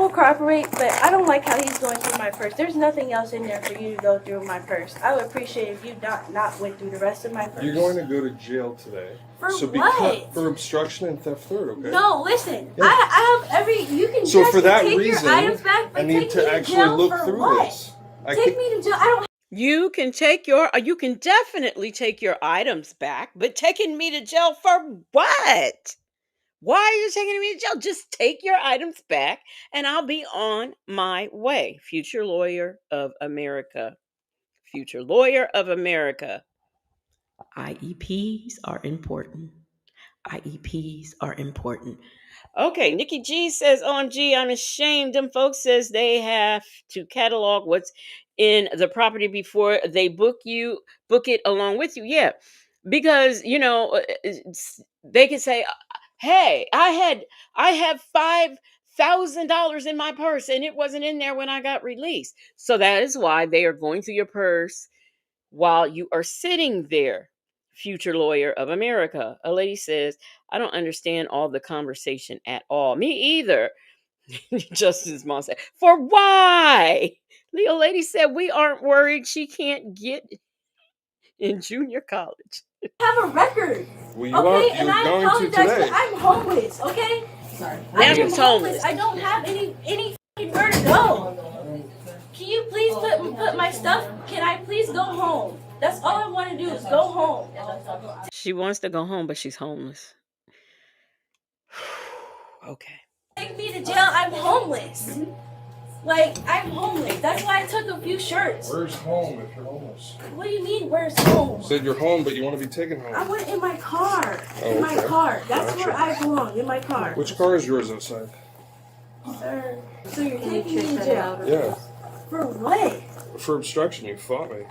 cooperate, but I don't like how he's going through my purse. There's nothing else in there for you to go through my purse. I would appreciate if you not went through the rest of my purse. You're going to go to jail today. For so what? For obstruction and theft third, okay? No, listen. Yeah. I have every. You can So just for that take reason, your items back, but I need take to me actually jail look for through what? this. Take me to jail. I don't. You can definitely take your items back, but taking me to jail for what? Why are you taking me to jail? Just take your items back and I'll be on my way. Future lawyer of America. Future lawyer of America. IEPs are important. IEPs are important. Okay, Nikki G says, OMG, I'm ashamed. Them folks says they have to catalog what's in the property before they book it along with you. Yeah, because they can say, hey, I have $5,000 in my purse and it wasn't in there when I got released. So that is why they are going through your purse while you are sitting there. Future lawyer of America. A lady says, I don't understand all the conversation at all. Me either. Justice Mom said, for why? The lady said, we aren't worried she can't get in junior college. I have a record. Well, You're going to today. I'm homeless. Okay. Sorry. Now she's homeless. I don't have any where to go. Can you please put my stuff? Can I please go home? That's all I want to do is go home. She wants to go home, but she's homeless. Okay. Take me to jail. I'm homeless. Like, I'm homeless. That's why I took a few shirts. Where's home if you're homeless? What do you mean, where's home? You said you're home, but you want to be taken home. I went in my car. Oh, in my okay. car. That's Gotcha. where I belong, in my car. Which car is yours outside? Sir, so you're taking me to jail? Yeah. For what? For obstruction, you fought me.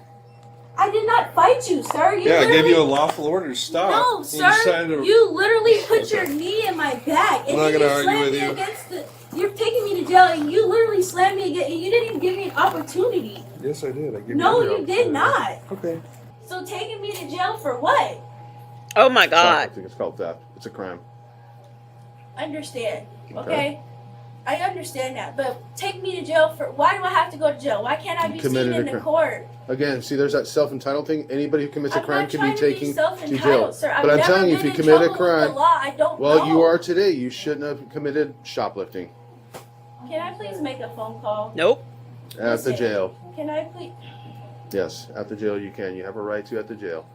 I did not fight you, sir. You I gave literally- you a lawful order to stop. No, You sir. decided to- You literally put your knee in my back, and I'm not then gonna you argue slammed with me you. against the. You're taking me to jail, and you literally slammed me again, and you didn't even give me an opportunity. Yes, I did. I gave No, you you did not. Okay. So taking me to jail for what? Oh my God. I think it's called theft. It's a crime. Understand? Okay. I understand that, but take me to jail for. Why do I have to go to jail? Why can't I be seen Committed a in the crime. court? Again, see, there's that self-entitled thing. Anybody who commits a I'm crime not can trying be to be taken to self-entitled, jail. sir. I've But I'm never telling you, if been you in commit a trouble with the crime, law. I don't well, know. you are today. You shouldn't have committed shoplifting Can I please make a phone call? Nope. at the jail. Can I please? Yes, at the jail you can. You have a right to at the jail.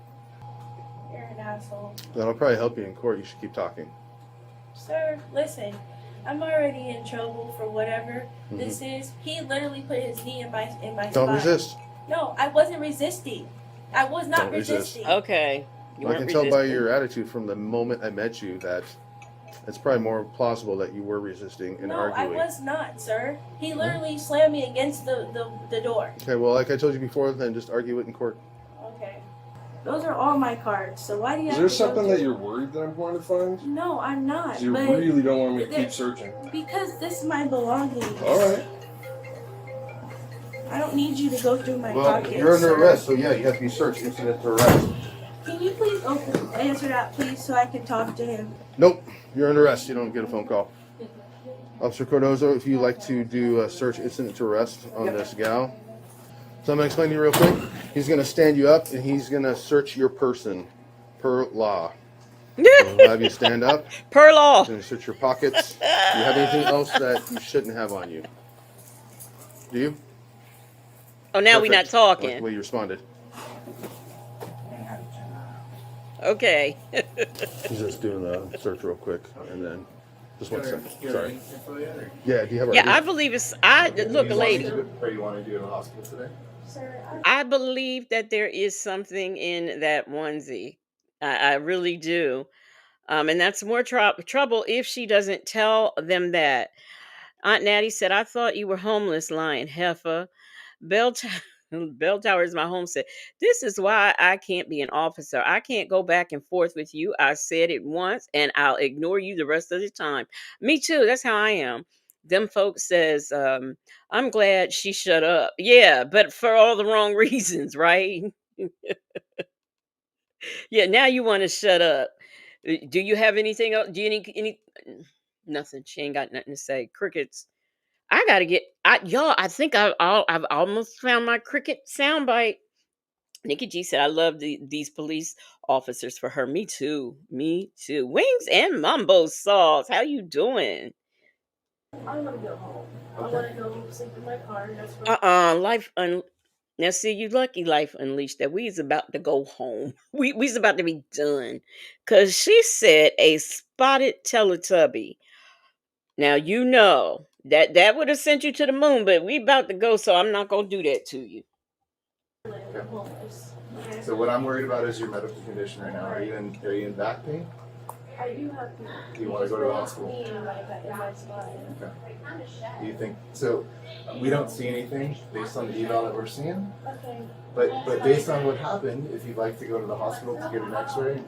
You're an asshole. That'll probably help you in court. You should keep talking. Sir, listen. I'm already in trouble for whatever this is. He literally put his knee in my Don't spine. resist. No, I wasn't resisting. I was not Don't resist. resisting. Okay. You I weren't can tell by resisting. your attitude from the moment I met you that It's probably more plausible that you were resisting and No, arguing. I was not, sir. He literally slammed me against the door. Okay, well, like I told you before, then just argue it in court. Okay. Those are all my cards, so why do you Is have there to something go that through? you're worried that I'm going to find? No, I'm not. You but really don't want me to keep searching. Because this is my belongings. Alright. I don't need you to go through my Well, pockets. you're under sir. arrest, so yeah, you have to be searched. Incident to arrest. Can you please answer that, please, so I can talk to him? Nope, you're under arrest. You don't get a phone call. Officer Cardozo, if you'd like to do a search incident to arrest on this gal. So I'm going to explain to you real quick. He's going to stand you up and he's going to search your person per law. He'll have you stand up. Per law. He's going to search your pockets. Do you have anything else that you shouldn't have on you? Do you? Oh, now we're not Perfect. I like talking. the way you responded. Okay. He's just doing the search real quick, and then just 1 second. Sorry. Yeah. Do you have? Yeah, I believe it's. Look, lady. Or you want to do in the hospital today? I believe that there is something in that onesie. I really do. And that's more trouble if she doesn't tell them that. Aunt Natty said, "I thought you were homeless, lying heifer." Bell, T- Bell Tower is my home. Said, "This is why I can't be an officer. I can't go back and forth with you. I said it once, and I'll ignore you the rest of the time." Me too. That's how I am. Them folks says, "I'm glad she shut up." Yeah, but for all the wrong reasons, right? Yeah. Now you want to shut up. Do you have anything else? Do you need any? Nothing. She ain't got nothing to say. Crickets. I gotta get. Y'all. I think I've almost found my cricket soundbite. Nikki G said, "I love these police officers for her." Me too. Me too. Wings and mumbo sauce. How you doing? I want to go home. I want to go sleep in my car. That's Life now see you lucky Life Unleashed that we's about to go home. We's about to be done. Cause she said a spotted Teletubby. Now you know that would have sent you to the moon, but we about to go, so I'm not gonna do that to you. So what I'm worried about is your medical condition right now. Are you in back pain? I do have to. Do you want to go to the hospital? In my spine. Okay. Do you think so? We don't see anything based on the eval that we're seeing. Okay. But based on what happened, if you'd like to go to the hospital to get an X-ray,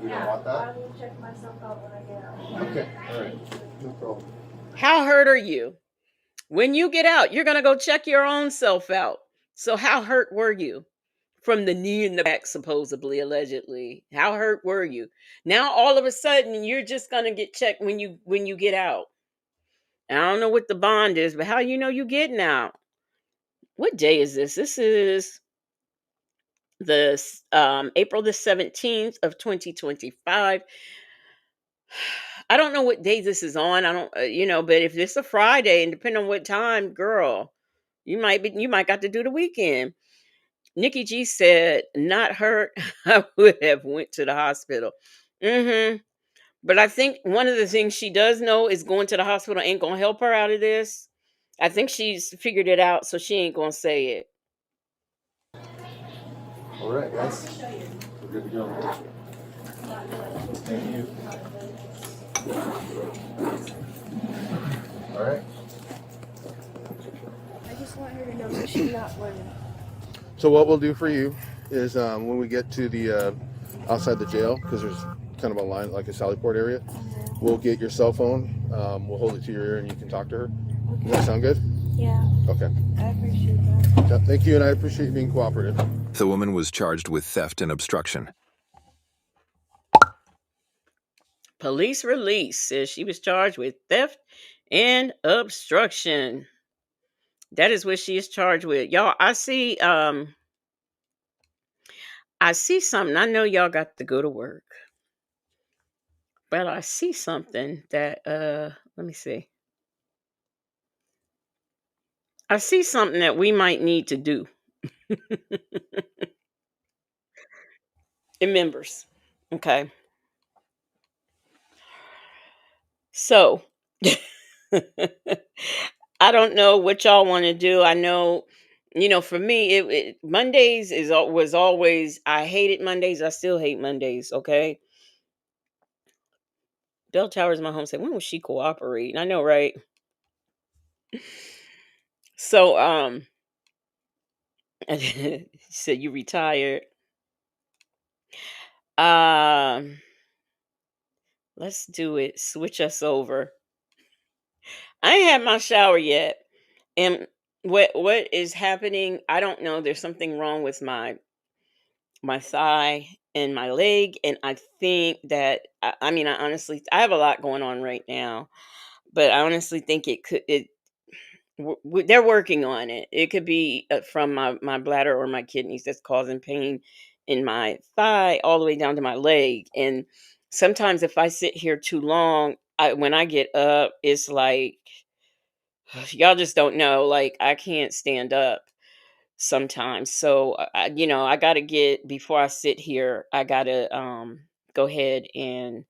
you don't want I that. will check myself out when I get out. Okay. All right. No problem. How hurt are you? When you get out, you're gonna go check your own self out. So how hurt were you? From the knee in the back, supposedly, allegedly. How hurt were you? Now all of a sudden you're just gonna get checked when you get out. I don't know what the bond is, but how you know you getting out? What day is this? This is the April the 17th of 2025. I don't know what day this is on. I don't but if it's a Friday and depending on what time, girl, you might got to do the weekend. Nikki G said, "Not hurt. I would have went to the hospital." Mm-hmm. But I think one of the things she does know is going to the hospital ain't gonna help her out of this. I think she's figured it out, so she ain't gonna say it. All right, guys. We're good to go. Thank you. All right. I just want her to know that she's not winning. So what we'll do for you is when we get to the outside the jail, because there's kind of a line like a Sallyport area, we'll get your cell phone. We'll hold it to your ear and you can talk to her. Okay. Does that sound good? Yeah. Okay. I appreciate that. Yeah, thank you, and I appreciate you being cooperative. The woman was charged with theft and obstruction. Police release says she was charged with theft and obstruction. That is what she is charged with. Y'all, I see something. I know y'all got to go to work. But I see something that let me see. I see something that we might need to do. In members. Okay. So I don't know what y'all want to do. I know, for me, Mondays was always. I hated Mondays. I still hate Mondays. Okay, Bell Towers in my home said, when will she cooperate? I know, right? So, he said you retired. Um, let's do it. Switch us over. I ain't had my shower yet. And what is happening? I don't know. There's something wrong with my thigh and my leg, and I think that I mean, I honestly I have a lot going on right now, but I honestly think they're working on it. It could be from my bladder or my kidneys that's causing pain in my thigh all the way down to my leg. And sometimes if I sit here too long, when I get up, it's like y'all just don't know. Like I can't stand up sometimes. So I got to get before I sit here. I got to go ahead and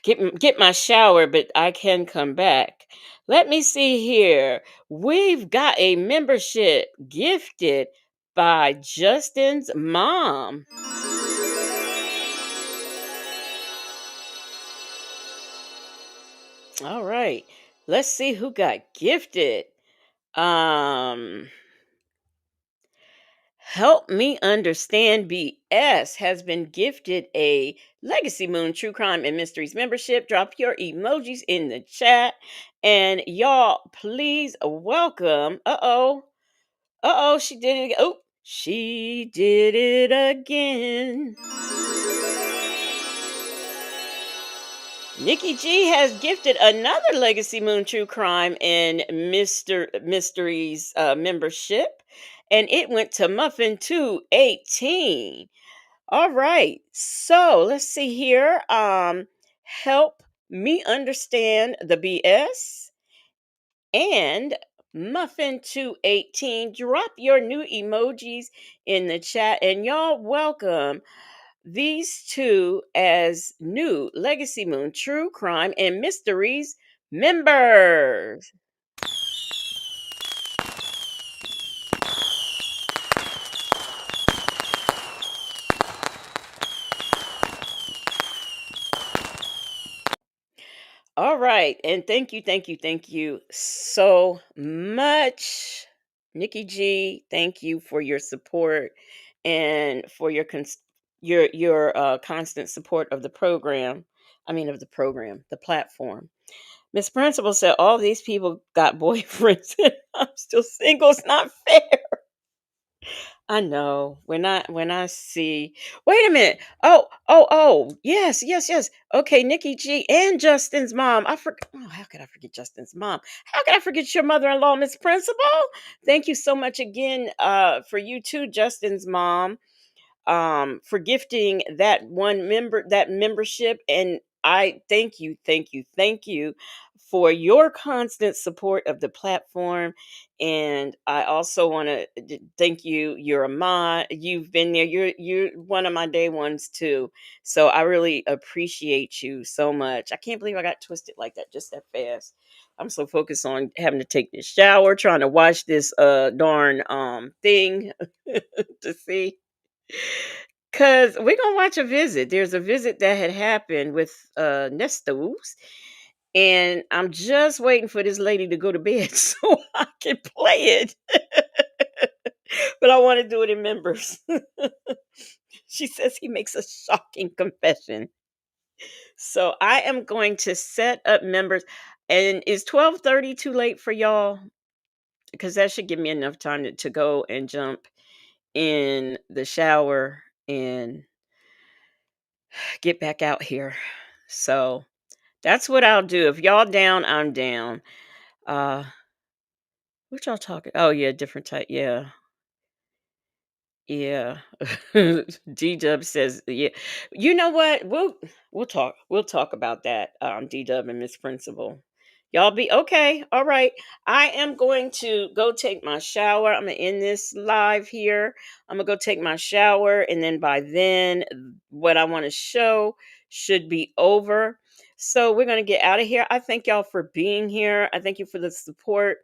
get my shower, but I can come back. Let me see here. We've got a membership gifted by Justin's mom. All right. Let's see who got gifted. Um Help Me Understand BS has been gifted a Legacy Moon True Crime and Mysteries membership. Drop your emojis in the chat. And y'all, please welcome. Uh-oh. Uh-oh, she did it again. Oh, she did it again. Nikki G has gifted another Legacy Moon True Crime and Mysteries membership, and it went to Muffin 218. All right, so let's see here. Help Me Understand the BS and Muffin 218. Drop your new emojis in the chat, and y'all welcome these two as new Legacy Moon True Crime and Mysteries members. All right, and thank you so much, Nikki G. Thank you for your support and for your constant support of the program. I mean, of the program, the platform. Miss Principal said all these people got boyfriends and I'm still single. It's not fair. I know. When I see wait a minute. Oh, yes. Okay, Nikki G and Justin's mom. How could I forget Justin's mom? How could I forget your mother-in-law, Miss Principal? Thank you so much again for you too, Justin's mom, for gifting that membership. And I thank you for your constant support of the platform. And I also want to thank you. You're a mod. You've been there. You're one of my day ones too. So I really appreciate you so much. I can't believe I got twisted like that just that fast. I'm so focused on having to take this shower, trying to watch this darn thing to see. Cause we're gonna watch a visit. There's a visit that had happened with Nestos, and I'm just waiting for this lady to go to bed so I can play it. But I want to do it in members. She says he makes a shocking confession. So I am going to set up members. And is 12:30 too late for y'all? Because that should give me enough time to go and jump in the shower and get back out here. So that's what I'll do. If y'all down, I'm down. Uh what y'all talking? Oh yeah, different type. Yeah. Yeah. D Dub says, yeah. You know what? We'll talk about that. D Dub and Miss Principal. Y'all be okay. All right. I am going to go take my shower. I'm gonna end this live here. I'm gonna go take my shower, and then by then, what I want to show should be over. So we're gonna get out of here. I thank y'all for being here. I thank you for the support.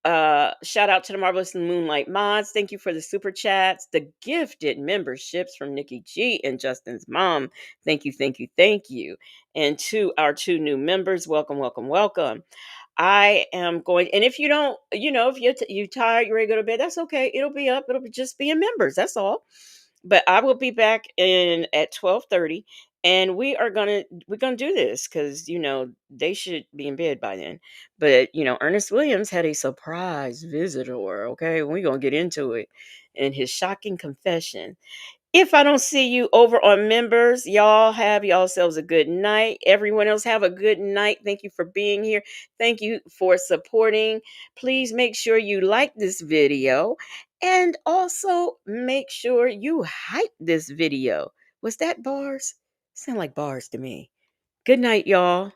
Shout out to the Marvelous Moonlight Mods. Thank you for the super chats, the gifted memberships from Nikki G and Justin's mom. Thank you, thank you, thank you. And to our two new members, welcome, welcome, welcome. I am going, and if you don't, if you tired, you're ready to go to bed, that's okay. It'll be up. It'll be just being members. That's all. But I will be back in at 12:30, and we're gonna do this because they should be in bed by then. But Ernest Williams had a surprise visitor. Okay, we're gonna get into it and his shocking confession. If I don't see you over on members, y'all have yourselves a good night. Everyone else have a good night. Thank you for being here. Thank you for supporting. Please make sure you like this video and also make sure you hype this video. Was that bars? Sound like bars to me. Good night, y'all.